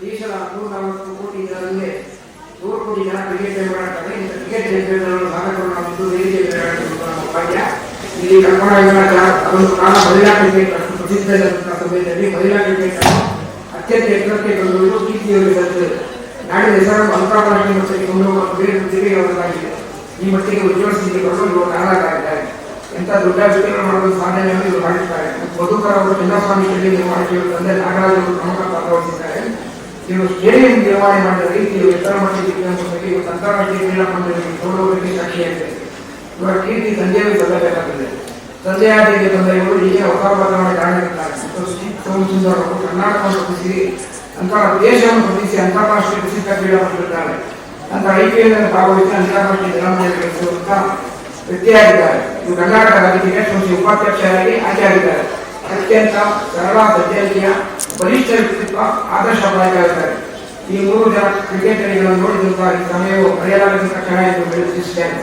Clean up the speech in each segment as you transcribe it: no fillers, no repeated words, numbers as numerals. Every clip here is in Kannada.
ದೇಶದ 140 ಕೋಟಿ ಜನರಲ್ಲಿ 100 ಕೋಟಿ ಜನ ಕ್ರಿಕೆಟ್ ಮಾಡ್ತಾರೆ. ಇಂಥ ಕ್ರಿಕೆಟ್ ಕ್ಷೇತ್ರದಲ್ಲಿ ಭಾಗವಹಿಸಿದ್ದು ವೇದಿಕೆ ಭಾಗ್ಯ. ಇಲ್ಲಿ ಕರ್ನಾಟಕ ಅದೊಂದು ಕಾಲ ಮಹಿಳಾ ಕ್ರಿಕೆಟ್ ಪ್ರಸಿದ್ಧವಾದಂತಹ ಸಮಯದಲ್ಲಿ ಮಹಿಳಾ ಕ್ರಿಕೆಟ್ ಅತ್ಯಂತ ಎತ್ತರಕ್ಕೆ ಕೊಂಡೊಯ್ದು ಕೀರ್ತಿಯಲ್ಲಿ ಬಂದು ನಾಡಿನ ಹೆಸರನ್ನು ಅಂತಾರಾಷ್ಟ್ರೀಯ ಮಟ್ಟಕ್ಕೆ ಕೊಂಡೊಯ್ಯುವ ಬೇರೆ ಪ್ರತಿಭೆಗೆ ಅವರಾಗಿದೆ. ಈ ಮಟ್ಟಿಗೆ ಉಜ್ವಲಿಸಿಕೊಂಡು ಇವರು ಕಾರಣರಾಗಿದ್ದಾರೆ. ಎಂಥ ದೊಡ್ಡ ವಿಚಾರ ಮಾಡಲು ಸಾಧನೆಯನ್ನು ಇವರು ಮಾಡಿದ್ದಾರೆ. ಮಧುಕರ್ ಅವರು ಚಿನ್ನಸ್ವಾಮಿ ಶೆಟ್ಟಿ ನಿರ್ಮಾಣಕ್ಕೆ ತಂದೆ ನಾಗರಾಜ್ ಅವರು ಪ್ರಮುಖ ಪಾತ್ರ ವಹಿಸಿದ್ದಾರೆ. ಇವರು ಸ್ಟೇಡಿಯಂ ನಿರ್ವಹಣೆ ಮಾಡಿದ ರೀತಿ ಎತ್ತರ ಮಟ್ಟಕ್ಕೆ ಇವತ್ತು ಅಂತಾರಾಷ್ಟ್ರೀಯ ಕ್ರೀಡಾ ಮಂಡಳಿಗೆ ಕೊಂಡೊಯ್ಯಲಿಕ್ಕೆ ಸಾಕ್ಷಿಯಾಗಿದೆ. ಇವರ ಕೀರ್ತಿ ತಂದೆಯೂ ಸಲ್ಲಬೇಕಾಗಿದೆ. ತಂದೆಯಾದಿಗೆ ತಂದೆಯವರು ಈಗ ಹೊಸ ಬದಲಾವಣೆ ಕಾರಣವಿದ್ದಾರೆ. ಸೋಮಸುಂದರ್ ಅವರು ಕರ್ನಾಟಕವನ್ನು ಪ್ರತಿಸಿ ಅಂತಹ ದೇಶವನ್ನು ಪ್ರತಿಸಿ ಅಂತಾರಾಷ್ಟ್ರೀಯ ಪ್ರಸಿದ್ಧ ಕ್ರೀಡಾ ಪಡೆದಿದ್ದಾರೆ. ನಂತರ IPL ಭಾಗವಹಿಸಿ ಅಂತಾರಾಷ್ಟ್ರೀಯ ಜನಾಂಗದಲ್ಲಿ ಗಳಿಸಿರುವಂತಹ ವ್ಯಕ್ತಿಯಾಗಿದ್ದಾರೆ. ಇವರು ಕರ್ನಾಟಕ ರಾಜ್ಯ ಕ್ರಿಕೆಟ್ ಸಂಸ್ಥೆ ಉಪಾಧ್ಯಕ್ಷರಾಗಿ ಆಯ್ಕೆಯಾಗಿದ್ದಾರೆ. ಅತ್ಯಂತ ಸರಳ ಸಜ್ಜನಿಕೆಯ ಬಲಿಷ್ಠ ವ್ಯಕ್ತಿತ್ವ ಆದರ್ಶಪ್ರಾಯವಾಗಿದ್ದಾರೆ. ಈ 3 ಜನ ಕ್ರಿಕೆಟರ್ಗಳನ್ನು ನೋಡಿದಂತಹ ಈ ಸಮಯವು ಮರೆಯಲಾಗದಂತಹ ಕ್ಷಣ ಎಂದು ಬೆಳೆಸಿದ್ದೇನೆ.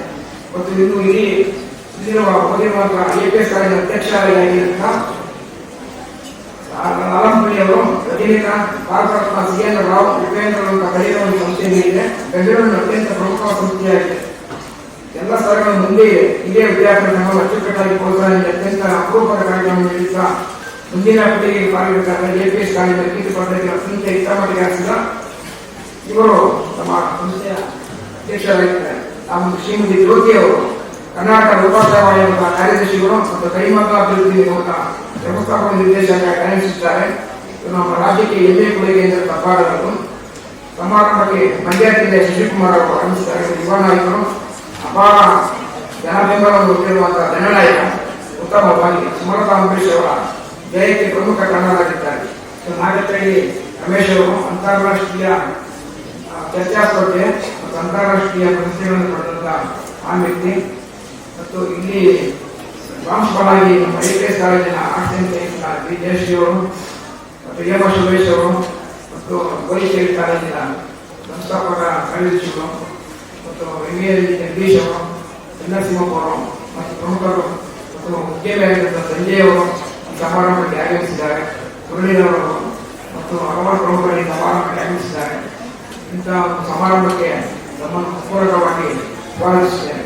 ಮತ್ತು ಇನ್ನು ಇಲ್ಲಿ ಓದಿರುವಂತಹ IPS ಕಾಲೇಜಿನ ಅಧ್ಯಕ್ಷರಾಗಿರುವಂತಹ ಆಲಂಪಳ್ಳಿ ಅವರು ರಜನಿಕಾಂತ್, ಭಾರತರತ್ನ CN ರಾವ್, ಉಪೇಂದ್ರ ಕಲಿಯುವ ಒಂದು ಸಂಸ್ಥೆ ನೀಡಿದೆ. ಬೆಂಗಳೂರಿನ ಅತ್ಯಂತ ಪ್ರಮುಖ ಸಂಸ್ಥೆಯಾಗಿದೆ. ಎಲ್ಲ ಸ್ತರಗಳ ಮುಂದೆ ಇದೇ ವಿದ್ಯಾರ್ಥಿಗಳನ್ನು ಅಚ್ಚುಕಟ್ಟಾಗಿ ಪ್ರೋತ್ಸಾಹ ಅತ್ಯಂತ ಅಪರೂಪದ ಕಾರ್ಯಕ್ರಮ ನೀಡಿದ್ದ ಮುಂದಿನ ಪೀಳಿಗೆಗೆ ಪಾಲ್ಗೊಳ್ಳುತ್ತಾರೆ. APS ಕಾಲೇಜಿನ ಕೀರ್ತಿ ಪಡೆದ ಅತ್ಯಂತ ಹಿತಮಟ್ಟಿಗೆ ಹಾಕಿದ ಇವರು ನಮ್ಮ ಸಂಸ್ಥೆಯ ಅಧ್ಯಕ್ಷರಾಗಿದ್ದಾರೆ. ನಮ್ಮ ಶ್ರೀಮತಿ ಜ್ಯೋತಿ ಅವರು ಕರ್ನಾಟಕ ಲೋಕೋತ್ಸವ ಕಾರ್ಯದರ್ಶಿಗಳು ಮತ್ತು ಕೈಮಗ್ಗ ಅಭಿವೃದ್ಧಿ ನಿಗಮದ ವ್ಯವಸ್ಥಾಪಕ ನಿರ್ದೇಶಕ ಕಾರ್ಯನಿರ್ವಹಿಸುತ್ತಾರೆ. ನಮ್ಮ ರಾಜ್ಯಕ್ಕೆ ಎಲ್ಲೇ ಕೊಡುಗೆ ಎಂದರೆ ತಪ್ಪಾಗಲಾರದು. ಸಮಾರಂಭಕ್ಕೆ ಮಂಡ್ಯ ಜಿಲ್ಲೆಯ ಶಶಿಕುಮಾರ್ ಅವರು ಆಗಮಿಸಿದ್ದಾರೆ. ಯುವ ನಾಯಕರು, ಅಪಾರ ಜನಬೆಂಬಲವನ್ನು ಹೊಂದಿರುವಂತಹ ಜನನಾಯಕ, ಉತ್ತಮವಾಗಿ ಸುಮಲತಾ ಅಂಬರೀಶ್ ಅವರ ಜಯಕ್ಕೆ ಪ್ರಮುಖ ಕಾರಣರಾಗಿದ್ದಾರೆ. ನಾಗತ್ರಳ್ಳಿ ರಮೇಶ್ ಅವರು ಅಂತಾರಾಷ್ಟ್ರೀಯ ಚರ್ಚಾ ಸ್ಪರ್ಧೆ ಮತ್ತು ಅಂತಾರಾಷ್ಟ್ರೀಯ ಪ್ರಶಸ್ತಿಗಳನ್ನು ಪಡೆದಂತಹ ಆ ವ್ಯಕ್ತಿ. ಮತ್ತು ಇಲ್ಲಿ ಪ್ರಾಂಶುಪಾಲಾಗಿ ನಮ್ಮ IPS ಕಾಲೇಜಿನ arts and science B Jayashree ಅವರು ಮತ್ತು ಎಂ ಸುರೇಶ್ ಅವರು ಮತ್ತು ಗೋಯಿಶೇರಿ ಕಾಲೇಜಿನ ಸಂಸ್ಥಾಪಕ ಕಾರ್ಯದರ್ಶಿಗಳು ಮತ್ತು MA ಜಗದೀಶ್ ಅವರು, ಚನ್ನಸಿಂಹಪ್ಪ ಅವರು ಮತ್ತು ಪ್ರಮುಖರು ಮತ್ತು ಉದ್ಯಮಿಯಾಗಿದ್ದ ಸಂಜಯ್ ಅವರು ಸಮಾರಂಭಕ್ಕೆ ಆಗಮಿಸಿದ್ದಾರೆ. ಮುರಳೀಧರವರು ಮತ್ತು ಹಲವಾರು ಪ್ರಮುಖರು ಸಮಾರಂಭಕ್ಕೆ ಆಗಮಿಸಿದ್ದಾರೆ. ಇಂತಹ ಒಂದು ಸಮಾರಂಭಕ್ಕೆ ನಮ್ಮನ್ನು ಪೂರಕವಾಗಿ ಸ್ವಾಗತಿಸಿದ್ದೇನೆ.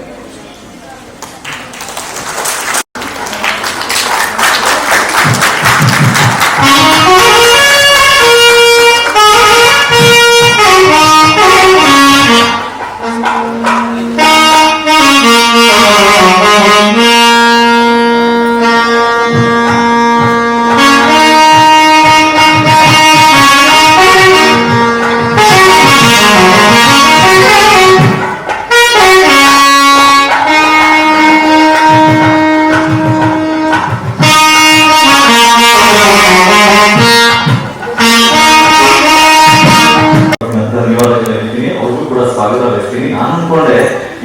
ನಾನು ಅನ್ಕೊಂಡೆ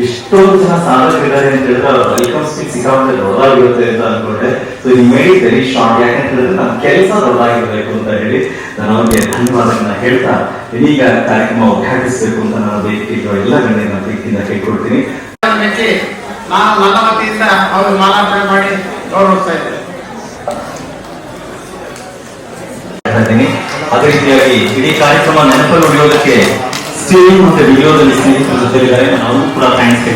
ಇಷ್ಟೊಂದು ಜನ ಸಾಧಕರಿದ್ದಾರೆ ಅಂತ ಹೇಳಿದ್ರೆ ಅವ್ರ ವೆಲ್ಕಮ್ ಸ್ಪೀಚ್ ಸಿಕ್ಕಾಪಟ್ಟೆ ದೊಡ್ಡದಾಗಿರುತ್ತೆ ಅಂತ ಅನ್ಕೊಂಡೆ. So he made it very short. ಯಾಕಂತ ಹೇಳಿದ್ರೆ ನಮ್ಮ ಕೆಲಸ ದೊಡ್ಡದಾಗಿರ್ಬೇಕು ಅಂತ ಹೇಳಿ ನಾನು ಅವ್ರಿಗೆ ಧನ್ಯವಾದಗಳನ್ನ ಹೇಳ್ತಾ ಇದೀಗ ಕಾರ್ಯಕ್ರಮ ಉದ್ಘಾಟಿಸಬೇಕು ಅಂತ ನಾನು ವೇದಿಕೆಯ ಎಲ್ಲ ಗಣ್ಯರನ್ನ ಪ್ರೀತಿಯಿಂದ ಕೇಳ್ಕೊಳ್ತೀನಿ. ನಾನು ನನ್ನ ವತಿಯಿಂದ ಅವರು ಮಾಲಾರ್ಪಣೆ ಮಾಡಿ ಗೌರವಿಸ್ತಾ ಇದ್ದೇನೆ. ಅದೇ ರೀತಿಯಾಗಿ ಇಡೀ ಕಾರ್ಯಕ್ರಮ ನೆನಪಲ್ಲಿ ಉಳಿಯೋದಕ್ಕೆ ಸ್ಟೇಜ್ ಮತ್ತೆ ವಿಡಿಯೋದಲ್ಲಿ ಸ್ನೇಹಿತರ ಜೊತೆಲಿದ್ದಾರೆ. ನಾವು ಕೂಡ ಥ್ಯಾಂಕ್ಸ್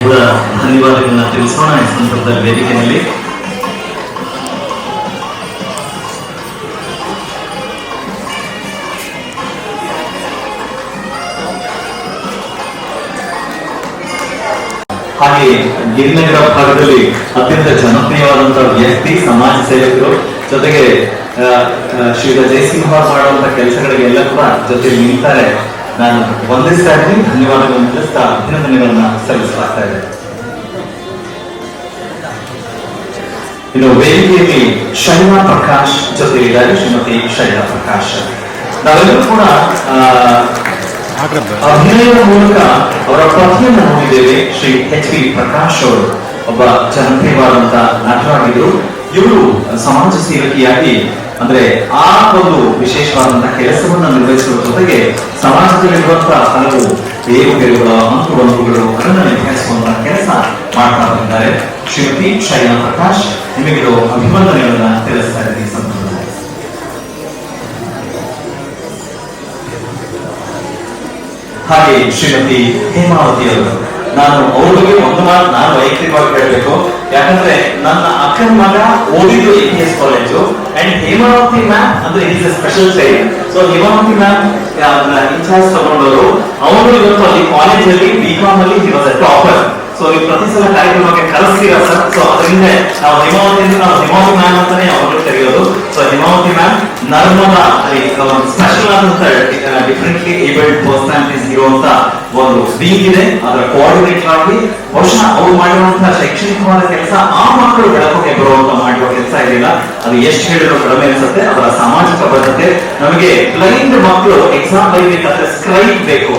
ಕೂಡ ಧನ್ಯವಾದಗಳನ್ನ ತಿಳಿಸೋಣ ಈ ಸಂದರ್ಭದಲ್ಲಿ ವೇದಿಕೆಯಲ್ಲಿ. ಹಾಗೆ ಗಿರಿನಗರ ಭಾಗದಲ್ಲಿ ಅತ್ಯಂತ ಜನಪ್ರಿಯವಾದಂತಹ ವ್ಯಕ್ತಿ, ಸಮಾಜ ಸೇವಕರು, ಜೊತೆಗೆ ಶ್ರೀಯುತ ಜಯಸಿಂಹ ಮಾಡುವಂತಹ ಕೆಲಸಗಳಿಗೆಲ್ಲ ಕೂಡ ಜೊತೆಲಿ ನಿಲ್ತಾರೆ. ನಾನು ವಂದಿಸ್ತಾ ಇದ್ದೀನಿ, ಧನ್ಯವಾದಗಳನ್ನು ತಿಳಿಸ್ತಾ ಅಭಿನಂದನೆಗಳನ್ನ ಸಲ್ಲಿಸಲಾಗ್ತಾ ಇದೆ. ಇನ್ನು ವೇದಿಕೆಯಲ್ಲಿ ಶೈಲಾ ಪ್ರಕಾಶ್ ಜೊತೆಲಿದ್ದಾರೆ. ಶ್ರೀಮತಿ ಶೈಲಾ ಪ್ರಕಾಶ್, ನಾವೆಲ್ಲರೂ ಕೂಡ ಅಭಿನಯದ ಮೂಲಕ ಅವರ ಪತ್ನಿಯನ್ನು ನೋಡಿದ್ದೇವೆ. ಶ್ರೀ HP ಪ್ರಕಾಶ್ ಅವರು ಒಬ್ಬ ಜನಪ್ರಿಯವಾದಂತಹ ನಟರಾಗಿದ್ರು. ಇವರು ಸಮಾಜ ಸೇವಕಿಯಾಗಿ ಅಂದ್ರೆ ಆ ಒಂದು ವಿಶೇಷವಾದಂತಹ ಕೆಲಸವನ್ನ ನಿರ್ವಹಿಸುವ ಜೊತೆಗೆ ಸಮಾಜದಲ್ಲಿರುವಂತಹ ಹಲವು ಬೇರುಗಳು, ಅಂಕುಡೊಂಕುಗಳು ಅದನ್ನ ನಿಭಾಯಿಸುವಂತಹ ಕೆಲಸ ಮಾಡ್ತಾ ಬಂದಿದ್ದಾರೆ. ಶ್ರೀಮತಿ ಶೈಲಾ ಪ್ರಕಾಶ್, ನಿಮಗಿದು ಅಭಿನಂದನೆಗಳನ್ನ ತಿಳಿಸ್ತಾ ಇದ್ದೀನಿ ಈ ಸಂದರ್ಭದಲ್ಲಿ. ಹಾಗೆ ಶ್ರೀಮತಿ ಹೇಮಾವತಿ ಅವರು, ನಾನು ಅವ್ರ ಬಗ್ಗೆ ಒಂದು ಮಾತು ನಾನು ವೈಯಕ್ತಿಕವಾಗಿ ಹೇಳಬೇಕು. ಯಾಕಂದ್ರೆ ನನ್ನ ಅಕ್ಕನ ಮಗ ಓದಿದ್ದು APS college and Hemavathi ma'am ಅಂದ್ರೆ is a special child. So Hemavathi ma'am in charge ತಗೊಂಡವರು, ಅವರು ಇವತ್ತು ಅಲ್ಲಿ ಕಾಲೇಜಲ್ಲಿ BCom ಅಲ್ಲಿ he was a topper. So ನೀವು ಪ್ರತಿ ಸಲ ಕಾರ್ಯಕ್ರಮಕ್ಕೆ ಕರೆಸ್ತೀರಾ ಸರ್. ಸೊ ಅದರಿಂದ ನಾವು ಹೇಮಾವತಿ ಮ್ಯಾಮ್ ಅಂತಾನೆ ಅವರು ಕರೆಯೋದು. ಸೊ ಹೇಮಾವತಿ ಮ್ಯಾಮ್ ನರ್ಮದಾ ಅಲ್ಲಿ ಸ್ಪೆಷಲ್ ಆದಂತ ಡಿಫರೆಂಟ್ಲಿ ಏಬಲ್ಡ್ ಪರ್ಸನಾಲಿಟೀಸ್ ಇರುವಂತ ಒಂದು ವಿಂಗ್ ಇದೆ. ಅದರ ಕೋಆರ್ಡಿನೇಟರ್ ಆಗಿ ಬಹುಶಃ ಅವ್ರು ಮಾಡಿರುವಂತಹ ಶೈಕ್ಷಣಿಕವಾದ ಕೆಲಸ ಆ ಮಕ್ಕಳು ಬೆಳಕಿಗೆ ಬರುವಂತ ಮಾಡುವ ಕೆಲಸ ಇದೆಯಲ್ಲ, ಅದು ಎಷ್ಟು ಹೇಳಿದ್ರು ಕಡಿಮೆ ಅನ್ಸುತ್ತೆ. ಅವರ ಸಾಮಾಜಿಕ ಬದ್ಧತೆ, ನಮಗೆ ಬ್ಲೈಂಡ್ ಮಕ್ಕಳು ಎಕ್ಸಾಮ್ ಬರೀಬೇಕಾದ್ರೆ ಸ್ಕ್ರೈಬ್ ಬೇಕು,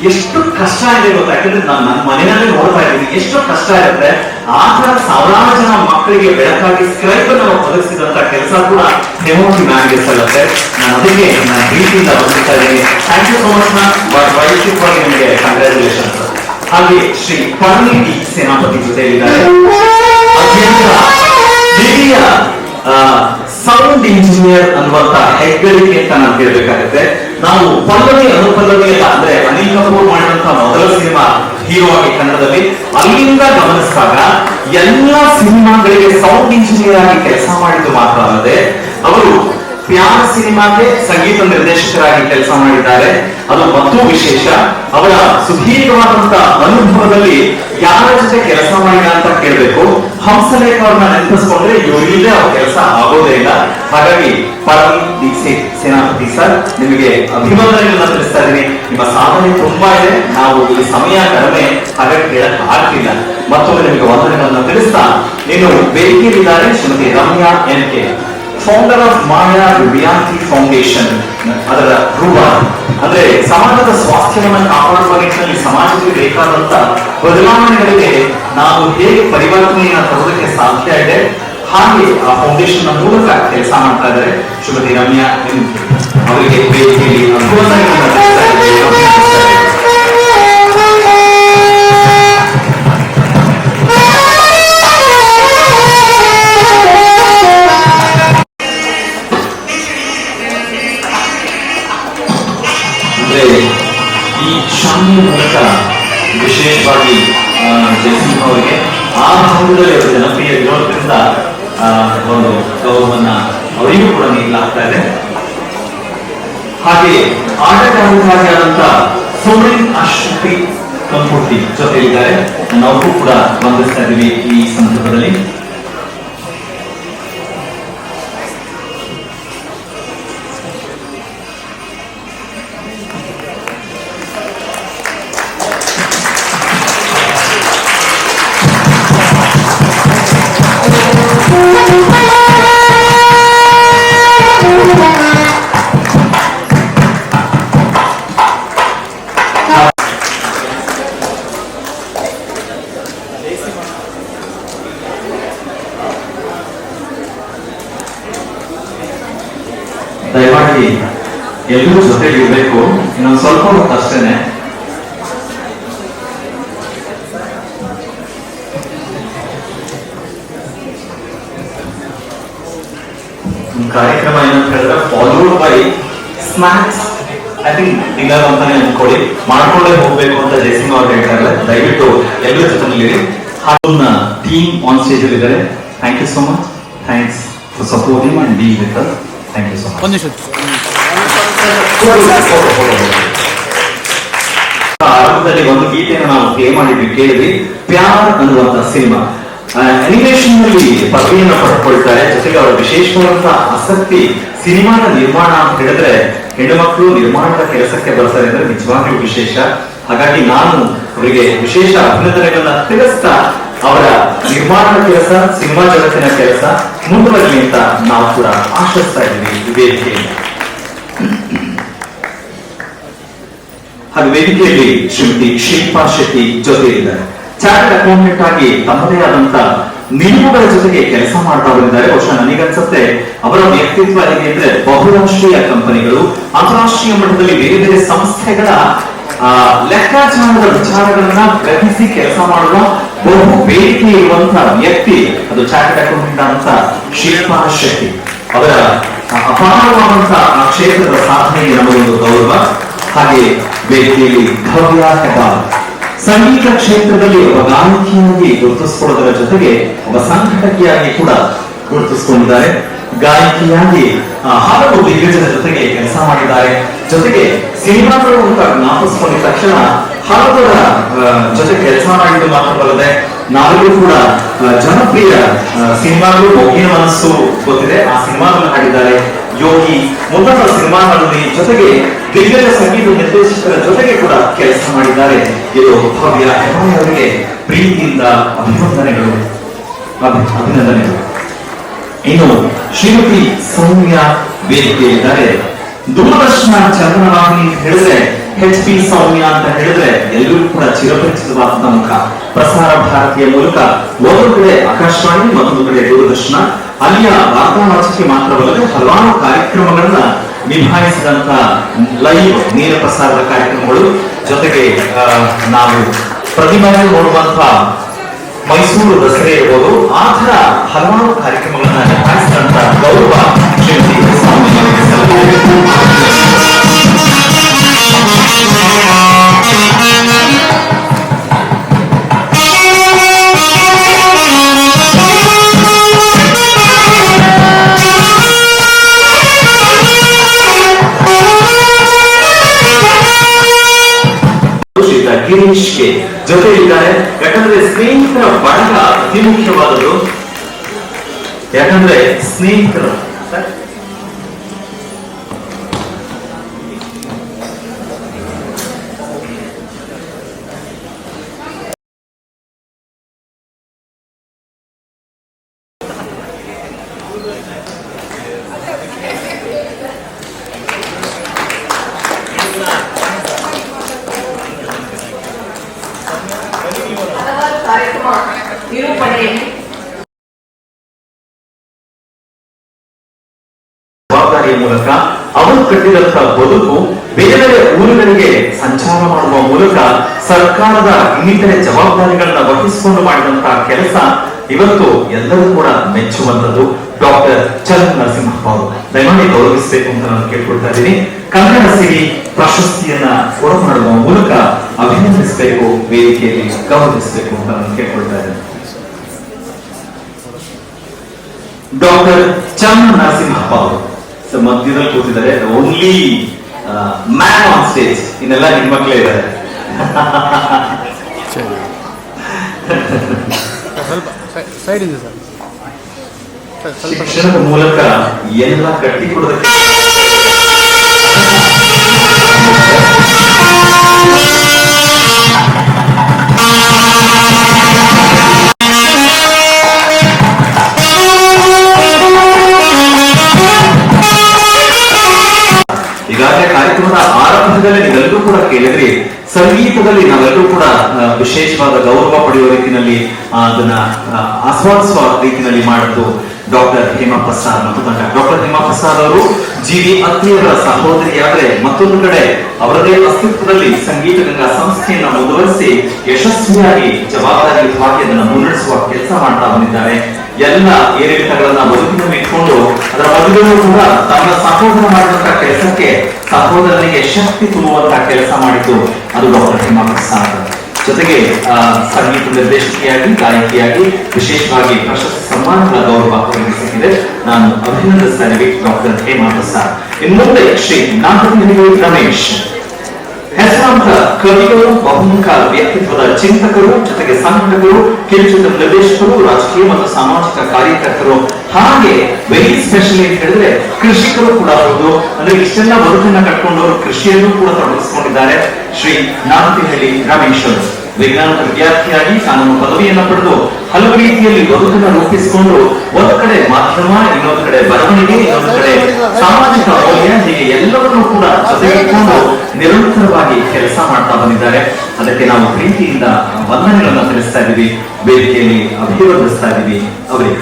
ಎಷ್ಟು ಕಷ್ಟ ಇದೆ ಗೊತ್ತಾ. ಯಾಕಂದ್ರೆ ನಾನು ನನ್ನ ಮನೆಯಲ್ಲೇ ನೋಡ್ತಾ ಇದ್ದೀನಿ ಎಷ್ಟು ಕಷ್ಟ ಇರುತ್ತೆ. ಆ ತರ ಸಾವಿರಾರು ಜನ ಮಕ್ಕಳಿಗೆ ಬೆಳಕಾಗಿ ಸ್ಕ್ರೈಬ್ ಅನ್ನು ಒದಗಿಸಿದಂತ ಕೆಲಸ ಕೂಡ ಹೇಮಾವತಿ ಮ್ಯಾಮ್ಗೆ ಸಲ್ಲುತ್ತೆ. ನಾನು ಅದಕ್ಕೆ ನನ್ನ ಪ್ರೀತಿಯಿಂದ ಬಂದಿರ್ತಾ ಇದ್ದೀನಿ. Thank you so much ma'am. ವೈಯಕ್ತಿಕವಾಗಿ ನಿಮಗೆ ಕಂಗ್ರ್ಯಾಚುಲೇಷನ್ಸ್. ಹಾಗೆ ಶ್ರೀ ಪರಿಣಿತಿ ಸೇನಾಪತಿ ಜೊತೆಯಲ್ಲಿದ್ದಾರೆ. ಅತ್ಯಂತ ಹಿರಿಯ ಸೌಂಡ್ ಇಂಜಿನಿಯರ್ ಅನ್ನುವಂತ ಹೆಗ್ಗಳಿಕೆ ಅಂತ ನಾನು ಹೇಳ್ಬೇಕಾಗುತ್ತೆ. ನಾವು ಪಲ್ಲವಿ ಅನುಪಲ್ಲವಿ ಅಂದ್ರೆ ಅನಿಲ್ ಕಪೂರ್ ಮಾಡಿದಂತ ಮೊದಲ ಸಿನಿಮಾ ಹೀರೋ ಆಗಿ ಕನ್ನಡದಲ್ಲಿ, ಅಲ್ಲಿಂದ ಗಮನಿಸಿದಾಗ ಎಲ್ಲ ಸಿನಿಮಾಗಳಿಗೆ ಸೌಂಡ್ ಇಂಜಿನಿಯರ್ ಆಗಿ ಕೆಲಸ ಮಾಡಿದ್ದು ಮಾತ್ರ ಅಲ್ಲದೆ ಅವರು ಪ್ಯಾರ್ ಸಿನಿಮಾಗೆ ಸಂಗೀತ ನಿರ್ದೇಶಕರಾಗಿ ಕೆಲಸ ಮಾಡಿದ್ದಾರೆ. ಅದು ಮತ್ತೂ ವಿಶೇಷ. ಅವರ ಸುದೀರ್ಘವಾದಂತ ಅನುಭವದಲ್ಲಿ ಯಾರ ಜೊತೆ ಕೆಲಸ ಮಾಡಿದ ಅಂತ ಕೇಳಬೇಕು. ಹಂಸಲೇಖ ಅವ್ರನ್ನ ನೆನಪಿಸ್ಕೊಂಡ್ರೆ ಇವರಿಲ್ಲದೆ ಅವ್ರ ಕೆಲಸ ಆಗೋದೇ ಇಲ್ಲ. ಹಾಗಾಗಿ ಪರಮ್ ದೀಕ್ಷಿತ್ ಸೇನಾಪತಿ ಸರ್, ನಿಮಗೆ ಅಭಿನಂದನೆಗಳನ್ನ ತಿಳಿಸ್ತಾ ಇದ್ದೀನಿ. ನಿಮ್ಮ ಸಾಧನೆ ತುಂಬಾ ಇದೆ, ನಾವು ಈ ಸಮಯ ಕಡಿಮೆ, ಹಾಗಾಗಿ ಹೇಳಕ್ ಆಗ್ತಿಲ್ಲ. ಮತ್ತೊಮ್ಮೆ ನಿಮಗೆ ವಂದನೆಗಳನ್ನ ತಿಳಿಸ್ತಾ, ನೀನು ವೇದಿಕೆಯಲ್ಲಿದ್ದಾರೆ Shrimati Ramya NK, founder of Maya Vidyarthi foundation. ಅದರ ರೂಪ ಅಂದ್ರೆ ಸಮಾಜದ ಸ್ವಾಸ್ಥ್ಯವನ್ನು ಕಾಪಾಡುವ ನಿಟ್ಟಿನಲ್ಲಿ ಸಮಾಜಕ್ಕೆ ಬೇಕಾದಂತ ಬದಲಾವಣೆಗಳಿಗೆ ನಾವು ಹೇಗೆ ಪರಿವರ್ತನೆಯನ್ನು ತರೋದಕ್ಕೆ ಸಾಧ್ಯ ಇದೆ, ಹಾಗೆ ಆ ಫೌಂಡೇಶನ್ ಮೂಲಕ ಕೆಲಸ ಮಾಡ್ತಾ ಇದ್ದಾರೆ ಶ್ರೀಮತಿ ರಮ್ಯಾ NK. ಅವರಿಗೆ ವೇದಿಕೆಯಲ್ಲಿ ಈ ಶಾಲೆಯ ಮೂಲಕ ವಿಶೇಷವಾಗಿ ಜಯಸಿಂಹ ಅವರಿಗೆ ಆ ಭಾಗದಲ್ಲಿ ಅವರು ಜನಪ್ರಿಯ ಇರೋದ್ರಿಂದ ಒಂದು ಗೌರವವನ್ನ ಅವರಿಗೂ ಕೂಡ ನೀಡಲಾಗ್ತಾ ಇದೆ. ಹಾಗೆ ಆಟಗಾರರಾದಂತ ಸೋಮನ್ ಅಶ್ವತಿ ಕಂಪೂರ್ತಿ ಜೊತೆಯಲ್ಲಿದ್ದಾರೆ. ನಾವು ಕೂಡ ವಂದಿಸ್ತಾ ಇದ್ದೀವಿ ಈ ಸಂದರ್ಭದಲ್ಲಿ. ದಯಮಾಡಿ ಎಲ್ಲರೂ ಜೊತೆಗೆ ಇರಬೇಕು. ಇನ್ನೊಂದು ಸ್ವಲ್ಪ ಹೊತ್ತು ಅಷ್ಟೇನೆ. ಕಾರ್ಯಕ್ರಮ ಏನಂತ ಹೇಳಿದ್ರೆ followed by snacks. I think dinner ಅಂತಾನೆ ಅನ್ಕೊಳ್ಳಿ, ಮಾಡ್ಕೊಂಡೇ ಹೋಗ್ಬೇಕು ಅಂತ ಜಯಸಿಂಹ ಅವ್ರು ಹೇಳ್ತಾರೆ. ದಯವಿಟ್ಟು ಎಲ್ಲರ ಜೊತೆಲಿರಿ. ಹಾಗನ್ನ ಟೀಮ್ ಆನ್ ಸ್ಟೇಜ್ ಅಲ್ಲಿ ಇದ್ದಾರೆ. Thank you so much. Thanks for supporting and being with us. Thank you so much. ಆರಂಭದಲ್ಲಿ ಒಂದು ಗೀತೆಯನ್ನು ನಾವು ಪ್ಲೇ ಮಾಡಿದ್ವಿ, ಕೇಳಿದ್ವಿ. ಪ್ಯಾರ್ ಅನ್ನುವಂತ ಸಿನಿಮಾ ಅನಿಮೇಷನ್ ನಲ್ಲಿ ಪದವಿಯನ್ನು ಪಡ್ಕೊಳ್ತಾರೆ. ಜೊತೆಗೆ ಅವರ ವಿಶೇಷವಾದಂತಹ ಆಸಕ್ತಿ ಸಿನಿಮಾದ ನಿರ್ಮಾಣ ಅಂತ ಹೇಳಿದ್ರೆ ಹೆಣ್ಣು ಮಕ್ಕಳು ನಿರ್ಮಾಣದ ಕೆಲಸಕ್ಕೆ ಬರ್ತಾರೆ ಅಂದ್ರೆ ನಿಜವಾಗಿಯೂ ವಿಶೇಷ. ಹಾಗಾಗಿ ನಾನು ಅವರಿಗೆ ವಿಶೇಷ ಅಭಿನಂದನೆಗಳನ್ನ ತಿಳಿಸ್ತಾ ಅವರ ನಿರ್ಮಾಣದ ಕೆಲಸ, ಸಿನಿಮಾ ಜಗತ್ತಿನ ಕೆಲಸ ಮುಂದುವರಲಿ ಅಂತ ನಾವು ಕೂಡ ಆಶಿಸ್ತಾ ಇದ್ದೀವಿ ವೇದಿಕೆಯಿಂದ. ಹಾಗೆ ವೇದಿಕೆಯಲ್ಲಿ ಶ್ರೀಮತಿ ಶಿಲ್ಪಾ ಶೆಟ್ಟಿ ಜೊತೆ ಇದ್ದಾರೆ. ಚಾರ್ಟರ್ಡ್ ಅಕೌಂಟೆಂಟ್ ಆಗಿ ತಮ್ಮದೇ ಆದಂತ ನಿಲುವುಗಳ ಜೊತೆಗೆ ಕೆಲಸ ಮಾಡ್ತಾ ಬಂದಿದ್ದಾರೆ. ಬಹುಶಃ ನನಗನ್ಸುತ್ತೆ ಅವರ ವ್ಯಕ್ತಿತ್ವ ಹೇಗೆ ಅಂದ್ರೆ ಬಹುರಾಷ್ಟ್ರೀಯ ಕಂಪನಿಗಳು, ಅಂತಾರಾಷ್ಟ್ರೀಯ ಮಟ್ಟದಲ್ಲಿ ಬೇರೆ ಬೇರೆ ಸಂಸ್ಥೆಗಳ ಲೆಕ್ಕಾಚಾರದ ವಿಚಾರಗಳನ್ನ ಗ್ರಹಿಸಿ ಕೆಲಸ ಮಾಡುವ ಬಹು ಬೇಡಿಕೆ ಇರುವಂತಹ ವ್ಯಕ್ತಿ ಅದು ಚಾರ್ಟರ್ಡ್ ಅಕೌಂಟೆಂಟ್ ಅಂತ ಶಿಲ್ಪಾ ಶೆಟ್ಟಿ ಅವರ ಅಪಾರವಾದಂತಹ ಆ ಕ್ಷೇತ್ರದ ಸಾಧನೆಗೆ ನಮಗೊಂದು ಗೌರವ. ಹಾಗೆ ವೇದಿಕೆಯಲ್ಲಿ ಭವ್ಯ ಹೆಬ್ಬಾರ್ ಸಂಗೀತ ಕ್ಷೇತ್ರದಲ್ಲಿ ಒಬ್ಬ ಗಾಯಕಿಯಾಗಿ ಗುರುತಿಸಿಕೊಳ್ಳೋದರ ಜೊತೆಗೆ ಒಬ್ಬ ಸಂಘಟಕಿಯಾಗಿ ಕೂಡ ಗುರುತಿಸಿಕೊಂಡಿದ್ದಾರೆ. ಗಾಯಕಿಯಾಗಿ ಹಲವು ದಿಗ್ಗಜರ ಜೊತೆಗೆ ಕೆಲಸ ಮಾಡಿದ್ದಾರೆ. ಜೊತೆಗೆ ಸಿನಿಮಾಗಳು ಅಂತ ಜ್ಞಾಪಿಸಿಕೊಂಡಿದ ತಕ್ಷಣ ಹಲವರ ಜೊತೆ ಕೆಲಸ ಮಾಡಿದ್ದು ಮಾತ್ರವಲ್ಲದೆ ನಾವೆಲ್ಲರೂ ಕೂಡ ಜನಪ್ರಿಯ ಸಿನಿಮಾಗಳು ಒಗ್ಗಿನ ಮನಸ್ಸು ಗೊತ್ತಿದೆ, ಆ ಸಿನಿಮಾವನ್ನು ಹಾಡಿದ್ದಾರೆ. ಯೋಗಿ ಮುಂತಾದ ಸಿನಿಮಾಗಳಲ್ಲಿ ಜೊತೆಗೆ ದಿಗ್ಗಜ ಸಂಗೀತ ನಿರ್ದೇಶಕರ ಜೊತೆಗೆ ಕೂಡ ಕೆಲಸ ಮಾಡಿದ್ದಾರೆ. ಇದು ಭವ್ಯ ಹೆಬ್ಬಾರ್ ಅವರಿಗೆ ಪ್ರೀತಿಯಿಂದ ಅಭಿನಂದನೆಗಳು. ಇನ್ನು ಶ್ರೀಮತಿ ಸೌಮ್ಯ ವೇದಿಕೆಯಿದ್ದಾರೆ. ದೂರದರ್ಶನ ಚಂದನವಾಹಿನಿ ಅಂತ ಹೇಳಿದ್ರೆ HP ಸೌಮ್ಯ ಅಂತ ಹೇಳಿದ್ರೆ ಎಲ್ಲರೂ ಕೂಡ ಚಿರಪರಿಚಿತವಾದ ಮುಖ. ಪ್ರಸಾರ ಭಾರತಿಯ ಮೂಲಕ ಒಂದು ಕಡೆ ಆಕಾಶವಾಣಿ, ಮತ್ತೊಂದು ಕಡೆ ದೂರದರ್ಶನ, ಅಲ್ಲಿಯ ವಾರ್ತಾವಾಚಕ್ಕೆ ಮಾತ್ರವಲ್ಲದೆ ಹಲವಾರು ಕಾರ್ಯಕ್ರಮಗಳನ್ನ ನಿಭಾಯಿಸಿದಂತ ಲೈವ್ ನೇರ ಪ್ರಸಾರದ ಕಾರ್ಯಕ್ರಮಗಳು, ಜೊತೆಗೆ ನಾವು ಪ್ರತಿಮಾನ ನೋಡುವಂತಹ ಮೈಸೂರು ದಸರೆ ಇರ್ಬೋದು, ಆ ತರ ಹಲವಾರು ಕಾರ್ಯಕ್ರಮಗಳನ್ನ ನಿಭಾಯಿಸಿದಂತ ಗೌರವ ಶ್ರೀಮತಿ ಸೌಮ್ಯ ಅವರಿಗೆ ಸಲ್ಲಿಸುತ್ತೇನೆ. ಗಿರೀಶ್ಗೆ ಜೊತೆ ಇದ್ದಾರೆ. ಯಾಕಂದ್ರೆ ಸ್ನೇಹಿತರ ಬಳಗ ಅತಿ ಮುಖ್ಯವಾದದ್ದು. ಯಾಕಂದ್ರೆ ಸ್ನೇಹಿತರು ಕಾರ್ಯಕ್ರಮ ನಿರೂಪಣೆಯಲ್ಲಿ ಜವಾಬ್ದಾರಿಯ ಮೂಲಕ ಅವರು ಕಟ್ಟಿದಂತಹ ಬದುಕು ಬೇರೆ ಬೇರೆ ಊರುಗಳಿಗೆ ಸಂಚಾರ ಮಾಡುವ ಮೂಲಕ ಸರ್ಕಾರದ ಇನ್ನಿತರೆ ಜವಾಬ್ದಾರಿಗಳನ್ನ ವಹಿಸಿಕೊಂಡು ಮಾಡಿದಂತಹ ಕೆಲಸ ಇವತ್ತು ಎಲ್ಲರೂ ಕೂಡ ಮೆಚ್ಚುವಂತದ್ದು. ಡಾಕ್ಟರ್ ಚರಣ್ ನರಸಿಂಹಪ್ಪ ಅವರು ದಯಮಾಡಿ ಗೌರವಿಸಬೇಕು ಅಂತ ನಾನು ಕೇಳ್ಕೊಳ್ತಾ ಇದ್ದೀನಿ. ಕನ್ನಡ ಸಿರಿ ಪ್ರಶಸ್ತಿಯನ್ನ ಕೊಡಮಾಡುವ ಮೂಲಕ ಅಭಿನಂದಿಸಬೇಕು, ವೇದಿಕೆಯಲ್ಲಿ ಗೌರವಿಸಬೇಕು ಅಂತ ನಾನು ಕೇಳ್ಕೊಳ್ತಾ ಇದ್ದೇನೆ. ಡಾಕ್ಟರ್ ಚರಣ್ ನರಸಿಂಹಪ್ಪ ಅವರು ಮಧ್ಯದಲ್ಲಿ ಕೂತಿದ್ದಾರೆ. ಓನ್ಲಿ ಮ್ಯಾನ್ ಆನ್ ಸ್ಟೇಜ್, ಇನ್ನೆಲ್ಲ ಹೆಣ್ಮಕ್ಳೇ ಇದ್ದಾರೆ. ಶಿಕ್ಷಣದ ಮೂಲಕ ಎಲ್ಲ ಕಟ್ಟಿಕೊಡೋದಕ್ಕೆ ಈಗಾಗಲೇ ಕಾರ್ಯಕ್ರಮದ ಆರಂಭದಲ್ಲಿ ನೀವೆಲ್ಲರೂ ಕೂಡ ಕೇಳಿದ್ರಿ, ಸಂಗೀತದಲ್ಲಿ ನಾವೆಲ್ಲರೂ ಕೂಡ ವಿಶೇಷವಾದ ಗೌರವ ಪಡೆಯುವ ರೀತಿಯಲ್ಲಿ ಅದನ್ನ ಆಸ್ವಾದಿಸುವ ರೀತಿಯಲ್ಲಿ ಮಾಡಿದ್ದು ಡಾಕ್ಟರ್ ಹೇಮಾ ಪ್ರಸಾದ್ ಮತ್ತು ತಂಡ. ಡಾಕ್ಟರ್ ಹೇಮಾ ಪ್ರಸಾದ್ ಅವರು GV ಅತ್ರಿಯವರ ಸಹೋದರಿಯಾದ್ರೆ, ಮತ್ತೊಂದು ಕಡೆ ಅವರದೇ ಅಸ್ತಿತ್ವದಲ್ಲಿ ಸಂಗೀತ ಗಂಗಾ ಸಂಸ್ಥೆಯನ್ನು ಮುಂದುವರಿಸಿ ಯಶಸ್ವಿಯಾಗಿ ಜವಾಬ್ದಾರಿಯುತವಾಗಿ ಅದನ್ನು ಮುನ್ನಡೆಸುವ ಕೆಲಸ ಮಾಡ್ತಾ ಬಂದಿದ್ದಾರೆ. ಎಲ್ಲ ಏರಿಳಿತಗಳನ್ನ ಬದುಕಿನಲ್ಲಿ ಇಟ್ಕೊಂಡು ಅದರ ಮಧ್ಯದಲ್ಲೂ ಕೂಡ ತಮ್ಮ ಸಹೋದರ ಮಾಡಿದಂತಹ ಕೆಲಸಕ್ಕೆ ಸಹೋದರನಿಗೆ ಶಕ್ತಿ ತುಂಬುವಂತಹ ಕೆಲಸ ಮಾಡಿದ್ದು ಅದು ಡಾಕ್ಟರ್ ಹೇಮಾ ಪ್ರಸಾದ್. ಜೊತೆಗೆ ಸಂಗೀತ ನಿರ್ದೇಶಕಿಯಾಗಿ, ಗಾಯಕಿಯಾಗಿ ವಿಶೇಷವಾಗಿ ಪ್ರಶಸ್ತಿ ಸನ್ಮಾನಗಳ ಗೌರವ ಅವರಿಗೆ ಸಿಕ್ಕಿದೆ. ನಾನು ಅಭಿನಂದಿಸ್ತಾ ಇದ್ದೀವಿ ಡಾಕ್ಟರ್ ಹೇಮಾ ಪ್ರಸಾದ್. ಇನ್ನು ಮುಂದೆ ಶ್ರೀ ನಾಗತಿನಿಗೆ ರಮೇಶ್, ಹೆಸರಾಂತ ಕವಿಗಳು, ಬಹುಮುಖ ವ್ಯಕ್ತಿತ್ವದ ಚಿಂತಕರು, ಜೊತೆಗೆ ಸಂಘಟಕರು, ಕಿರುಚಿತ್ರ ನಿರ್ದೇಶಕರು, ರಾಜಕೀಯ ಮತ್ತು ಸಾಮಾಜಿಕ ಕಾರ್ಯಕರ್ತರು, ಹಾಗೆ ವೆರಿ ಸ್ಪೆಷಲ್ ಅಂತ ಹೇಳಿದ್ರೆ ಕೃಷಿಕರು ಕೂಡ ಹೌದು. ಅಂದ್ರೆ ಇಷ್ಟೆಲ್ಲ ಬದುಕನ್ನ ಕಟ್ಕೊಂಡವರು ಕೃಷಿಯಲ್ಲೂ ಕೂಡ ತೊಡಗಿಸಿಕೊಂಡಿದ್ದಾರೆ. ಶ್ರೀ ನಾಗತಿಹಳ್ಳಿ ರಮೇಶ್ ಅವರು ವಿಜ್ಞಾನದ ವಿದ್ಯಾರ್ಥಿಯಾಗಿ ಕಾನೂನು ಪದವಿಯನ್ನು ಪಡೆದು ಹಲವು ರೀತಿಯಲ್ಲಿ ಬದುಕನ್ನು ರೂಪಿಸಿಕೊಂಡು ಒಂದು ಕಡೆ ಮಾಧ್ಯಮ, ಇನ್ನೊಂದು ಕಡೆ ಬರವಣಿಗೆ, ಇನ್ನೊಂದು ಕಡೆ ಸಾಮಾಜಿಕ ಮೌಲ್ಯ, ಹೀಗೆ ಎಲ್ಲವನ್ನೂ ಕೂಡ ಜೊತೆಗಿಟ್ಕೊಂಡು ನಿರಂತರವಾಗಿ ಕೆಲಸ ಮಾಡ್ತಾ ಬಂದಿದ್ದಾರೆ. ಅದಕ್ಕೆ ನಾವು ಪ್ರೀತಿಯಿಂದ ವಂದನೆಗಳನ್ನು ತಿಳಿಸ್ತಾ ಇದ್ದೀವಿ, ವೇದಿಕೆಯಲ್ಲಿ ಅಭಿವರ್ಧಿಸ್ತಾ ಇದ್ದೀವಿ ಅವರಿಗೆ.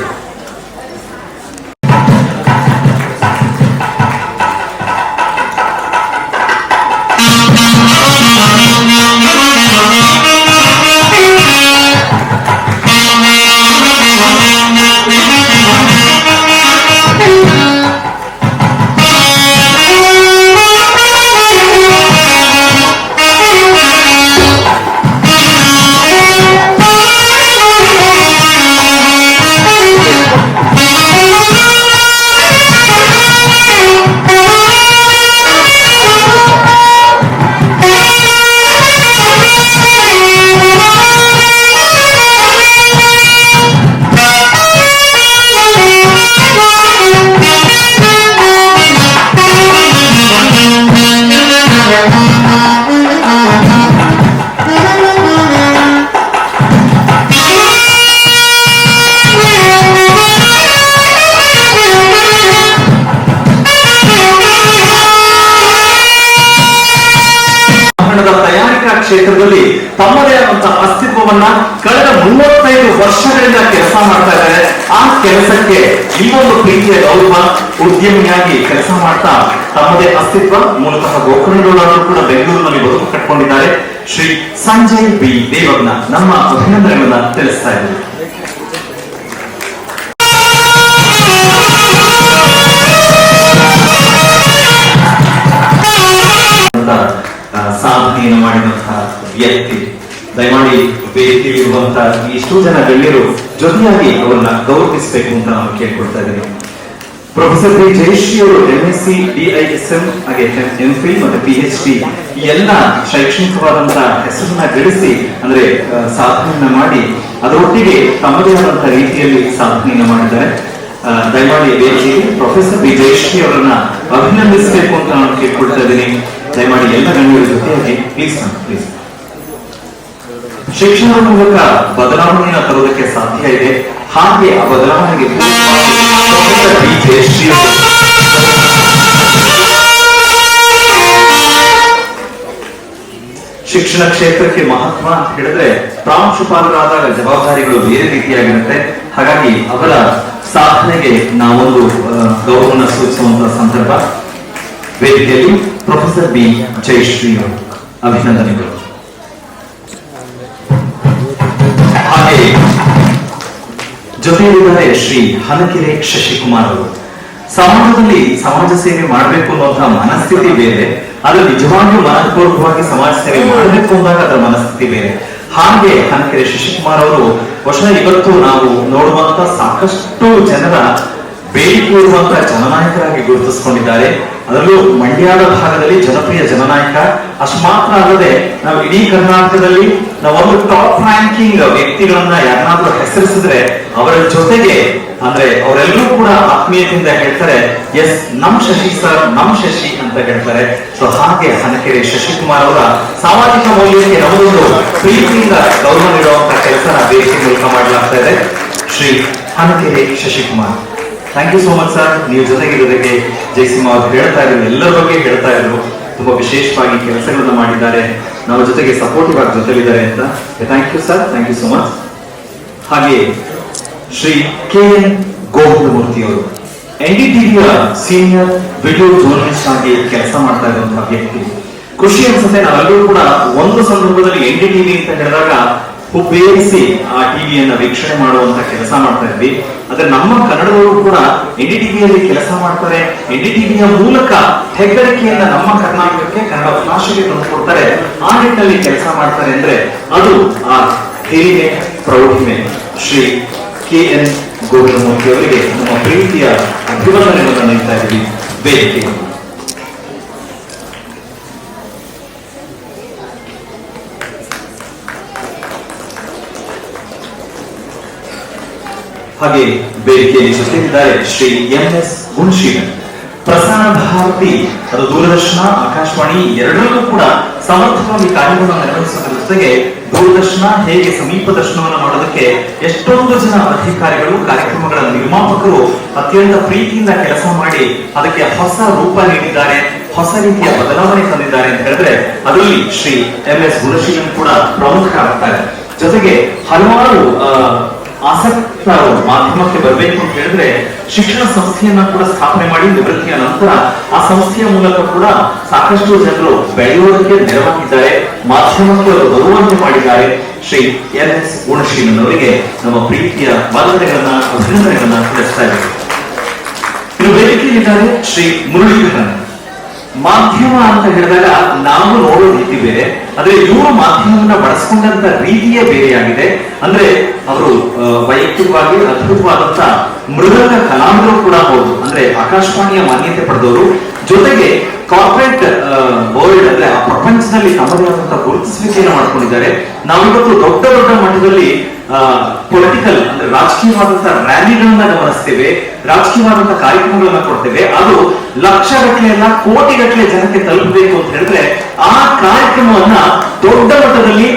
ತಮ್ಮದೇ ಆದಂತಹ ಅಸ್ತಿತ್ವವನ್ನ ಕಳೆದ 35 ವರ್ಷಗಳಿಂದ ಕೆಲಸ ಮಾಡ್ತಾ ಇದ್ದಾರೆ. ಆ ಕೆಲಸಕ್ಕೆ ಈ ಒಂದು ಪ್ರೀತಿಯ ಗೌರವ, ಉದ್ಯಮಿಯಾಗಿ ಕೆಲಸ ಮಾಡ್ತಾ ತಮ್ಮದೇ ಅಸ್ತಿತ್ವ, ಮೂಲತಃ ಗೋಕರ್ಣದವರು ಕೂಡ ಬೆಂಗಳೂರಿನಲ್ಲಿ ಬದುಕು ಕಟ್ಕೊಂಡಿದ್ದಾರೆ. ಶ್ರೀ ಸಂಜಯ್ ಬಿ ದೇವಗ್ನ ನಮ್ಮ ಅಭಿನಂದನೆಗಳನ್ನ ತಿಳಿಸ್ತಾ ಇದ್ದಾರೆ. ಸಾಧನೆಯನ್ನು ಮಾಡಿದಂತಹ ವ್ಯಕ್ತಿ, ದಯಮಾಡಿ ವೇದಿಕೆಯಲ್ಲಿರುವಂತಹ ಇಷ್ಟು ಜನ ಗಣ್ಯರು ಜೊತೆಯಾಗಿ ಅವರನ್ನ ಗೌರವಿಸಬೇಕು ಅಂತ ನಾನು ಕೇಳ್ಕೊಳ್ತಾ ಇದ್ದೀನಿ. ಪ್ರೊಫೆಸರ್ ಬಿ ಜಯಶ್ರೀ ಅವರು MSc DISM ಹಾಗೆ MPhil ಮತ್ತು PhD ಈ ಎಲ್ಲ ಶೈಕ್ಷಣಿಕವಾದಂತಹ ಹೆಸರನ್ನ ಗಳಿಸಿ ಅಂದ್ರೆ ಸಾಧನೆಯನ್ನ ಮಾಡಿ ಅದರೊಟ್ಟಿಗೆ ತಮ್ಮದೇ ಆದಂತಹ ರೀತಿಯಲ್ಲಿ ಸಾಧನೆಯನ್ನ ಮಾಡಿದ್ದಾರೆ. ದಯಮಾಡಿ ವೇದಿಕೆಯಲ್ಲಿ ಪ್ರೊಫೆಸರ್ ಬಿ ಜಯಶ್ರೀ ಅವರನ್ನ ಅಭಿನಂದಿಸಬೇಕು ಅಂತ ನಾನು ಕೇಳ್ಕೊಳ್ತಾ ಇದ್ದೀನಿ. ದಯಮಾಡಿ ಎಲ್ಲ ಗಣ್ಯರ ಜೊತೆಯಾಗಿ ಪ್ಲೀಸ್ ಪ್ಲೀಸ್. ಶಿಕ್ಷಣದ ಮೂಲಕ ಬದಲಾವಣೆಯನ್ನು ತರುವುದಕ್ಕೆ ಸಾಧ್ಯ ಇದೆ. ಹಾಗೆ ಆ ಬದಲಾವಣೆಗೆ ಶಿಕ್ಷಣ ಕ್ಷೇತ್ರಕ್ಕೆ ಮಹತ್ವ ಅಂತ ಹೇಳಿದ್ರೆ ಪ್ರಾಂಶುಪಾಲರಾದಾಗ ಜವಾಬ್ದಾರಿಗಳು ಬೇರೆ ರೀತಿಯಾಗಿರುತ್ತೆ. ಹಾಗಾಗಿ ಅವರ ಸಾಧನೆಗೆ ನಾವೊಂದು ಗೌರವವನ್ನು ಸೂಚಿಸುವಂತಹ ಸಂದರ್ಭ. ವೇದಿಕೆಯಲ್ಲಿ ಪ್ರೊಫೆಸರ್ ಬಿ ಜಯಶ್ರೀ ಅವರು ಅಭಿನಂದನೆಗಳು. ಹಾಗೆ ಜೊತೆಯಲ್ಲಿದ್ದಾರೆ ಶ್ರೀ ಹನಕೆರೆ ಶಶಿಕುಮಾರ್ ಅವರು. ಸಮಾಜದಲ್ಲಿ ಸಮಾಜ ಸೇವೆ ಮಾಡಬೇಕು ಅನ್ನುವಂತಹ ಮನಸ್ಥಿತಿ ಬೇರೆ, ಆದ್ರೆ ನಿಜವಾಗಿಯೂ ಮನಪೂರ್ವಕವಾಗಿ ಸಮಾಜ ಸೇವೆ ಮಾಡಬೇಕು ಅಂದಾಗ ಅದರ ಮನಸ್ಥಿತಿ ಬೇರೆ. ಹಾಗೆ ಹನಕೆರೆ ಶಶಿಕುಮಾರ್ ಅವರು ಇವತ್ತು ನಾವು ನೋಡುವಂತ ಸಾಕಷ್ಟು ಜನರ ಬೇಡಿಕೆ ಇರುವಂತಹ ಜನನಾಯಕರಾಗಿ ಗುರುತಿಸಿಕೊಂಡಿದ್ದಾರೆ. ಅದರಲ್ಲೂ ಮಂಡ್ಯದ ಭಾಗದಲ್ಲಿ ಜನಪ್ರಿಯ ಜನನಾಯಕ. ಅಷ್ಟು ಮಾತ್ರ ಅಲ್ಲದೆ ನಾವು ಇಡೀ ಕರ್ನಾಟಕದಲ್ಲಿ ನಾವೊಂದು ಟಾಪ್ ರ್ಯಾಂಕಿಂಗ್ ವ್ಯಕ್ತಿಗಳನ್ನ ಯಾರನ್ನಾದ್ರೂ ಹೆಸರಿಸಿದ್ರೆ ಅವರ ಜೊತೆಗೆ ಅಂದ್ರೆ ಅವರೆಲ್ಲರೂ ಕೂಡ ಆತ್ಮೀಯತೆಯಿಂದ ಹೇಳ್ತಾರೆ, ಎಸ್ ನಮ್ ಶಶಿ ಸರ್, ನಮ್ ಶಶಿ ಅಂತ ಹೇಳ್ತಾರೆ. ಸೊ ಹಾಗೆ ಹನಕೆರೆ ಶಶಿಕುಮಾರ್ ಅವರ ಸಾಮಾಜಿಕ ಮೌಲ್ಯಕ್ಕೆ ನಮಗೊಂದು ಪ್ರೀತಿಯಿಂದ ಗೌರವ ನೀಡುವಂತ ಕೆಲಸ ವೇದಿಕೆ ಮೂಲಕ ಮಾಡಲಾಗ್ತಾ ಇದೆ. Shri Hanakere Shashikumar, thank you so much sir. ನೀವು ಜೊತೆಗಿರೋದಕ್ಕೆ ಜಯಸಿಂಹ ಅವರು ಹೇಳ್ತಾ ಇದ್ರು, ಎಲ್ಲರ ಬಗ್ಗೆ ಹೇಳ್ತಾ ಇದ್ರು, ತುಂಬಾ ವಿಶೇಷವಾಗಿ ಕೆಲಸಗಳನ್ನ ಮಾಡಿದ್ದಾರೆ, ನಮ್ಮ ಜೊತೆಗೆ ಸಪೋರ್ಟಿವ್ ಆಗಿ ಜೊತೆಲಿದ್ದಾರೆ ಅಂತ. Thank you sir, thank you so much. ಹಾಗೆ ಶ್ರೀ KN ಗೋವಿಂದಮೂರ್ತಿ ಅವರು NDTVಯ ಸೀನಿಯರ್ ವಿಡಿಯೋ ಜರ್ನಲಿಸ್ಟ್ ಆಗಿ ಕೆಲಸ ಮಾಡ್ತಾ ಇರುವಂತಹ ವ್ಯಕ್ತಿ. ಖುಷಿ ಅನ್ಸುತ್ತೆ, ನಾವೆಲ್ಲರೂ ಕೂಡ ಒಂದು ಸಂದರ್ಭದಲ್ಲಿ NDTV ಅಂತ ಹೇಳಿದಾಗ ಉಪಯೋಗಿಸಿ ಆ ಟಿವಿಯನ್ನ ವೀಕ್ಷಣೆ ಮಾಡುವಂತ ಕೆಲಸ ಮಾಡ್ತಾ ಇದ್ವಿ. ಆದ್ರೆ ನಮ್ಮ ಕನ್ನಡದವರು ಕೂಡ NDTVಯಲ್ಲಿ ಕೆಲಸ ಮಾಡ್ತಾರೆ. NDTVಯ ಮೂಲಕ ಹೆಗ್ಗಳಿಕೆಯನ್ನ ನಮ್ಮ ಕರ್ನಾಟಕಕ್ಕೆ, ಕನ್ನಡ ಭಾಷೆಗೆ ತಂದುಕೊಡ್ತಾರೆ. ಆ ನಿಟ್ಟಿನಲ್ಲಿ ಕೆಲಸ ಮಾಡ್ತಾರೆ ಅಂದ್ರೆ ಅದು ಆ ಹಿರಿಮೆ, ಪ್ರೌಢಿಮೆ. ಶ್ರೀ KN ಗೋವಿಂದಮೂರ್ತಿ ಅವರಿಗೆ ನಮ್ಮ ಪ್ರೀತಿಯ ಅಭಿನಂದನೆಗಳನ್ನು ನೀಡ್ತಾ ಇದ್ದೀವಿ ವೇದಿಕೆ. ಹಾಗೆ ವೇದಿಕೆಯಲ್ಲಿ ಜೊತೆಗಿದ್ದಾರೆ ಶ್ರೀ MS ಗುಣಶೀಲನ್. ಪ್ರಸಾರ ಭಾರತಿ, ಅದು ದೂರದರ್ಶನ, ಆಕಾಶವಾಣಿ ಎರಡರಲ್ಲೂ ಕೂಡ ಸಮರ್ಥವಾಗಿ ಕಾರ್ಯವನ್ನು ನಿರ್ವಹಿಸುವುದರ ಜೊತೆಗೆ ದೂರದರ್ಶನ ಹೇಗೆ ಸಮೀಪ ದರ್ಶನವನ್ನು ಮಾಡೋದಕ್ಕೆ ಎಷ್ಟೊಂದು ಜನ ಅಧಿಕಾರಿಗಳು, ಕಾರ್ಯಕ್ರಮಗಳ ನಿರ್ಮಾಪಕರು ಅತ್ಯಂತ ಪ್ರೀತಿಯಿಂದ ಕೆಲಸ ಮಾಡಿ ಅದಕ್ಕೆ ಹೊಸ ರೂಪ ನೀಡಿದ್ದಾರೆ, ಹೊಸ ರೀತಿಯ ಬದಲಾವಣೆ ತಂದಿದ್ದಾರೆ ಅಂತ ಹೇಳಿದ್ರೆ ಅದರಲ್ಲಿ ಶ್ರೀ MS ಗುಣಶೀಲನ್ ಕೂಡ ಪ್ರಮುಖ ಆಗ್ತಾರೆ. ಜೊತೆಗೆ ಹಲವಾರು ಆಸಕ್ತರು ಮಾಧ್ಯಮಕ್ಕೆ ಬರಬೇಕು ಅಂತ ಹೇಳಿದ್ರೆ ಶಿಕ್ಷಣ ಸಂಸ್ಥೆಯನ್ನ ಕೂಡ ಸ್ಥಾಪನೆ ಮಾಡಿ ನಿವೃತ್ತಿಯ ನಂತರ ಆ ಸಂಸ್ಥೆಯ ಮೂಲಕ ಕೂಡ ಸಾಕಷ್ಟು ಜನರು ಬೆಳೆಯುವುದಕ್ಕೆ ನೆರವಾಗಿದ್ದಾರೆ, ಮಾಧ್ಯಮಕ್ಕೆ ಅವರು ಬರುವಂತೆ ಮಾಡಿದ್ದಾರೆ. ಶ್ರೀ MS ಗುಣಶೀಲನ್ ಅವರಿಗೆ ನಮ್ಮ ಪ್ರೀತಿಯ ವಂದನೆಗಳನ್ನ, ಅಭಿನಂದನೆಗಳನ್ನ ತಿಳಿಸ್ತಾ ಇದ್ದಾರೆ. ಇನ್ನು ವೇದಿಕೆಯಲ್ಲಿದ್ದಾರೆ ಶ್ರೀ ಮುರಳೀಧರನ್. ಮಾಧ್ಯಮ ಅಂತ ಹೇಳಿದಾಗ ನಾವು ನೋಡೋ ರೀತಿ ಬೇರೆ, ಆದ್ರೆ ಇವರು ಮಾಧ್ಯಮವನ್ನ ಬಳಸ್ಕೊಂಡಂತ ರೀತಿಯೇ ಬೇರೆಯಾಗಿದೆ. ಅಂದ್ರೆ ಅವರು ವೈಯಕ್ತಿಕವಾಗಿ ಅದ್ಭುತವಾದಂತ ಮೃದಂಗ ಕಲಾವಿದರು ಕೂಡ ಹೌದು. ಅಂದ್ರೆ ಆಕಾಶವಾಣಿಯ ಮಾನ್ಯತೆ ಪಡೆದವರು, ಜೊತೆಗೆ ಕಾರ್ಪೊರೇಟ್ ವರ್ಲ್ಡ್ ಅಂದ್ರೆ ಆ ಪ್ರಪಂಚದಲ್ಲಿ ತಮ್ಮದೇ ಆದಂತಹ ಗುರುತಿಸುವಿಕೆಯನ್ನು ಮಾಡ್ಕೊಂಡಿದ್ದಾರೆ. ನಾವಿವತ್ತು ದೊಡ್ಡ ದೊಡ್ಡ ಮಟ್ಟದಲ್ಲಿ ಪೊಲಿಟಿಕಲ್ ಅಂದ್ರೆ ರಾಜಕೀಯವಾದಂತಹ ರ್ಯಾಲಿಗಳನ್ನ ಗಮನಿಸ್ತೇವೆ, ರಾಜಕೀಯವಾದಂತಹ ಕಾರ್ಯಕ್ರಮಗಳನ್ನ ಕೊಡ್ತೇವೆ. ಅದು ಲಕ್ಷಗಟ್ಟಲೆ ಅಲ್ಲ, ಕೋಟಿಗಟ್ಟಲೆ ಜನಕ್ಕೆ ತಲುಪಬೇಕು ಅಂತ ಹೇಳಿದ್ರೆ ಆ ಕಾರ್ಯಕ್ರಮವನ್ನ ದೊಡ್ಡ ಮಟ್ಟದಲ್ಲಿ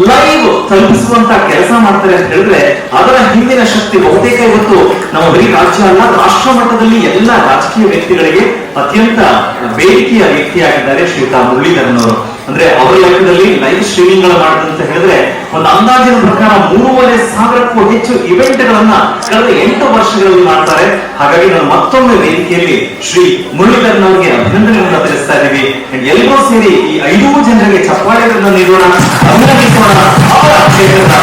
ಲೈವ್ ತಲುಪಿಸುವಂತ ಕೆಲಸ ಮಾಡ್ತಾರೆ ಅಂತ ಹೇಳಿದ್ರೆ ಅದರ ಹಿಂದಿನ ಶಕ್ತಿ ಬಹುತೇಕ ಇವತ್ತು ನಮ್ಮ ಬರೀ ರಾಜ್ಯ ಅಲ್ಲ, ರಾಷ್ಟ್ರ ಮಟ್ಟದಲ್ಲಿ ಎಲ್ಲ ರಾಜಕೀಯ ವ್ಯಕ್ತಿಗಳಿಗೆ ಅತ್ಯಂತ ಬೇಡಿಕೆಯ ವ್ಯಕ್ತಿಯಾಗಿದ್ದಾರೆ ಶ್ರೀಯುತ ಮುರಳೀಧರನ್ ಅವರು. ಅಂದ್ರೆ ಅವರ ಲೆಕ್ಕದಲ್ಲಿ ಲೈವ್ ಸ್ಟ್ರೀಮಿಂಗ್ ಗಳು ಮಾಡಿದಂತ ಹೇಳಿದ್ರೆ ಒಂದು ಅಂದಾಜಿನ ಪ್ರಕಾರ 3,500ಕ್ಕೂ ಹೆಚ್ಚು ಇವೆಂಟ್ ಗಳನ್ನ ಕಳೆದ 8 ವರ್ಷಗಳಲ್ಲಿ ಮಾಡ್ತಾರೆ. ಹಾಗಾಗಿ ನಾನು ಮತ್ತೊಮ್ಮೆ ವೇದಿಕೆಯಲ್ಲಿ ಶ್ರೀ ಮುರಳೀಧರನ್ ಅವರಿಗೆ ಅಭಿನಂದನೆಗಳನ್ನು ತಿಳಿಸ್ತಾ ಇದ್ದೀವಿ. ಎಲ್ಲರೂ ಸೇರಿ ಈ 5 ಜನರಿಗೆ ಚಪ್ಪಾಳೆಗಳನ್ನು ನೀಡೋಣ, ಅಭಿನಂದಿಸೋಣ. ಅವರ ಕ್ಷೇತ್ರದ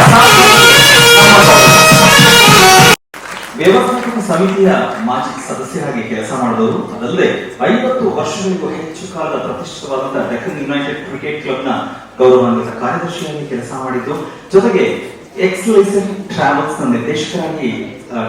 ವ್ಯವಸ್ಥಾಪಕ ಸಮಿತಿಯ ಮಾಜಿ ಸದಸ್ಯರಾಗಿ ಕೆಲಸ ಮಾಡಿದವರು, ಅದಲ್ಲದೆ 50 ವರ್ಷಗಳಿಗೂ ಹೆಚ್ಚು ಕಾಲದ ಪ್ರತಿಷ್ಠಿತವಾದಂತಹ ಡೆಕ್ಕನ್ ಯುನೈಟೆಡ್ ಕ್ರಿಕೆಟ್ ಕ್ಲಬ್ ನ ಗೌರವಾನ್ವಿತ ಕಾರ್ಯದರ್ಶಿಯಾಗಿ ಕೆಲಸ ಮಾಡಿದ್ದು, ಜೊತೆಗೆ ಎಕ್ಸ್ಲೈಸರ್ ಟ್ರಾವೆಲ್ಸ್ ನ ನಿರ್ದೇಶಕರಾಗಿ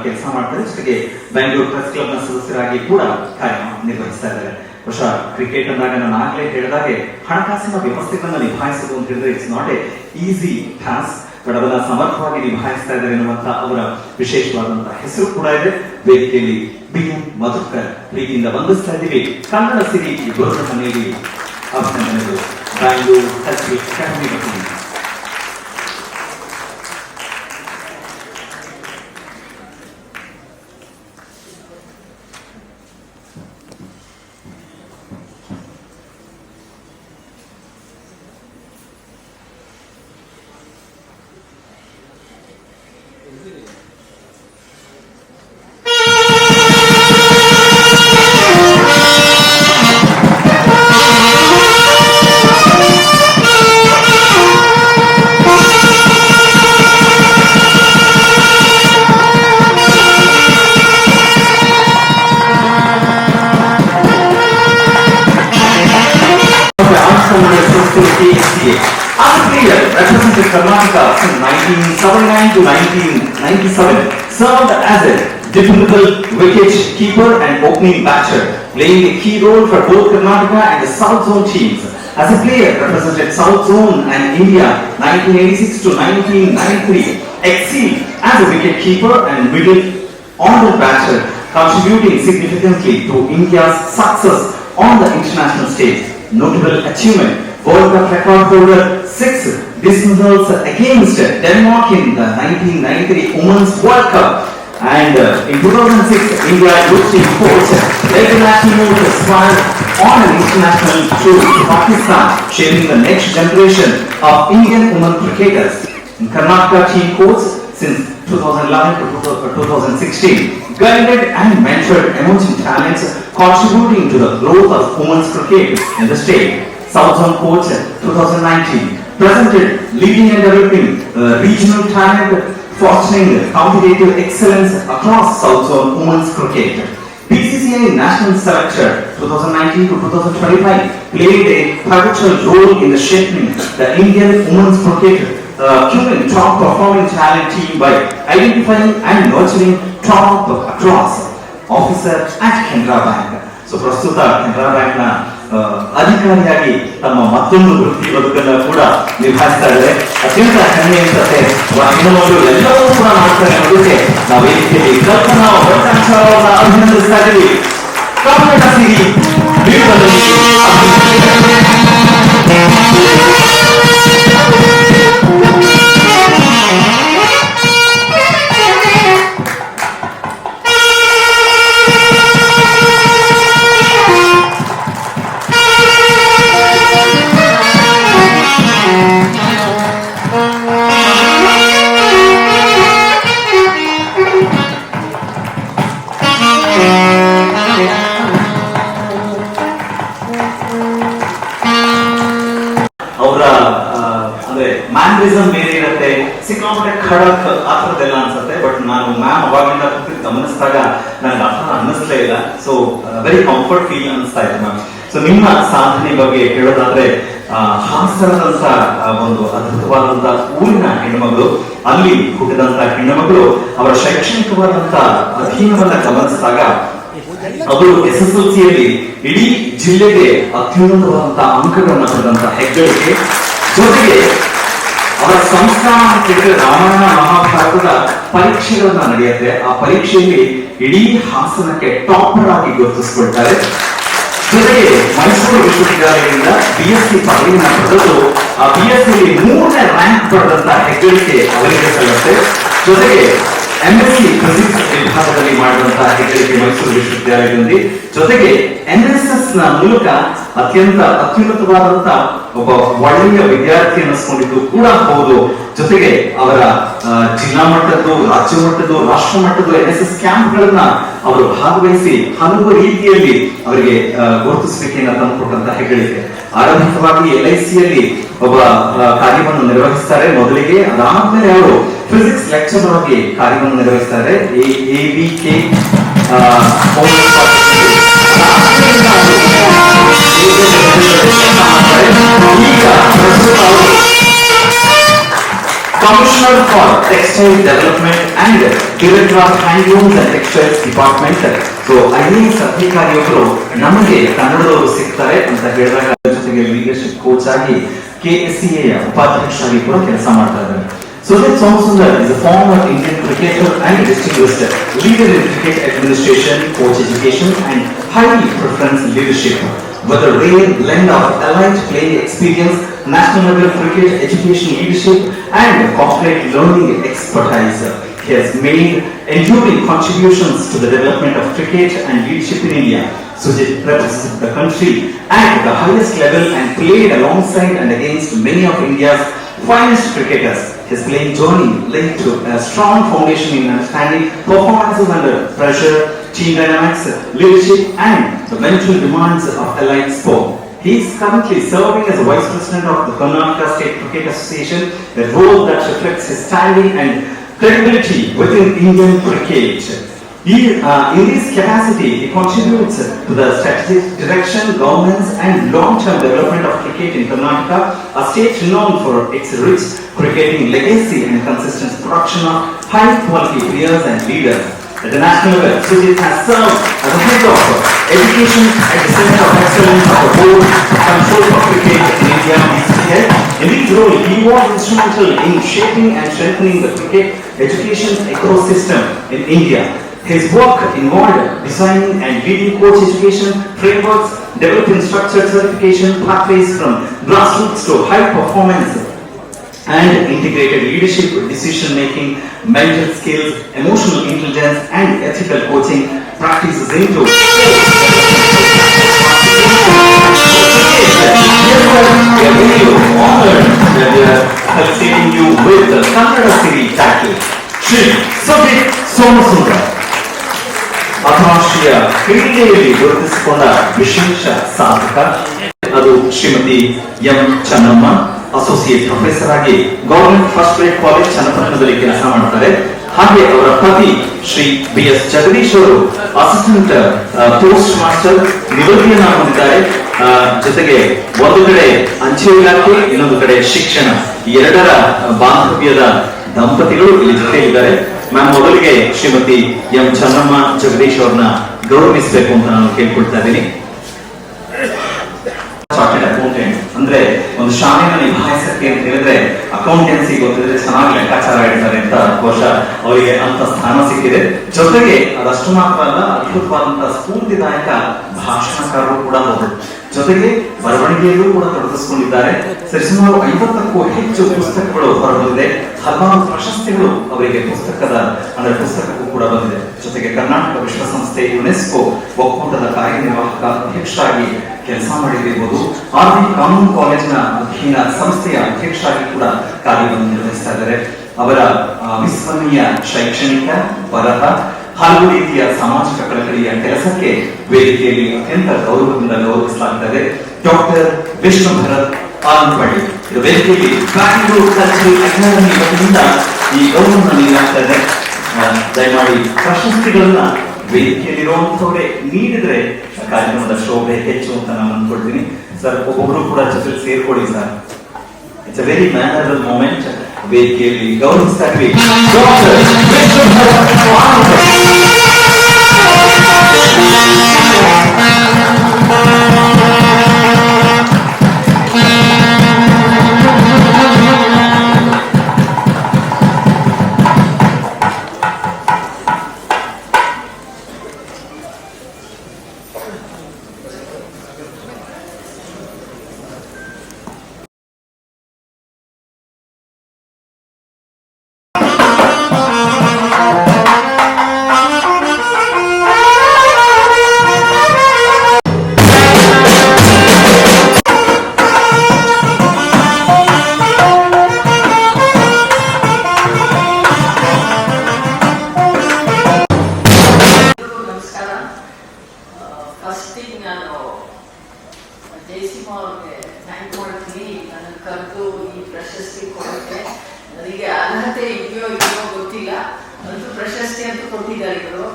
ಕೆಲಸ ಮಾಡ್ತಾರೆ. ಜೊತೆಗೆ ಬೆಂಗಳೂರು ಪ್ರೆಸ್ ಕ್ಲಬ್ ನ ಸದಸ್ಯರಾಗಿ ಕೂಡ ಕಾರ್ಯ ನಿರ್ವಹಿಸ್ತಾ ಇದ್ದಾರೆ. ಬಹುಶಃ ಕ್ರಿಕೆಟ್ ಅಂದಾಗ ನಾನು ಆಗ್ಲೇ ಹೇಳಿದಾಗೆ ಹಣಕಾಸಿನ ವ್ಯವಸ್ಥೆಗಳನ್ನ ನಿಭಾಯಿಸೋದು ಅಂತ ಹೇಳಿದ್ರೆ it's not A easy task, but ಅದನ್ನ ಸಮರ್ಥವಾಗಿ ನಿಭಾಯಿಸ್ತಾ ಇದ್ದಾರೆ ಎನ್ನುವಂತ ಅವರ ವಿಶೇಷವಾದಂತಹ ಹೆಸರು ಕೂಡ ಇದೆ. ವೇದಿಕೆಯಲ್ಲಿ BN ಮಧುಕರ್ ಪ್ರೀತಿಯಿಂದ ವಂದಿಸ್ತಾ ಇದ್ದೀವಿ. ಕನ್ನಡ ಸಿರಿ ಗೌರವ ನೀಡಿ ಅಭಿನಂದನೆಗಳು. ಬ್ಯಾಂಗ್ಳೂರ್ ಹೆಲ್ತ್ ಅಕಾಡೆಮಿ ವತಿಯಿಂದ. As a player, represented Karnataka from 1979 to 1997, served as a dependable wicket keeper and opening batter, playing a key role for both Karnataka and the South Zone teams. As a player, represented South Zone and India 1986 to 1993, excelled as a wicket keeper and middle order batter, contributing significantly to India's success on the international stage. Notable achievement: World Cup record holder, 6 dismissals against Denmark in the 1993 Women's World Cup, and in 2006 India youth team coach led the national to aspire on an international tour to Pakistan, shaping the next generation of Indian women cricketers. Karnataka team coach since 2011 to 2016, guided and mentored emerging talents, contributing to the growth of women's cricket in the state. South Zone coach 2019, presented leading and developing regional talent, fostering competitive excellence across South Zone women's cricket. BCCI national selector 2019 to 2025, played a pivotal role in the shaping the Indian women's cricket curing top performing talent team by identifying and nurturing top across officer at Canara Bank. So ಪ್ರಸ್ತುತ ಕೆನರಾ ಬ್ಯಾಂಕ್ ನ ಅಧಿಕಾರಿಯಾಗಿ ತಮ್ಮ ಮತ್ತೊಂದು ವೃತ್ತಿ ಬದುಕನ್ನು ಕೂಡ ನಿಭಾಯಿಸ್ತಾ ಇದ್ದಾರೆ. ಅತ್ಯಂತ ಹೆಮ್ಮೆ ಅನ್ಸುತ್ತೆ. ಹೆಣ್ಣುಮಕ್ಕಳು ಎಲ್ಲವೂ ಕೂಡ ಮಾಡ್ತಾರೆ ಅನ್ನೋದಕ್ಕೆ ನಾವು ವೇದಿಕೆಯಲ್ಲಿ ಕಲ್ಪನಾ ಅವರನ್ನ ಅಭಿನಂದಿಸ್ತಾ ಇದ್ದೀವಿ. ಕನ್ನಡ ಸಿರಿ ಮ್ಯಾನ್ರಿಸಮ್ ಬೇರೆ ಇರುತ್ತೆ, ಸಿಕ್ಕಾಪಟ್ಟೆ ಖಡಕ್ ಆ ಥರದ್ದೆಲ್ಲ ಅನ್ಸುತ್ತೆ. ಬಟ್ ನಾನು ಮ್ಯಾಮ್ ಅವಾಗಿಂದ ಗಮನಿಸಿದಾಗ ನನಗೆ ಆ ಥರ ಅನ್ನಿಸ್ಲೇ ಇಲ್ಲ. ಸೊ ವೆರಿ ಕಂಫರ್ಟ್ ಫೀಲ್ ಅನಿಸ್ತಾ ಇದೆ ಮ್ಯಾಮ್. ಸೊ ನಿಮ್ಮ ಸಾಧನೆ ಬಗ್ಗೆ ಹೇಳೋದಾದ್ರೆ ಹಾಸನದಂತ ಒಂದು ಅದ್ಭುತವಾದಂತ ಊರಿನ ಹೆಣ್ಣುಮಗಳು, ಅಲ್ಲಿ ಹುಟ್ಟಿದಂತ ಹೆಣ್ಣುಮಗಳು ಅವರ ಶೈಕ್ಷಣಿಕವಾದಂತ ಅಧ್ಯಯನವನ್ನ ಗಮನಿಸಿದಾಗ ಅವರು SSLCಯಲ್ಲಿ ಇಡೀ ಜಿಲ್ಲೆಗೆ ಅತ್ಯುನ್ನತವಾದಂತಹ ಅಂಕಗಳನ್ನು ಪಡೆದಂತ ಹೆಗ್ಗಳಿಕೆ, ಜೊತೆಗೆ ಅವರ ಸಂಸ್ಥಾನ ಅಂತ ಹೇಳಿದ್ರೆ ರಾಮಾಯಣ ಮಹಾಭಾರತದ ಪರೀಕ್ಷೆಗಳನ್ನ ನಡೆಯುತ್ತೆ. ಆ ಪರೀಕ್ಷೆಯಲ್ಲಿ ಇಡೀ ಹಾಸನಕ್ಕೆ ಟಾಪರ್ ಆಗಿ ಗುರುತಿಸಿಕೊಳ್ತಾರೆ. ಜೊತೆಗೆ ಮೈಸೂರು ವಿಶ್ವವಿದ್ಯಾಲಯದಿಂದ BSc ಪದವಿಯನ್ನು ಪಡೆದು ಆ BScಯಲ್ಲಿ 3ನೇ ರ್ಯಾಂಕ್ ಪಡೆದಂತ ಹೆಗ್ಗಳಿಕೆ ಅವರಿಗೆ ಸಲ್ಲುತ್ತೆ. ಜೊತೆಗೆ MSc ಫಿಸಿಕ್ಸ್ ವಿಭಾಗದಲ್ಲಿ ಮಾಡಿದಂತಹ ಹೆಗ್ಗಳಿಕೆ ಮೈಸೂರು ವಿಶ್ವವಿದ್ಯಾಲಯದಲ್ಲಿ. ಜೊತೆಗೆ NSS ನ ಮೂಲಕ ಅತ್ಯಂತ ಅತ್ಯುನ್ನತವಾದಂತ ಒಬ್ಬ ಒಳ್ಳೆಯ ವಿದ್ಯಾರ್ಥಿ ಅನ್ನಿಸ್ಕೊಂಡಿದ್ದು ಕೂಡ ಹೌದು. ಜೊತೆಗೆ ಅವರ ಜಿಲ್ಲಾ ಮಟ್ಟದ್ದು, ರಾಜ್ಯ ಮಟ್ಟದ್ದು, ರಾಷ್ಟ್ರ ಮಟ್ಟದ್ದು NSS ಕ್ಯಾಂಪ್ಗಳನ್ನ ಅವರು ಭಾಗವಹಿಸಿ ಹಲವು ರೀತಿಯಲ್ಲಿ ಅವರಿಗೆ ಗುರುತಿಸುವಿಕೆಯನ್ನು ತಂದುಕೊಟ್ಟಂತ ಹೆಗ್ಗಳಿಕೆ. ಆರಂಭಿಕವಾಗಿ LICಯಲ್ಲಿ ಒಬ್ಬ ಕಾರ್ಯವನ್ನು ನಿರ್ವಹಿಸ್ತಾರೆ ಮೊದಲಿಗೆ. ಅದಾದ್ಮೇಲೆ ಅವರು ಫಿಸಿಕ್ಸ್ ಲೆಕ್ಚರರ್ ಆಗಿ ಕಾರ್ಯವನ್ನು ನಿರ್ವಹಿಸ್ತಾರೆ ABK Commissioner for Textile Development and Director of Handlooms and Textiles Department. So IAS ಅಧಿಕಾರಿಯೊಬ್ಬರು ನಮಗೆ ಕನ್ನಡದವರು ಸಿಗ್ತಾರೆ ಅಂತ ಹೇಳಿದಾಗ ಜೊತೆಗೆ ಲೀಡರ್ಶಿಪ್ ಕೋಚ್ ಆಗಿ KSCA ಉಪಾಧ್ಯಕ್ಷರಾಗಿ ಕೂಡ ಕೆಲಸ ಮಾಡ್ತಾ ಇದ್ದಾರೆ. Sujit Somsundar is a former Indian cricketer and distinguished leader in cricket administration, coach education and highly preference leadership. With a rare blend of allied playing experience, national level cricket education leadership and corporate learning expertise, he has made enduring contributions to the development of cricket and leadership in India. Sujit represented the country at the highest level and played alongside and against many of India's finest cricketers. His playing journey led to a strong foundation in understanding performances under pressure, team dynamics, leadership and the mental demands of allied sport. He is currently serving as Vice President of the Karnataka State Cricket Association, a role that reflects his standing and credibility within Indian cricket. In this capacity, he contributes to the strategic direction, governance and long-term development of cricket in Karnataka, a state renowned for its rich cricketing legacy and consistent production of high-quality players and leaders. At the national level, Sujit has served as the head of education at the Center of Excellence of the Board Control for Cricket in India. In this role, he was instrumental in shaping and strengthening the cricket education ecosystem in India. His work involved designing and leading coach education frameworks, developing structured certification pathways from grassroots to high performance, and integrated leadership, decision making, mental skills, emotional intelligence, and ethical coaching practices into. We are really honored that we are felicitating you with the Kannada Siri title, Shri Sujit Somsundar. ಅಂತಾರಾಷ್ಟ್ರೀಯ ಕ್ರೀಡೆಯಲ್ಲಿ ಗುರುತಿಸಿಕೊಂಡ ವಿಶೇಷ ಸಾಧಕ. ಅದು Shrimati M Channamma, associate professor ಆಗಿ ಗವರ್ಮೆಂಟ್ ಫಸ್ಟ್ ಗ್ರೇಡ್ ಕಾಲೇಜ್ ಚನ್ನಪಟ್ಟಣದಲ್ಲಿ ಕೆಲಸ ಮಾಡ್ತಾರೆ. ಹಾಗೆ ಅವರ ಪತಿ ಶ್ರೀ BS ಜಗದೀಶ್ ಅವರು ಅಸಿಸ್ಟೆಂಟ್ ಪೋಸ್ಟ್ ಮಾಸ್ಟರ್ ನಿವೃತ್ತಿಯನ್ನ ಹೊಂದಿದ್ದಾರೆ. ಜೊತೆಗೆ ಒಂದು ಕಡೆ ಅಂಚೆ ಇಲಾಖೆ, ಇನ್ನೊಂದು ಕಡೆ ಶಿಕ್ಷಣ, ಎರಡರ ಬಾಂಧವ್ಯದ ದಂಪತಿಗಳು ಇಲ್ಲಿ ಜೊತೆಯಲ್ಲಿದ್ದಾರೆ. ನಾನು ಮೊದಲಿಗೆ ಶ್ರೀಮತಿ ಎಂ ಚನ್ನಮ್ಮ ಜಗದೀಶ್ ಅವ್ರನ್ನ ಗೌರವಿಸಬೇಕು ಅಂತ ನಾನು ಕೇಳ್ಕೊಳ್ತಾ ಇದ್ದೀನಿ. ಚಾರ್ಟೆಡ್ ಅಕೌಂಟೆಂಟ್ ಅಂದ್ರೆ ಒಂದು ಶಾಲೆನ ನಿಭಾಯಿಸಕ್ಕೆ ಅಂತ ಹೇಳಿದ್ರೆ ಅಕೌಂಟೆನ್ಸಿ ಗೊತ್ತಿದ್ರೆ ಚೆನ್ನಾಗಿ ಲೆಕ್ಕಾಚಾರ ಇಡ್ತಾರೆ ಅಂತ ಬಹುಶಃ ಅವರಿಗೆ ಅಂತ ಸ್ಥಾನ ಸಿಕ್ಕಿದೆ. ಜೊತೆಗೆ ಅದಷ್ಟು ಮಾತ್ರ ಅಲ್ಲ, ಅದ್ಭುತವಾದಂತಹ ಸ್ಫೂರ್ತಿದಾಯಕ ಭಾಷಣಕಾರರು ಕೂಡ ಹೌದು. ಜೊತೆಗೆ ಬರವಣಿಗೆಯಲ್ಲೂ ಕೂಡ ತೊಡಗಿಸಿಕೊಂಡಿದ್ದಾರೆ. ಸರಿಸುಮಾರು 50ಕ್ಕೂ ಹೆಚ್ಚು ಪುಸ್ತಕಗಳು ಹೊರಬಂದಿದೆ. ಹಲವಾರು ಪ್ರಶಸ್ತಿಗಳು ಅವರಿಗೆ ಪುಸ್ತಕಕ್ಕೂ ಕೂಡ ಬಂದಿದೆ. ಜೊತೆಗೆ ಕರ್ನಾಟಕ ವಿಶ್ವಸಂಸ್ಥೆ ಯುನೆಸ್ಕೋ ಒಕ್ಕೂಟದ ಕಾರ್ಯನಿರ್ವಾಹಕ ಅಧ್ಯಕ್ಷರಾಗಿ ಕೆಲಸ ಮಾಡಿರಬಹುದು. RV ಕಾನೂನು ಕಾಲೇಜಿನ ಅಧ್ಯಯನ ಸಂಸ್ಥೆಯ ಅಧ್ಯಕ್ಷರಾಗಿ ಕೂಡ ಕಾರ್ಯವನ್ನು ನಿರ್ವಹಿಸ್ತಾ ಇದ್ದಾರೆ. ಅವರ ವಿಸ್ಮರಣೀಯ ಶೈಕ್ಷಣಿಕ, ಬರಹ, ಹಲವು ರೀತಿಯ ಸಾಮಾಜಿಕ ಕಳಕಳಿಯ ಕೆಲಸಕ್ಕೆ ವೇದಿಕೆಯಲ್ಲಿ ಅತ್ಯಂತ ಗೌರವದಿಂದ ಗೌರವಿಸಲಾಗುತ್ತದೆ. ಡಾಕ್ಟರ್ ವಿಷ್ಣು ಭರತ್ ಆಲಂಪಳ್ಳಿ ವೇದಿಕೆಯಲ್ಲಿ ಬ್ಯಾಂಗ್ಳೂರು ಕಲ್ಚರಲ್ ಅಕಾಡೆಮಿ ವತಿಯಿಂದ ಈ ಗೌರವವನ್ನು ನೀಡಲಾಗ್ತಾ ಇದೆ. ದಯಮಾಡಿ ಪ್ರಶಸ್ತಿಗಳನ್ನ ವೇದಿಕೆಯಲ್ಲಿರುವಂತವರೇ ನೀಡಿದ್ರೆ ಕಾರ್ಯಕ್ರಮದ ಶೋಭೆ ಹೆಚ್ಚು ಅಂತ ನಾನು ಅಂದ್ಕೊಳ್ತೀನಿ. ಸರ್, ಒಬ್ಬೊಬ್ರು ಕೂಡ ಜೊತೆ ಸೇರ್ಕೊಡಿ sir. It's a very memorable moment. ವೇದಿಕೆಯಲ್ಲಿ ಗೌರವಿಸ್ತಾ ಇದ್ವಿ ಡಾಕ್ಟರ್ ವಿಷ್ಣು ಭರತ್ ಆಲಂಪಳ್ಳಿ. ನಾನು ಜಯಸಿಂಹ ಅವ್ರಿಗೆ ಥ್ಯಾಂಕ್ ಮಾಡ್ತೀನಿ. ನನಗೆ ಕರೆದು ಈ ಪ್ರಶಸ್ತಿ ಕೊಡೋಕ್ಕೆ ನನಗೆ ಅರ್ಹತೆ ಇದೆಯೋ ಇದೆಯೋ ಗೊತ್ತಿಲ್ಲ, ಅಂತೂ ಪ್ರಶಸ್ತಿ ಅಂತೂ ಕೊಟ್ಟಿದ್ದಾರೆ ಇವರು.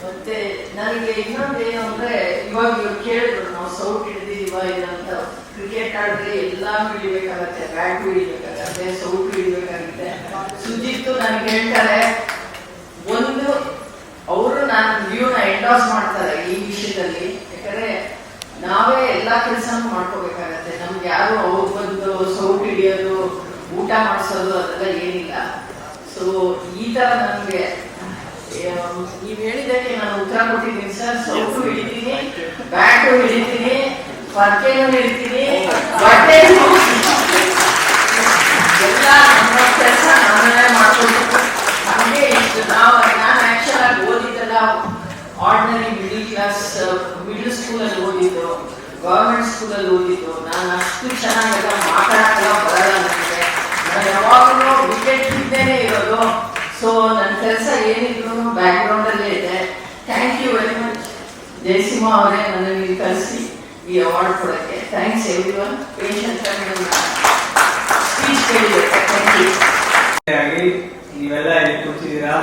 ಮತ್ತೆ ನನಗೆ ಇನ್ನೊಂದೇನು ಅಂದರೆ, ಇವಾಗ ಇವ್ರು ಕೇಳಿದ್ರು ನಾವು ಸೌಟ್ ಹಿಡಿದಿದ್ದೀವ ಇದಂತ. ಕ್ರಿಕೆಟ್ ಆಡಿದ್ರೆ ಎಲ್ಲ ಹಿಡಿಬೇಕಾಗತ್ತೆ, ಬ್ಯಾಟ್ ಹಿಡಿಬೇಕಾಗತ್ತೆ, ಸೌಟ್ ಹಿಡಿಬೇಕಾಗುತ್ತೆ. ಸುಜಿತ್ತು ನನಗೆ ಹೇಳ್ತಾರೆ, ಒಂದು ಅವರು ನಾನು ವ್ಯೂನ ಎಂಡೋಸ್ ಮಾಡ್ತಾರೆ ಈ ವಿಷಯದಲ್ಲಿ. ಯಾಕಂದ್ರೆ ನಾವೇ ಎಲ್ಲ ಕೆಲಸನೂ ಮಾಡ್ಕೋಬೇಕಾಗತ್ತೆ. ನಮ್ಗೆ ಯಾರು ಅವ್ರು ಬಂದು ಸೌಟ್ ಹಿಡಿಯೋದು, ಊಟ ಮಾಡಿಸೋದು ಅದೆಲ್ಲ ಏನಿಲ್ಲ. ಸೊ ಈ ಥರ ನನಗೆ ನೀವು ಹೇಳಿದ್ದಕ್ಕೆ ನಾನು ಉತ್ತರ ಕೊಟ್ಟಿದ್ದೀನಿ ಸರ್. ಸೌಟು ಹಿಡಿತೀನಿ, ಬ್ಯಾಟು ಹಿಡಿತೀನಿ, ಪರ್ಕೆನೂ ಹಿಡಿತೀನಿ, ಬಟ್ಟೆ ಎಲ್ಲ ನಮ್ಮ ಕೆಲಸ ನಮ್ಮನ್ನೇ ಮಾಡ್ಕೊಳ್ಬೇಕು. ನಮಗೆ ಇಷ್ಟು ನಾನು ಆ್ಯಕ್ಚುಲ್ ಆಗಿ ಓದಿದ್ದೆಲ್ಲ ಆರ್ಡಿನರಿ ಮಿಡಲ್ ಸ್ಕೂಲಲ್ಲಿ ಓದಿದ್ದು, ಗವರ್ಮೆಂಟ್ ಸ್ಕೂಲಲ್ಲಿ ಓದಿದ್ದು. ನಾನು ಅಷ್ಟು ಚೆನ್ನಾಗೆಲ್ಲ ಮಾತಾಡೋಕ್ಕೆಲ್ಲ ಬರಲ್ಲ ನನಗೆ. ನಾನು ಯಾವಾಗಲೂ ವಿಕೆಟ್ ಇದ್ದೇನೆ ಇರೋದು. ಸೊ ನನ್ನ ಕೆಲಸ ಏನಿದ್ರು ಬ್ಯಾಕ್ಗ್ರೌಂಡಲ್ಲೇ ಇದೆ. Thank you very much Jayasimha ಅವರೇ, ನನಗೆ ಕಳಿಸಿ ಈ ಅವಾರ್ಡ್ ಕೊಡೋಕ್ಕೆ. Thanks everyone. Patient speech ಕೇಳಿದ್ದಕ್ಕೆ ಥ್ಯಾಂಕ್ ಯು. ನೀವೆಲ್ಲ ಇಲ್ಲಿ ಕೂತಿದ್ದೀರಾ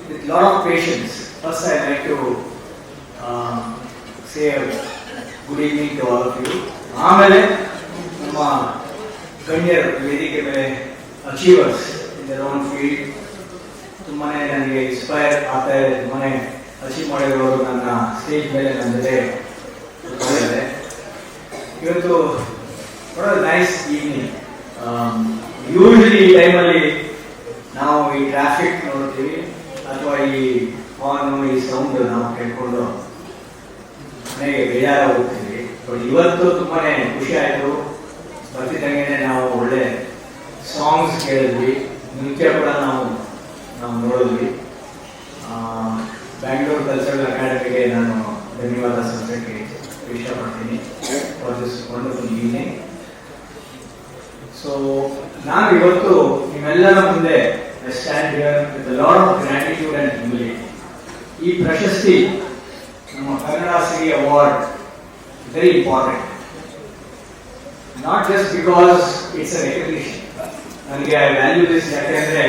with lot of patience. First I like to say good evening to all of you. ಆಮೇಲೆ ನಮ್ಮ ಗಣ್ಯರು ವೇದಿಕೆ ಮೇಲೆ achievers in their own field ತುಂಬಾ ನನಗೆ ಇನ್ಸ್ಪೈರ್ ಆಗ್ತಾ ಇದೆ. ತುಂಬಾ ಅಚೀವ್ ಮಾಡಿರೋರು ನನ್ನ ಸ್ಟೇಜ್ ಮೇಲೆ ನನ್ನ ಜೊತೆ ಕೂತ್ಕೊಂಡಿದ್ದಾರೆ. ಇವತ್ತು ನೈಸ್ ಈವ್ನಿಂಗ್. ಯೂಶಲಿ ಈ ಟೈಮಲ್ಲಿ ನಾವು ಈ ಟ್ರಾಫಿಕ್ ನೋಡ್ತೀವಿ ಅಥವಾ ಈ ಹಾರ್ನ್, ಈ ಸೌಂಡ್ ನಾವು ಕೇಳ್ಕೊಂಡು ಮನೆಗೆ ಬೇಜಾರ ಹೋಗ್ತೀವಿ. ಬಟ್ ಇವತ್ತು ತುಂಬಾನೇ ಖುಷಿ ಆಯಿತು. ಬರ್ತಿದ್ದಂಗೆ ನಾವು ಒಳ್ಳೆ ಸಾಂಗ್ಸ್ ಕೇಳಿದ್ವಿ, ನೃತ್ಯ ಕೂಡ ನಾವು ನೋಡಿದ್ವಿ. ಬ್ಯಾಂಗ್ಳೂರ್ ಕಲ್ಚರಲ್ ಅಕಾಡೆಮಿಗೆ ನಾನು ಧನ್ಯವಾದ ಸಲ್ಲಿಸಕ್ಕೆ ಇಷ್ಟಪಡ್ತೀನಿ for this wonderful evening. So ನಾನು ಇವತ್ತು ನಿಮ್ಮೆಲ್ಲರ ಮುಂದೆ stand here with a lot of gratitude and humility. ಈ ಪ್ರಶಸ್ತಿ ನಮ್ಮ Kannada Siri award very important. Not just because it's a recognition. ನನಗೆ ಐ ವ್ಯಾಲ್ಯೂ ದಿಸ್ ಯಾಕೆಂದ್ರೆ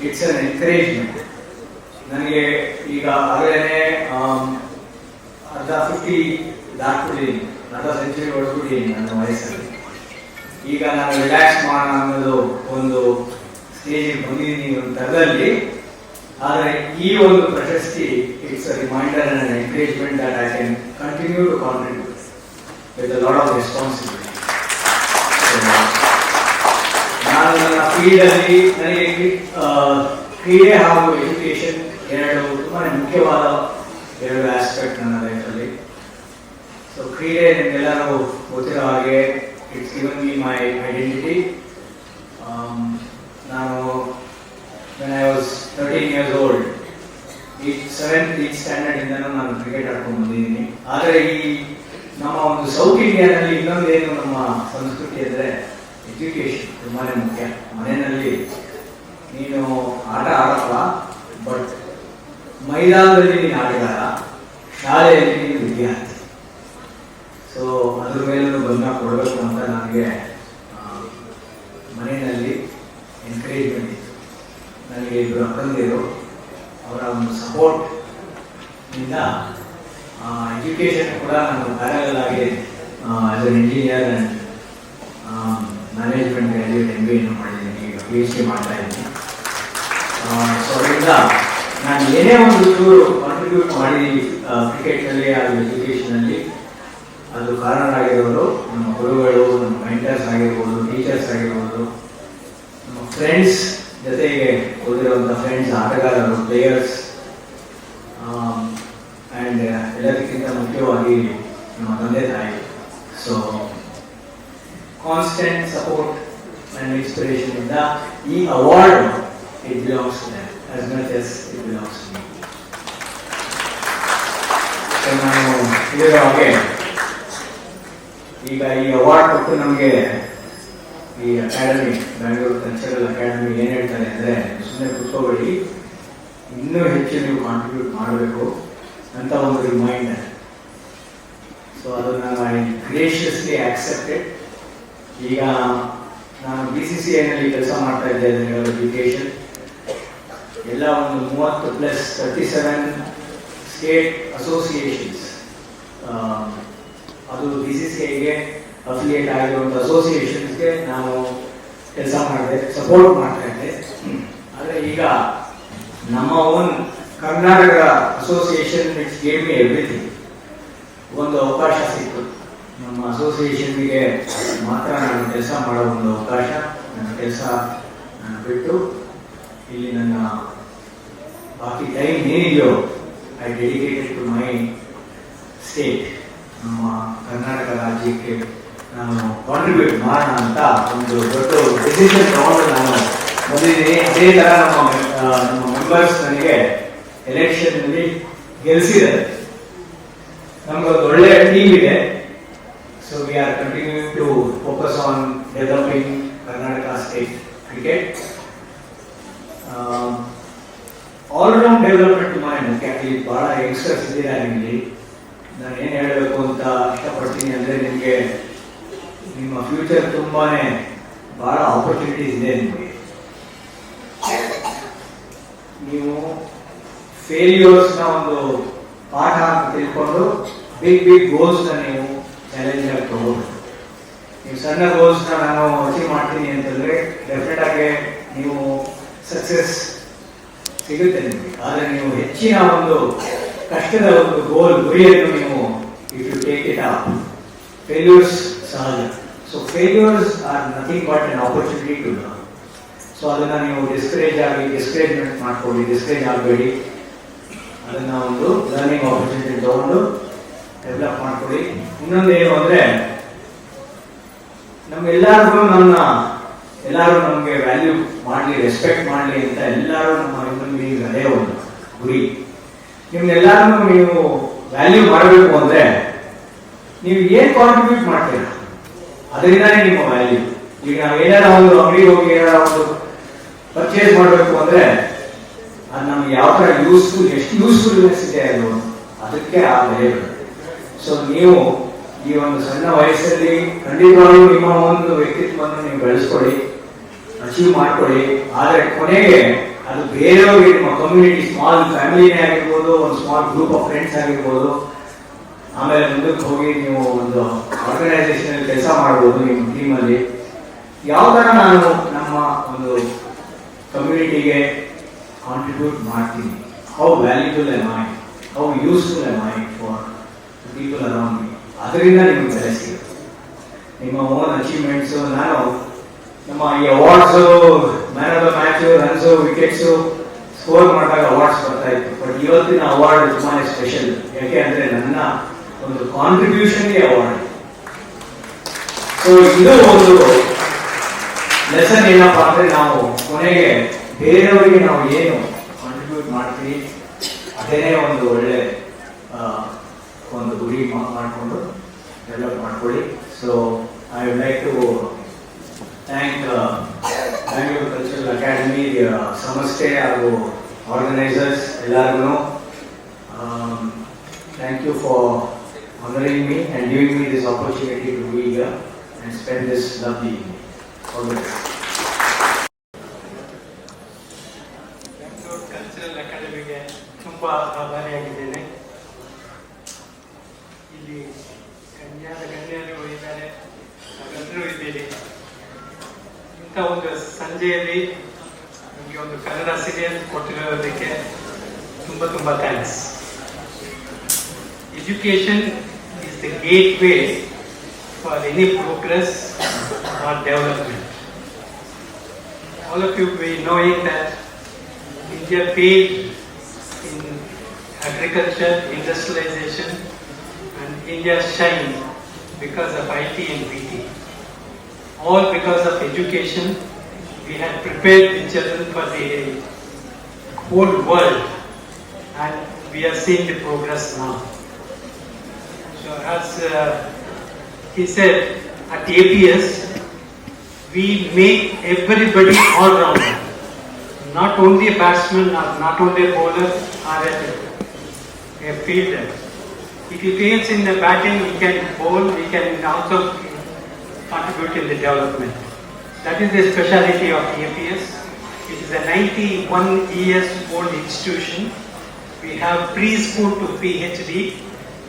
ಇಟ್ಸ್ ಅನ್ ಎನ್ಕರೇಜ್ಮೆಂಟ್. ನನಗೆ ಈಗ ಆಗಲೇ ಅರ್ಧ 50 ದಾಟ್ಬಿಟ್ಟಿದ್ದೀನಿ, ಅರ್ಧ ಸೆಂಚುರಿ ಹೊಡೆದ್ಬಿಟ್ಟಿದ್ದೀನಿ ನನ್ನ ವಯಸ್ಸಲ್ಲಿ. ಈಗ ನಾನು ರಿಲ್ಯಾಕ್ಸ್ ಮಾಡೋಣ ಅನ್ನೋದು ಒಂದು ಸ್ಟೇಜಿಗೆ ಬಂದಿದ್ದೀನಿ ಒಂದು ಥರದಲ್ಲಿ. ಆದರೆ ಈ ಒಂದು ಪ್ರಶಸ್ತಿ it's a reminder and encouragement that I can continue to contribute with a lot of responsibility. ನಾನು ನನ್ನ ಫೀಲ್ಡಲ್ಲಿ ನನಗೆ ಕ್ರೀಡೆ ಹಾಗೂ ಎಜುಕೇಷನ್ ಎರಡು ತುಂಬಾ ಮುಖ್ಯವಾದ ಎರಡು ಆಸ್ಪೆಕ್ಟ್ ನನ್ನ ಲೈಫಲ್ಲಿ. ಸೊ ಕ್ರೀಡೆ ನಿಮಗೆಲ್ಲರೂ ಗೊತ್ತಿರೋ ಹಾಗೆ it's given me my identity. ನಾನು when I was 13 years old, 7th standard ಇಂದನೂ ನಾನು ಕ್ರಿಕೆಟ್ ಆಡ್ಕೊಂಡು ಬಂದಿದ್ದೀನಿ. ಆದರೆ ಈ ನಮ್ಮ ಒಂದು ಸೌತ್ ಇಂಡಿಯಾದಲ್ಲಿ ಇನ್ನೊಂದೇನು ನಮ್ಮ ಸಂಸ್ಕೃತಿ ಅಂದರೆ ಎಜುಕೇಶನ್ ತುಂಬಾ ಮುಖ್ಯ. ಮನೆಯಲ್ಲಿ ನೀನು ಆಟ ಆಡಪ್ಪ, ಬಟ್ ಮೈದಾನದಲ್ಲಿ ನೀನು ಆಟಗಾರ, ಶಾಲೆಯಲ್ಲಿ ನೀನು ವಿದ್ಯಾರ್ಥಿ. ಸೊ ಅದ್ರ ಮೇಲೂ ಗಮನ ಕೊಡಬೇಕು ಅಂತ ನನಗೆ ಮನೆಯಲ್ಲಿ ಎನ್ಕರೇಜ್ಮೆಂಟ್ ಇತ್ತು. ನನಗೆ ಇಬ್ಬರು ಅಕ್ಕಂದಿರು, ಅವರ ಒಂದು ಸಪೋರ್ಟ್ ಇಂದ ಎಜುಕೇಷನ್ ಕೂಡ ನಾನು ಪ್ಯಾರಲಲ್ ಆಗಿ as an engineer and management graduate MBA ಮಾಡಿದ್ದೀನಿ. ಈಗ PhD ಮಾಡ್ತಾ ಇದ್ದೀನಿ. ಸೊ ಅದರಿಂದ ನಾನು ಏನೇ ಒಂದು ಚೂರು ಕಾಂಟ್ರಿಬ್ಯೂಟ್ ಮಾಡಿ ಕ್ರಿಕೆಟ್ನಲ್ಲಿ ಹಾಗೂ ಎಜುಕೇಷನಲ್ಲಿ ಅದು ಕಾರಣರಾಗಿರೋರು ನಮ್ಮ ಗುರುಗಳು, ನಮ್ಮ ಮೆಂಟರ್ಸ್ ಆಗಿರ್ಬೋದು, ಟೀಚರ್ಸ್ ಆಗಿರ್ಬೋದು, ನಮ್ಮ ಫ್ರೆಂಡ್ಸ್, ಜೊತೆಗೆ ಓದಿರುವಂಥ ಫ್ರೆಂಡ್ಸ್, ಆಟಗಾರರು, ಪ್ಲೇಯರ್ಸ್, ಆ್ಯಂಡ್ ಎಲ್ಲದಕ್ಕಿಂತ ಮುಖ್ಯವಾಗಿ ನಮ್ಮ ತಂದೆ ತಾಯಿ. So constant support and inspiration ಇಂದ ಈ award it belongs to them as much as it belongs to me. ನಾನು ಹೇಳಿರೋ ಹಾಗೆ ಈಗ ಈ ಅವಾರ್ಡ್ ಕೊಟ್ಟು ನಮಗೆ ಈ ಅಕಾಡೆಮಿ, ಬ್ಯಾಂಗ್ಳೂರ್ ಕಲ್ಚರಲ್ ಅಕಾಡೆಮಿ ಏನು ಹೇಳ್ತಾರೆ ಅಂದರೆ, ಸುಮ್ಮನೆ ಕೂತ್ಕೋಬೇಡಿ, ಇನ್ನೂ ಹೆಚ್ಚು ನೀವು ಕಾಂಟ್ರಿಬ್ಯೂಟ್ ಮಾಡಬೇಕು ಅಂತ ಒಂದು ರಿಮೈಂಡರ್. ಸೊ ಅದನ್ನು ಐ ಗ್ರೇಷಿಯಸ್ಲಿ ಆಕ್ಸೆಪ್ಟೆಡ್. ಈಗ ನಾನು BCCIನಲ್ಲಿ ಕೆಲಸ ಮಾಡ್ತಾ ಇದ್ದೇನೆ, ಎಜುಕೇಷನ್ ಎಲ್ಲ ಒಂದು 30+37 ಸ್ಟೇಟ್ ಅಸೋಸಿಯೇಷನ್ಸ್, ಅದು BCCIಗೆ ಅಫಿಲಿಯೇಟ್ ಆಗಿರುವಂಥ ಅಸೋಸಿಯೇಷನ್ಸ್ಗೆ ನಾನು ಕೆಲಸ ಮಾಡಿದೆ, ಸಪೋರ್ಟ್ ಮಾಡ್ತಾ ಇದ್ದೆ. ಆದರೆ ಈಗ ನಮ್ಮ own Karnataka association it's gave me everything. ಒಂದು ಅವಕಾಶ ಸಿಕ್ತು, ನಮ್ಮ ಅಸೋಸಿಯೇಷನ್ಗೆ ಮಾತ್ರ ನಾನು ಕೆಲಸ ಮಾಡೋ ಒಂದು ಅವಕಾಶ. ನನ್ನ ಕೆಲಸ ನಾನು ಬಿಟ್ಟು ಇಲ್ಲಿ ನನ್ನ ಬಾಕಿ ಟೈಮ್ ಏನಿದೆಯೋ I dedicated to my state, ನಮ್ಮ ಕರ್ನಾಟಕ ರಾಜ್ಯಕ್ಕೆ ನಾನು ಕಾಂಟ್ರಿಬ್ಯೂಟ್ ಮಾಡೋಣ ಅಂತ ಒಂದು ದೊಡ್ಡ ಡಿಸಿಷನ್ ತಗೊಂಡು ನಾನು ಬಂದಿದ್ದೀನಿ. ಅದೇ ಥರ ನಮ್ಮ ಮೆಂಬರ್ಸ್ ನನಗೆ ಎಲೆಕ್ಷನ್ನಲ್ಲಿ ಗೆಲ್ಲಿಸಿದ್ದಾರೆ. ನಮಗೊಂದು ಒಳ್ಳೆಯ ಟೀಮ್ ಇದೆ. So we are continuing to focus on developing Karnataka state cricket. All round development ತುಂಬಾ ಮುಖ್ಯ. ಇಲ್ಲಿ ಬಹಳ ಯಂಗ್ಸ್ಟರ್ಸ್ ಇದ್ದಾರೆ. ಇಲ್ಲಿ ನಾನು ಏನು ಹೇಳಬೇಕು ಅಂತ ಇಷ್ಟಪಡ್ತೀನಿ ಅಂದರೆ, ನಿಮಗೆ ನಿಮ್ಮ ಫ್ಯೂಚರ್ ತುಂಬಾನೇ ಬಹಳ ಆಪರ್ಚುನಿಟೀಸ್ ಇದೆ. ನಿಮಗೆ ನೀವು ಫೇಲ್ಯೂರ್ಸ್ನ ಒಂದು ಪಾಠ ಅಂತ ತಿಳ್ಕೊಂಡು ಬಿಗ್ ಗೋಲ್ಸ್ನ ನೀವು ಚಾಲೆಂಜ್ ಆಗಿ ತಗೋಬಹುದು. ನೀವು ಸಣ್ಣ ಗೋಲ್ಸ್ನ ನಾನು ಅಚೀವ್ ಮಾಡ್ತೀನಿ ಅಂತಂದ್ರೆ ಡೆಫಿನೆಟ್ ಆಗಿ ನೀವು ಸಕ್ಸಸ್ ಸಿಗುತ್ತೆ ನಿಮಗೆ. ಆದರೆ ನೀವು ಹೆಚ್ಚಿನ ಒಂದು ಕಷ್ಟದ ಒಂದು ಗುರಿಯನ್ನು ನೀವು if you take it up, failures ಸಹಜ. So failures are nothing but an opportunity to learn. So ಅದನ್ನ ನೀವು ಡಿಸ್ಕರೇಜ್ಮೆಂಟ್ ಮಾಡ್ಕೊಳ್ಳಿ, ಡಿಸ್ಕರೇಜ್ ಆಗಬೇಡಿ. ಅದನ್ನ ಒಂದು ಲರ್ನಿಂಗ್ ಆಪರ್ಚುನಿಟಿ ತಗೊಂಡು ಡೆವಲಪ್ ಮಾಡ್ಕೊಳ್ಳಿ. ಇನ್ನೊಂದು ಏನು ಅಂದ್ರೆ, ಎಲ್ಲರೂ ನಮಗೆ ವ್ಯಾಲ್ಯೂ ಮಾಡಲಿ, ರೆಸ್ಪೆಕ್ಟ್ ಮಾಡಲಿ ಅಂತ ಎಲ್ಲರೂ ನಮ್ಮ ಹ್ಯೂಮನ್ ಬೀಯಿಂಗ್ ಅದೇ ಒಂದು ಗುರಿ. ನಿಮ್ನೆಲ್ಲರೂ ನೀವು ವ್ಯಾಲ್ಯೂ ಮಾಡಬೇಕು ಅಂದ್ರೆ ನೀವು ಏನ್ ಕಾಂಟ್ರಿಬ್ಯೂಟ್ ಮಾಡ್ತೀರಾ ಅದರಿಂದಾನೇ ನಿಮ್ಮ ವ್ಯಾಲ್ಯೂ. ಈಗ ನಾವು ಏನಾರ ಒಂದು ಅಂಗಡಿಗೆ ಹೋಗಿ ಏನಾರ ಒಂದು ಪರ್ಚೇಸ್ ಮಾಡಬೇಕು ಅಂದ್ರೆ ಅದು ನಮ್ಗೆ ಯಾವ ತರ ಯೂಸ್ಫುಲ್, ಎಷ್ಟು ಯೂಸ್ಫುಲ್ನೆಸ್ ಇದೆ ಅದು, ಅದಕ್ಕೆ ಆ ಬೆಲೆ ಬರುತ್ತೆ. ಸೊ ನೀವು ಈ ಒಂದು ಸಣ್ಣ ವಯಸ್ಸಲ್ಲಿ ಖಂಡಿತವಾಗ್ಲೂ ನಿಮ್ಮ ಒಂದು ವ್ಯಕ್ತಿತ್ವವನ್ನು ನೀವು ಬೆಳೆಸ್ಕೊಳ್ಳಿ, ಅಚೀವ್ ಮಾಡ್ಕೊಳ್ಳಿ. ಆದರೆ ಕೊನೆಗೆ ಅದು ಬೇರೆಯವ್ರಿಗೆ, ನಿಮ್ಮ ಕಮ್ಯುನಿಟಿ, ಸ್ಮಾಲ್ ಫ್ಯಾಮಿಲಿನೇ ಆಗಿರ್ಬೋದು, ಒಂದು ಸ್ಮಾಲ್ ಗ್ರೂಪ್ ಆಫ್ ಫ್ರೆಂಡ್ಸ್ ಆಗಿರ್ಬೋದು, ಆಮೇಲೆ ಮುಂದಕ್ಕೆ ಹೋಗಿ ನೀವು ಒಂದು ಆರ್ಗನೈಸೇಷನ್ ಕೆಲಸ ಮಾಡ್ಬೋದು. ನಿಮ್ಮ ಟೀಮಲ್ಲಿ ಯಾವ ತರ ನಾನು ನಮ್ಮ ಒಂದು ಕಮ್ಯುನಿಟಿಗೆ ಕಾಂಟ್ರಿಬ್ಯೂಟ್ ಮಾಡ್ತೀನಿ, how valuable M I, how useful M I for people around me, ಅದರಿಂದ ನಿಮಗೆ ಬೆಲೆ ಸಿಗುತ್ತೆ. ನಿಮ್ಮ ಓನ್ ಅಚೀವ್ಮೆಂಟ್ಸು, ನಾನು ನಮ್ಮ ಈ awards, man of the match, runs, wickets score ಮಾಡಿದಾಗ ಅವಾರ್ಡ್ಸ್ ಬರ್ತಾ ಇತ್ತು. ಬಟ್ ಇವತ್ತಿನ ಅವಾರ್ಡ್ ತುಂಬಾನೇ ಸ್ಪೆಷಲ್. ಯಾಕೆ ಅಂದ್ರೆ ನನ್ನ ಒಂದು ಕಾಂಟ್ರಿಬ್ಯೂಷನ್ಗೆ ಅವಾರ್ಡ್. ಸೊ ಇದು ಒಂದು ಲೆಸನ್ ಏನಪ್ಪಾ ಅಂದ್ರೆ, ನಾವು ಕೊನೆಗೆ ಬೇರೆಯವರಿಗೆ ನಾವು ಏನು ಕಾಂಟ್ರಿಬ್ಯೂಟ್ ಮಾಡ್ತೀವಿ ಅದೇನೇ ಒಂದು ಒಳ್ಳೆ ಒಂದು ಗುರಿ ಮಾಡಿಕೊಂಡು ಡೆವಲಪ್ ಮಾಡ್ಕೊಳ್ಳಿ. So I would like to thank Bangalore cultural academy, ಸಂಸ್ಥೆ ಹಾಗೂ ಆರ್ಗನೈಸರ್ಸ್ ಎಲ್ಲರಿಗೂ. Thank you for honoring me and giving me this opportunity to be here and spend this lovely evening. All the best. Bangalore cultural ಅಕಾಡೆಮಿಗೆ ತುಂಬ ಆಭಾರಿಯಾಗಿದ್ದೇನೆ. ಇಲ್ಲಿ ಗಣ್ಯರು ಇದ್ದಾರೆ, ನಾವೆಲ್ಲರೂ ಇದ್ದೀರಿ. ಇಂಥ ಒಂದು ಸಂಜೆಯಲ್ಲಿ ನಮಗೆ ಒಂದು ಕನ್ನಡ ಸೀರಿಯಲ್ ಕೊಟ್ಟಿರೋದಕ್ಕೆ ತುಂಬ thanks. Education is the gateway for any progress or development. All of you be knowing that India failed in agriculture, industrialization, and India shined because of IT and BT. All because of education. We had prepared the children for the whole world, and we are seeing the progress now. So as he said, at APS, we make everybody all-rounder. Not only a batsman, or not only a bowler, or a fielder. If he fails in the batting, he can bowl, he can also contribute in the development. That is the speciality of APS. It is a 91 years old institution. We have preschool to PhD.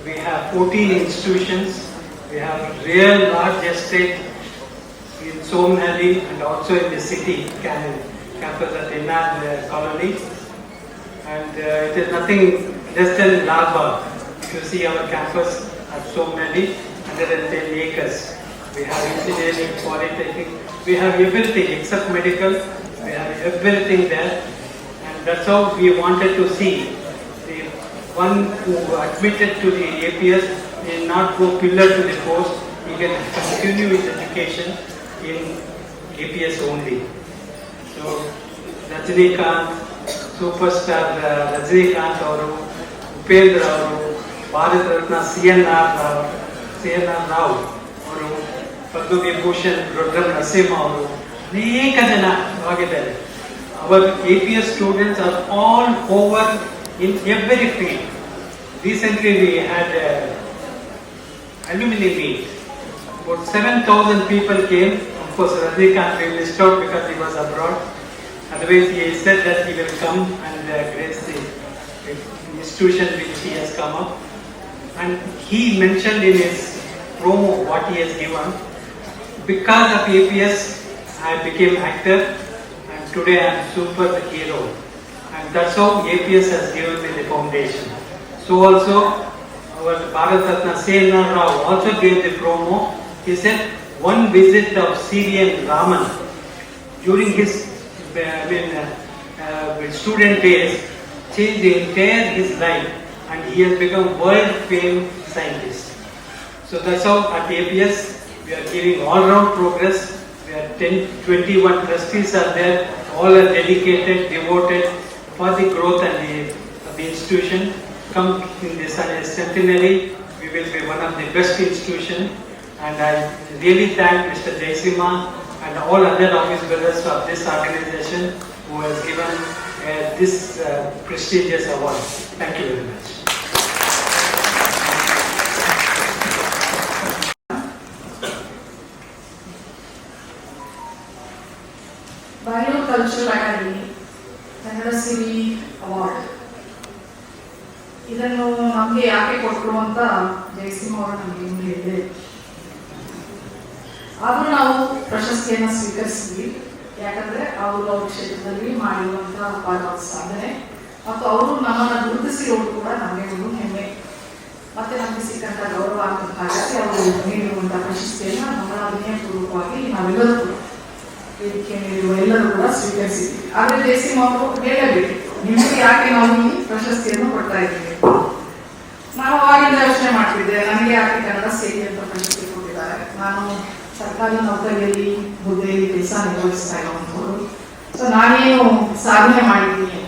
We have 14 institutions. We have real large estate in Somnahalli and also in the city campus at Inad colony. And it is nothing less than Lalbagh. If you see our campus at Somnahalli, 110 acres. We have engineering, polytechnic, we have everything except medical, we have everything there. And that's how we wanted to see the one who admitted to the APS will not go pillar to the post, he can continue his education in APS only. So, Rajinikanth, superstar Rajinikanth ಅವರು, ಉಪೇಂದ್ರ ಅವರು, ಭಾರತ ರತ್ನ CNR Rao ಅವರು, ಪದ್ಮವಿಭೂಷಣ್ ರುದ್ರ ನರಸಿಂಹ ಅವರು, ಅನೇಕ ಜನ ಆಗಿದ್ದಾರೆ. Our APS students are all over in every field. Recently we had alumni meet. About 7,000 people came. Of course, Rajinikanth we missed out because he was abroad. Otherwise, he said that he will come and grace the institution which he has come up. And he mentioned in his promo what he has given. Because of APS, I became actor, and today I am superhero. And that's how APS has given me the foundation. So also, our Bharat Ratna CNR Rao also gave the promo. He said one visit of Syrian Raman during his student days changed the entire his life, and he has become world famed scientist. So that's how at APS we are giving all round progress. We are 21 trustees are there, all are dedicated, devoted for the growth and the institution. Come in this centenary, we will be one of the best institution, and I really thank Mr. Jaisimha and all other office bearers of this organization who has given this prestigious award. Thank you very much. Bangalore Cultural Academy Kannada Siri award ಇದನ್ನು ನಮಗೆ ಯಾಕೆ ಕೊಟ್ಟರು ಅಂತ ಜಯಸಿಂಹ ಅವರು ನಮಗೆ ಹೇಳಿದೆ. ಆದರೂ ನಾವು ಪ್ರಶಸ್ತಿಯನ್ನು ಸ್ವೀಕರಿಸಿದ್ವಿ. ಯಾಕಂದ್ರೆ ಅವರು ಅವ್ರ ಕ್ಷೇತ್ರದಲ್ಲಿ ಮಾಡಿರುವಂತಹ ಅಪಾರವಾದ ಸಾಧನೆ ಮತ್ತು ಅವರು ನಮ್ಮನ್ನು ಗುರುತಿಸಿರೋದು ಕೂಡ ನಮಗೆ ಒಂದು ಹೆಮ್ಮೆ. ಮತ್ತೆ ನಮಗೆ ಸಿಕ್ಕಂತ ಗೌರವ ಅಂತ ಭಾವಿಸಿ ಅವರು ನೀಡಿರುವಂತಹ ಪ್ರಶಸ್ತಿಯನ್ನು ಬಹಳ ವಿನಯಪೂರ್ವಕವಾಗಿ ನಾವೆಲ್ಲರೂ ಕೂಡ ವೇದಿಕೆ ನೀಡಿರುವ ಎಲ್ಲರೂ ಕೂಡ ಸ್ವೀಕರಿಸಿದ್ವಿ. ಆದ್ರೆ ಜಯಸಿಂಹ ಅವರು ಹೇಳಬೇಕಿತ್ತು, ನಿಮಗೆ ಯಾಕೆ ನಾವು ಈ ಪ್ರಶಸ್ತಿಯನ್ನು ಕೊಡ್ತಾ ಇದ್ದೀವಿ. ನಾವು ಅವಾಗಿಂದ ಯೋಚನೆ ಮಾಡ್ತಿದ್ದೆ, ನನಗೆ ಯಾಕೆ ಕನ್ನಡ ಸೇರಿ ಅಂತ ಪ್ರಶಸ್ತಿ ಕೊಟ್ಟಿದ್ದಾರೆ. ನಾನು ಸರ್ಕಾರಿ ನೌಕರಿಯಲ್ಲಿ ಹುದ್ದೆಯಲ್ಲಿ ಕೆಲಸ ನಿರ್ವಹಿಸ್ತಾ ಇರುವಂಥವ್ರು. ಸೊ ನಾನೇನು ಸಾಧನೆ ಮಾಡಿದ್ದೀನಿ,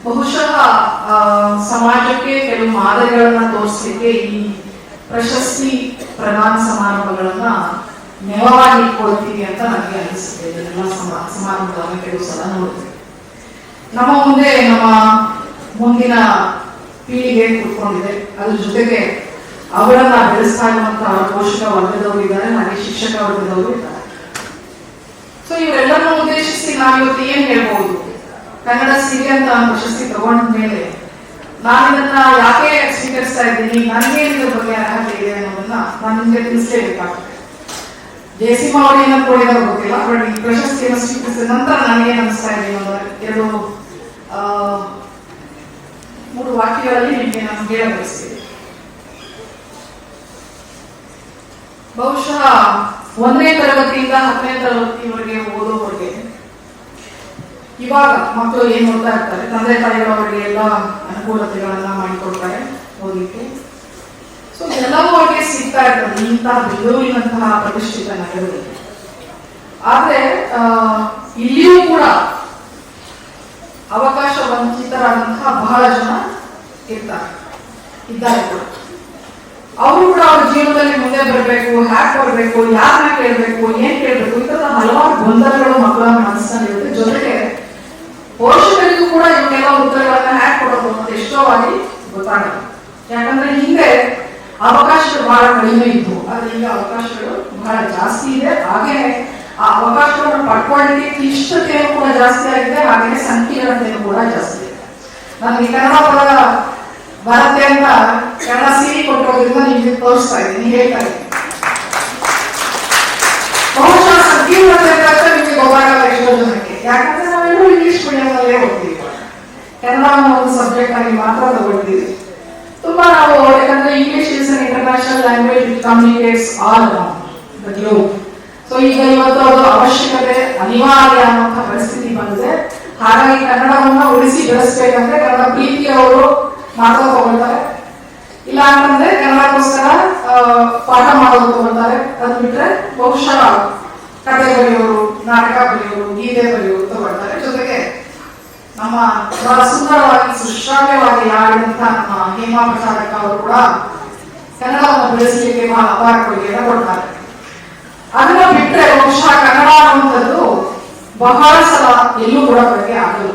ಬಹುಶಃ ಸಮಾಜಕ್ಕೆ ಕೆಲವು ಮಾದರಿಗಳನ್ನ ತೋರಿಸಲಿಕ್ಕೆ ಈ ಪ್ರಶಸ್ತಿ ಪ್ರದಾನ ಸಮಾರಂಭಗಳನ್ನ ನೆವವಾಗಿ ಕೊಡ್ತೀವಿ ಅಂತ ನನಗೆ ಅನಿಸುತ್ತೆ. ಇದನ್ನೆಲ್ಲ ಸಮಾರಂಭಗಳನ್ನು ಕೆಲವು ಸಲ ನೋಡ್ತೀವಿ. ನಮ್ಮ ಮುಂದೆ ನಮ್ಮ ಮುಂದಿನ ಪೀಳಿಗೆ ಕೂತ್ಕೊಂಡಿದೆ, ಅದ್ರ ಜೊತೆಗೆ ಅವರನ್ನ ಬೆಳೆಸ್ತಾ ಇರುವಂತಹ ಪೋಷಕ ವರ್ಗದವರು ಇದ್ದಾರೆ, ಹಾಗೆ ಶಿಕ್ಷಕ ವರ್ಗದವರು ಇದ್ದಾರೆ. ಸೊ ಇವರೆಲ್ಲರನ್ನು ಉದ್ದೇಶಿಸಿ ನಾವಿವತ್ತು ಏನ್ ಹೇಳ್ಬಹುದು, ಕನ್ನಡ ಸಿರಿ ಅಂತ ಪ್ರಶಸ್ತಿ ತಗೊಂಡ ಮೇಲೆ ನಾನು ಇದನ್ನ ಯಾಕೆ ಸ್ವೀಕರಿಸ್ತಾ ಇದ್ದೀನಿ, ನನಗೆ ಇದ್ರ ಬಗ್ಗೆ ಅರ್ಹತೆ ಇದೆ ಅನ್ನೋದನ್ನ ನಾನು ನಿಮ್ಗೆ ತಿಳಿಸಲೇಬೇಕಾಗ್ತದೆ. ಜಯಸಿಂಹ ಅವರು ಏನಂತ ಕೊಡಿದಾರೋ ಗೊತ್ತಿಲ್ಲ, ಬಟ್ ಈ ಪ್ರಶಸ್ತಿಯನ್ನು ಸ್ವೀಕರಿಸಿದ ನಂತರ ನನಗೇನು ಅನಿಸ್ತಾ ಇದೆ ಅನ್ನೋದು 2-3 ವಾಕ್ಯಗಳಲ್ಲಿ ನಿಮಗೆ ನಾನು ಹೇಳಬಯಸ್ತೀನಿ. ಬಹುಶಃ 1ನೇ ತರಗತಿಯಿಂದ 10ನೇ ತರಗತಿವರೆಗೆ ಓದೋವರೆಗೆ ಇವಾಗ ಮಕ್ಕಳು ಏನ್ ಓದ್ತಾ ಇರ್ತಾರೆ, ತಂದೆ ತಾಯಿಗಳು ಅವರಿಗೆ ಎಲ್ಲ ಅನುಕೂಲತೆಗಳನ್ನ ಮಾಡಿಕೊಡ್ತಾರೆ ಓದಲಿಕ್ಕೆ. ಸೊ ಎಲ್ಲವೂ ಅವರಿಗೆ ಸಿಗ್ತಾ ಇರ್ತದೆ ಇಂತಹ ಬೆಂಗಳೂರಿನಂತಹ ಪ್ರತಿಷ್ಠಿತ ನಗರದಲ್ಲಿ. ಆದ್ರೆ ಇಲ್ಲಿಯೂ ಕೂಡ ಅವಕಾಶ ವಂಚಿತರಾದಂತಹ ಬಹಳ ಜನ ಇದ್ದಾರೆ ಕೂಡ. ಅವರು ಕೂಡ ಅವ್ರ ಜೀವನದಲ್ಲಿ ಮುಂದೆ ಬರಬೇಕು, ಹ್ಯಾಕ್ ಬರಬೇಕು, ಯಾರನ್ನ ಕೇಳಬೇಕು, ಏನ್ ಕೇಳಬೇಕು, ಈ ತರದ ಹಲವಾರು ಗೊಂದಲಗಳು ಮಕ್ಕಳ ಮನಸ್ಸಿನಲ್ಲಿರುತ್ತೆ. ಜೊತೆಗೆ ಪೋಷಕರಿಗೂ ಕೂಡ ಇವಕ್ಕೆಲ್ಲ ಉತ್ತರಗಳನ್ನ ಹ್ಯಾಕ್ ಕೊಡೋದು ಅಂತ ಎಷ್ಟೋ ಆಗಿ ಗೊತ್ತಾಗಲ್ಲ. ಯಾಕಂದ್ರೆ ಹಿಂದೆ ಅವಕಾಶಗಳು ಬಹಳ ಕಡಿಮೆ ಇತ್ತು, ಆದ್ರೆ ಈಗ ಅವಕಾಶಗಳು ಬಹಳ ಜಾಸ್ತಿ ಇದೆ. ಹಾಗೆ ಆ ಅವಕಾಶಗಳನ್ನು ಪಡ್ಕೊಳ್ಳಿಕ್ಕೆ ಕ್ಲಿಷ್ಟತೆಯೂ ಕೂಡ ಜಾಸ್ತಿ ಆಗಿದೆ, ಹಾಗೆ ಸಂಕೀರ್ಣತೆಯೂ ಕೂಡ ಜಾಸ್ತಿ ಇದೆ. ನನಗೆ ಕನ್ನಡ ಪದ ಬರುತ್ತೆ ಅಂತ ಕನ್ನಡ ಸಿರಿ ಕೊಟ್ಟೋದ್ರಿಂದ ನಿಮ್ಗೆ ತೋರಿಸ್ತಾ ಇದ್ದೀನಿ, ಹೇಳ್ತಾ ಇದ್ದೀನಿ. ಬಹುಶಃ ಸಂಕೀರ್ಣತೆ ಅಂತ ನಿಮ್ಗೆ ಗೊತ್ತಾಗಲ್ಲ ಎಷ್ಟೋ ಜನಕ್ಕೆ, ಯಾಕಂದ್ರೆ ನಾವೆಲ್ಲರೂ ಇಂಗ್ಲಿಷ್ ಮೀಡಿಯಂ ಅಲ್ಲೇ ಹೋಗ್ತೀವಿ, ಕನ್ನಡ ಒಂದು ಸಬ್ಜೆಕ್ಟ್ ಆಗಿ ಮಾತ್ರ ತಗೊಳ್ತೀವಿ. ತುಂಬಾ ನಾವು, ಯಾಕಂದ್ರೆ English is an international language, it communicates all around the globe. So ಈಗ ಇವತ್ತು ಅದು ಅವಶ್ಯಕತೆ ಅನಿವಾರ್ಯ ಅನ್ನುವಂಥ ಪರಿಸ್ಥಿತಿ ಬಂದಿದೆ. ಹಾಗಾಗಿ ಕನ್ನಡವನ್ನ ಉಳಿಸಿ ಬೆಳೆಸ್ಬೇಕಂದ್ರೆ ಕನ್ನಡ ಪ್ರೀತಿಯವರು ಮಾತ್ರ ತಗೊಳ್ತಾರೆ, ಇಲ್ಲ ಅಂತಂದ್ರೆ ಕನ್ನಡಕ್ಕೋಸ್ಕರ ಪಾಠ ಮಾಡೋದು ತಗೊಳ್ತಾರೆ. ಅದು ಬಿಟ್ರೆ ಬಹುಶಃ ಕಥೆ ಬರೆಯೋರು, ನಾಟಕ ಬರೆಯೋರು, ಗೀತೆ ಬರೆಯೋರು ತಗೊಳ್ತಾರೆ. ಜೊತೆಗೆ ನಮ್ಮ ಬಹಳ ಸುಂದರವಾಗಿ ಸುಶ್ರಾವ್ಯವಾಗಿ ಆಡಿದಂತಹ ನಮ್ಮ ಹೇಮಾ ಪ್ರಸಾದಕ್ಕ ಅವರು ಕೂಡ ಕನ್ನಡವನ್ನು ಬೆಳೆಸಲಿಕ್ಕೆ ಬಹಳ ಅಪಾರ ಕೊಡುಗೆಯನ್ನು ಕೊಡ್ತಾರೆ. ಅದನ್ನ ಬಿಟ್ಟರೆ ಬಹುಶಃ ಕನ್ನಡ ಅನ್ನುವಂಥದ್ದು ಬಹಳ ಸಲ ಎಲ್ಲೂ ಕೂಡ ಬಳಕೆ ಆಗಲ್ಲ.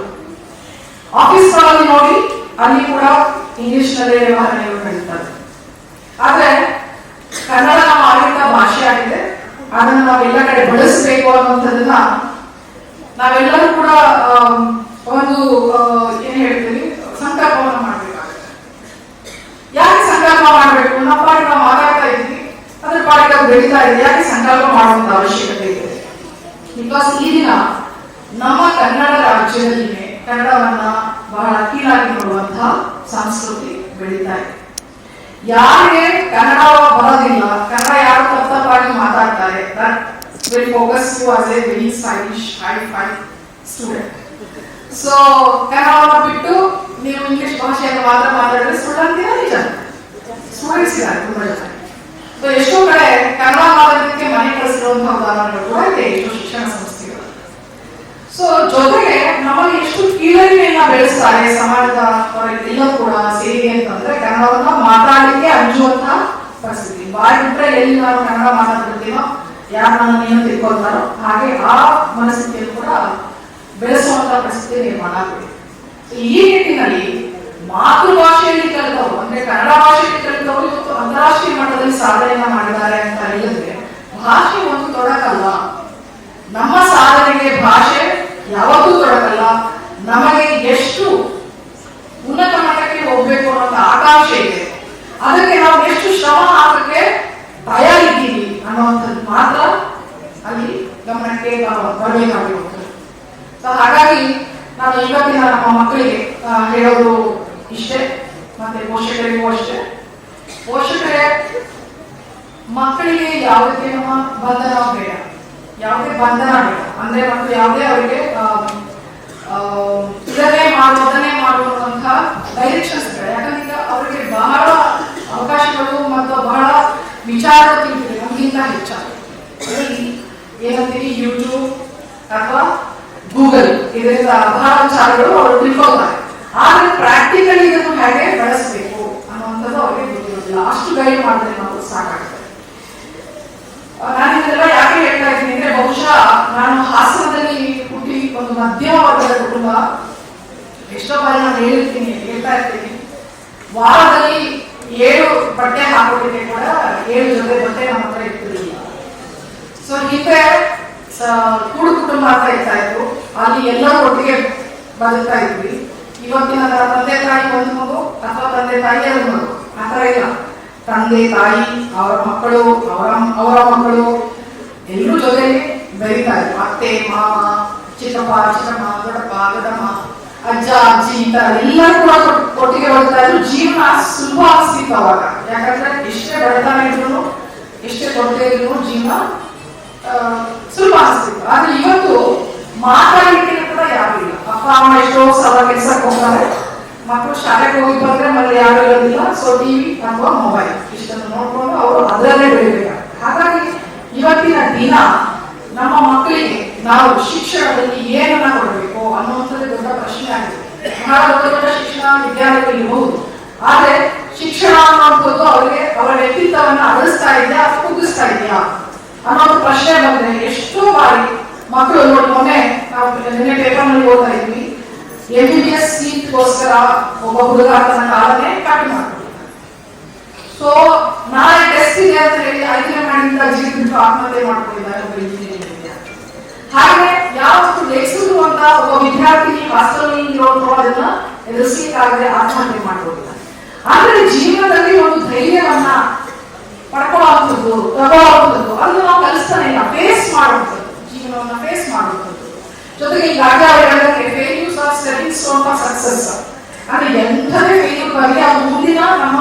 ಆಫೀಸ್ಗಳಲ್ಲಿ ನೋಡಿ, ಅಲ್ಲಿ ಕೂಡ ಇಂಗ್ಲಿಷ್ ನಲ್ಲೇ ವ್ಯವಹಾರಗಳು ನಡೀತಾರೆ. ಆದ್ರೆ ಕನ್ನಡ ನಮ್ಮ ಆಡಳಿತ ಭಾಷೆ ಆಗಿದೆ, ಅದನ್ನು ನಾವೆಲ್ಲ ಕಡೆ ಬಳಸಬೇಕು ಅನ್ನುವಂಥದ್ದನ್ನ ನಾವೆಲ್ಲರೂ ಕೂಡ ಒಂದು ಏನ್ ಹೇಳ್ತೀವಿ, ಸಂಕಲ್ಪವನ್ನು ಮಾಡ್ಬೇಕಾಗುತ್ತೆ. ಯಾಕೆ ಸಂಕಲ್ಪ ಮಾಡ್ಬೇಕು? ನಮ್ಮ ಪಾಡಿಗೆ ನಾವು ಮಾತಾಡ್ತಾ ಇದ್ವಿ, ಅದ್ರ ಪಾಡಿಗೆ ಅದು ಬೆಳೀತಾ ಇದೆ, ಯಾಕೆ ಸಂಕಲ್ಪ ಮಾಡುವಂತ ಅವಶ್ಯಕತೆ ಇದೆ? ಬಿಕಾಸ್ ಈ ದಿನ ನಮ್ಮ ಕನ್ನಡ ರಾಜ್ಯದಲ್ಲಿನೇ ಕನ್ನಡವನ್ನ ಬಹಳ ಕೀಳಾಗಿ ನೋಡುವಂತಹ ಸಂಸ್ಕೃತಿ ಬೆಳೀತಾ ಇದೆ. ಯಾರಿಗೆ ಕನ್ನಡ ಬರೋದಿಲ್ಲ, ಕನ್ನಡ ಯಾರು ತಪ್ಪಾಗಿ ಮಾತಾಡ್ತಾರೆ, that will focus you as a very stylish high student. So ಕನ್ನಡವನ್ನು ಬಿಟ್ಟು ನೀವು ಇಂಗ್ಲಿಷ್ ಭಾಷೆಯನ್ನು ಮಾತ್ರ ಮಾತಾಡಿದ್ರೆ ಸುಳ್ಳಂತೀರ, ನಿಜ ಸ್ಟೂಡೆಂಟ್ಸ್ ಇದ್ದಾರೆ ತುಂಬಾ ಜನ. ಸೊ ಎಷ್ಟೋ ಕಡೆ ಕನ್ನಡ ಮಾತಾಡೋದಕ್ಕೆ ಮನೆ ಕಳಿಸಿರುವಂತಹ ಉದಾಹರಣೆಗಳು ಕೂಡ ಇದೆ ಎಷ್ಟೋ ಶಿಕ್ಷಣ ಸಂಸ್ಥೆಗಳು. ಸೊ ಜೊತೆಗೆ ನಮಗೆ ಎಷ್ಟು ಕೀಳರಿಮೆಯನ್ನ ಬೆಳೆಸ್ತಾರೆ ಸಮಾಜದ ಎಲ್ಲ ಕೂಡ ಸೇರಿ ಅಂತಂದ್ರೆ ಕನ್ನಡವನ್ನ ಮಾತಾಡಲಿಕ್ಕೆ ಅಂಜುವಂತಹ ಪರಿಸ್ಥಿತಿ. ಬಾಯಿ ಬಿಟ್ರೆ ಎಲ್ಲಿ ನಾವು ಕನ್ನಡ ಮಾತಾಡ್ತಿರ್ತೀನೋ, ಯಾರು ನನ್ನ ಏನು ತಿಳ್ಕೊಳ್ತಾರೋ ಹಾಗೆ ಆ ಮನಸ್ಥಿತಿಯನ್ನು ಕೂಡ ಬೆಳೆಸುವಂತಹ ಪರಿಸ್ಥಿತಿ ನಿರ್ಮಾಣ ಆಗಿದೆ. ಈ ನಿಟ್ಟಿನಲ್ಲಿ ಮಾತೃಭಾಷೆಯಲ್ಲಿ ಕಲಿತವರು, ಅಂದ್ರೆ ಕನ್ನಡ ಭಾಷೆಯಲ್ಲಿ ಕಲಿತವರು ಇವತ್ತು ಅಂತಾರಾಷ್ಟ್ರೀಯ ಮಟ್ಟದಲ್ಲಿ ಸಾಧನೆಯನ್ನ ಮಾಡಿದ್ದಾರೆ ಅಂತ ಹೇಳಿದ್ರೆ ಭಾಷೆ ಒಂದು ತೊಡಕಲ್ಲ. ನಮ್ಮ ಸಾಧನೆಗೆ ಭಾಷೆ ಯಾವತ್ತೂ ತೊಡಕಲ್ಲ. ನಮಗೆ ಎಷ್ಟು ಉನ್ನತ ಮಟ್ಟಕ್ಕೆ ಹೋಗ್ಬೇಕು ಅನ್ನೋ ಆಕಾಂಕ್ಷೆ ಇದೆ, ಅದಕ್ಕೆ ನಾವು ಎಷ್ಟು ಶ್ರಮ ಹಾಕಕ್ಕೆ ತಯಾರಿದ್ದೀವಿ ಅನ್ನುವಂಥದ್ದು ಮಾತ್ರ ಅಲ್ಲಿ ಗಮನಕ್ಕೆ ಬರಬೇಕಾಗಿರುತ್ತದೆ. ಸೊ ಹಾಗಾಗಿ ನಾನು ಇವತ್ತಿನ ನಮ್ಮ ಮಕ್ಕಳಿಗೆ ಹೇಳೋದು ಇಷ್ಟೇ, ಮತ್ತೆ ಪೋಷಕರಿಗೂ ಅಷ್ಟೇ. ಪೋಷಕರೇ, ಮಕ್ಕಳಿಗೆ ಯಾವುದೇ ಬಂಧನ ಬೇಡ, ಯಾವುದೇ ಬಂಧನ ಬೇಡ. ಅಂದ್ರೆ ಮತ್ತು ಯಾವುದೇ ಅವರಿಗೆ ಇದನ್ನೇ ಮಾಡೋದನ್ನೇ ಮಾಡುವಂತಹ ಡೈರೆಕ್ಷನ್ಸ್ ಬೇಡ. ಯಾಕಂದ್ರೆ ಈಗ ಅವರಿಗೆ ಬಹಳ ಅವಕಾಶಗಳು ಮತ್ತು ಬಹಳ ವಿಚಾರಗಳು ತಿಳಿದಿದೆ ನಮಗಿಂತ ಹೆಚ್ಚಾಗಿ. ಏನಂತೀವಿ, ಯೂಟ್ಯೂಬ್ ಅಥವಾ ಗೂಗಲ್, ಇದರಿಂದ ಬಹಳ ವಿಚಾರಗಳು ಅವರು ತಿಳ್ಕೊಳ್ತಾರೆ. ಆದ್ರೆ ಪ್ರಾಕ್ಟಿಕಲಿ ಇದನ್ನು ಹೇಗೆ ಬಳಸಬೇಕು ಅನ್ನುವಂಥದ್ದು ಅವರಿಗೆ ಗೊತ್ತಿರೋದಿಲ್ಲ. ಅಷ್ಟು ಗೈಡ್ ಮಾಡಿದ್ರೆ ನಾವು ಸಾಕಾಗ್ತದೆ. ನಾನು ಇದೆಲ್ಲ ಯಾಕೆ ಹೇಳ್ತಾ ಇದ್ದೀನಿ ಅಂದ್ರೆ, ಬಹುಶಃ ನಾನು ಹಾಸನದಲ್ಲಿ ಹುಟ್ಟಿ ಒಂದು ಮಧ್ಯಮ ವರ್ಗದ ಕುಟುಂಬ. ಎಷ್ಟೋ ಬಾರಿ ನಾನು ಹೇಳ್ತಾ ಇರ್ತೀನಿ, ವಾರದಲ್ಲಿ 7 ಬಟ್ಟೆ ಹಾಕೋದಕ್ಕೆ ಕೂಡ 7 ಜೊತೆ ಬಟ್ಟೆ ನಮ್ಮ ಹತ್ರ ಇರ್ತಿರ್ಲಿಲ್ಲ. ಸೊ ಹಿಂದೆ ಕೂಡು ಕುಟುಂಬ ಅಂತ ಇರ್ತಾ ಇತ್ತು, ಅಲ್ಲಿ ಎಲ್ಲರೂ ಒಟ್ಟಿಗೆ ಬದುಕ್ತಾ ಇದ್ವಿ. ಇವತ್ತಿನ ತಂದೆ ತಾಯಿ ಒಂದು ಮಗು ಅಥವಾ ತಂದೆ ತಾಯಿ 2 ಮಗು, ಆತರ ಇಲ್ಲ. ತಂದೆ ತಾಯಿ, ಅವರ ಮಕ್ಕಳು, ಅವರ ಮಕ್ಕಳು ಎಲ್ಲರೂ ಜೊತೆಗೆ ಬೆರೀತಾ ಇದ್ರು. ಅತ್ತೆ ಮಾವ, ಚಿಕ್ಕಪ್ಪ ಚಿಕ್ಕಮ್ಮ, ದೊಡ್ಡಪ್ಪ ದೊಡ್ಡಮ್ಮ, ಅಜ್ಜ ಅಜ್ಜಿ ಈ ತರ ಎಲ್ಲರೂ ಕೂಡ ಒಟ್ಟಿಗೆ ಬದುಕ್ತಾ ಇದ್ರು. ಜೀವನ ಸುಲಭ ಅನಿಸ್ತಿತ್ತು ಅವಾಗ, ಯಾಕಂದ್ರೆ ಎಷ್ಟೇ ಬಡತನ ಇದ್ರು, ಎಷ್ಟೇ ಕೊರತೆ ಇದ್ರು ಜೀವನ ಸುಲಭ ಅನಿಸ್ತಿತ್ತು. ಆದ್ರೆ ಇವತ್ತು ಮಾತಾಡಲಿಕ್ಕೆ ಕೂಡ ಯಾರು ಇಲ್ಲ. ಅಪ್ಪ ಅಮ್ಮ ಎಷ್ಟೋ ಸಲ ಕೆಲ್ಸಕ್ಕೆ ಹೋಗ್ತಾರೆ, ಮಕ್ಕಳು ಶಾಲೆಗೆ ಹೋಗಿ ಬಂದ್ರೆ ಮನೆ ಯಾರು ಇರೋದಿಲ್ಲ. ಸೊ ಟಿವಿ ಅಥವಾ ಮೊಬೈಲ್ ಇಷ್ಟನ್ನು ನೋಡ್ಕೊಂಡು ಅವರು ಅದರಲ್ಲೇ ಬೆಳಿಬೇಕಾಗ್ತದೆ. ಹಾಗಾಗಿ ಇವತ್ತಿನ ದಿನ ನಮ್ಮ ಮಕ್ಕಳಿಗೆ ನಾವು ಶಿಕ್ಷಣದಲ್ಲಿ ಏನನ್ನ ಕೊಡಬೇಕು ಅನ್ನುವಂಥದ್ದು ದೊಡ್ಡ ಪ್ರಶ್ನೆ ಆಗಿದೆ. ಬಹಳ ದೊಡ್ಡ ಶಿಕ್ಷಣ ವಿದ್ಯಾಲಯಗಳು ಇರಬಹುದು, ಆದ್ರೆ ಶಿಕ್ಷಣ ಅನ್ನುವಂಥದ್ದು ಅವರಿಗೆ ಅವರ ವ್ಯಕ್ತಿತ್ವವನ್ನ ಅಳಿಸ್ತಾ ಇದೆಯಾ ಅಥವಾ ಕುಗ್ಗಿಸ್ತಾ ಇದೆಯಾ ಅನ್ನೋದು ಪ್ರಶ್ನೆ ಬಂದ್ರೆ ಎಷ್ಟೋ ಬಾರಿ ಮಕ್ಕಳು ನೋಡಿ, ಮೊನ್ನೆ ನಾವು ನಿನ್ನೆ ಪೇಪರ್ ನಲ್ಲಿ ಓದ್ತಾ ಇದ್ವಿ, MBBS ಸೀಟ್ಗೋಸ್ಕರ ಒಬ್ಬ ಹುಡುಗ ತನ್ನ ಕಾಲನ್ನೇ ಕಟ್ ಮಾಡ್ತಾರೆ. ಸೊ ನಾಳೆ ಟೆಸ್ಟ್ ಇದೆ ಅಂತ ಹೇಳಿ 5ನೇ ಮಾಡಿಂದ ಜೀವಿತ ಆತ್ಮಹತ್ಯೆ ಮಾಡ್ಕೊಂಡಿದ್ದಾರೆ ಒಬ್ಬ ಇಂಜಿನಿಯರಿಂಗ್ ವಿದ್ಯಾರ್ಥಿ. ಹಾಗೆ ಯಾವತ್ತು ಲೆಕ್ಸರು ಅಂತ ಒಬ್ಬ ವಿದ್ಯಾರ್ಥಿ ಹಾಸ್ಟೆಲ್ ಇರೋದು ಅದನ್ನ ಎದುರಿಸಲಿಕ್ಕಾಗದೆ ಆತ್ಮಹತ್ಯೆ ಮಾಡ್ಕೊಂಡಿದ್ದಾರೆ. ಆದ್ರೆ ಜೀವನದಲ್ಲಿ ಒಂದು ಧೈರ್ಯವನ್ನ ಪಡ್ಕೊಳ್ಳುವಂಥದ್ದು, ತಗೊಳ್ಳುವಂಥದ್ದು ಅದನ್ನು ನಾವು ಕಲಿಸ್ತಾನೆ ಇಲ್ಲ. ಫೇಸ್ ಮಾಡುವಂಥದ್ದು, ಜೀವನವನ್ನ ಫೇಸ್ ಮಾಡುವಂಥದ್ದು. ಜೊತೆಗೆ ಈಗಾಗಲೇ ಅವರು ಹೇಳಿದಂಗೆ failures R stepping stone for success. ಅಂದ್ರೆ ಎಂಥದೇ ಫೇಲ್ಯೂರ್ ಬರಲಿ ಅದು ಮುಂದಿನ ನಮ್ಮ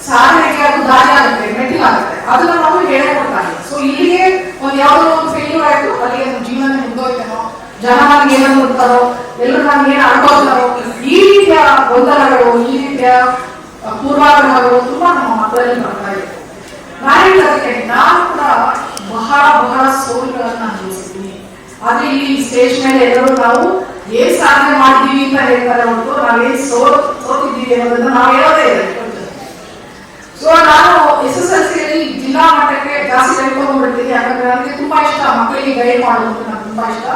ಸಾಧನೆಗೆ ಅದು ದಾರಿ ಆಗುತ್ತೆ, ಮೆಟ್ಟಿಲಾಗುತ್ತೆ. ಅದನ್ನ ನಾವು ಹೇಳಿಕೊಡ್ತಾರೆ. ಸೊ ಇಲ್ಲಿಗೆ ಒಂದು ಯಾವುದೋ ಒಂದು ಫೇಲ್ಯೂರ್ ಆಯ್ತು, ಅಲ್ಲಿಗೆ ಜೀವನ ಮುಗ್ದೋಯ್ತೇನೋ, ಜನ ನನ್ಗೆ ಏನನ್ನು ಕೊಡ್ತಾರೋ, ಎಲ್ಲರೂ ನನ್ಗೆ ಏನು ಅನ್ಕೋತಾರೋ, ಈ ರೀತಿಯ ಗೊಂದಲಗಳು, ಈ ರೀತಿಯ ಪೂರ್ವಾಗ್ರಹಗಳು ತುಂಬಾ ನಮ್ಮ ಮಕ್ಕಳಲ್ಲಿ ಬರ್ತಾ ಇದೆ. ನಾನು ಕೂಡ ಬಹಳ ಸೋಲುಗಳನ್ನ ಅನುಭವಿಸಿದ್ದೀನಿ. ಆದ್ರೆ ಇಲ್ಲಿ ಸ್ಟೇಜ್ ಮೇಲೆ ಎಲ್ಲರೂ ನಾವು ಏನ್ ಸಾಧನೆ ಮಾಡಿದೀವಿ ಅಂತ ಹೇಳ್ತಾರೆ ಹೊರತು ನಾವೇನ್ ಸೋತಿದ್ದೀವಿ ಅನ್ನೋದನ್ನ ನಾವು ಹೇಳೋದೇ ಇಲ್ಲ. ಸೊ ನಾನು SSLC ಜಿಲ್ಲಾ ಮಟ್ಟಕ್ಕೆ ಜಾಸ್ತಿ ಹೇಳ್ಕೊಂಡ್ಬಿಡ್ತೀನಿ. ಯಾಕಂದ್ರೆ ನನಗೆ ತುಂಬಾ ಇಷ್ಟ ಮಕ್ಕಳಿಗೆ ಗೈಡ್ ಮಾಡೋದು, ನನಗೆ ತುಂಬಾ ಇಷ್ಟ.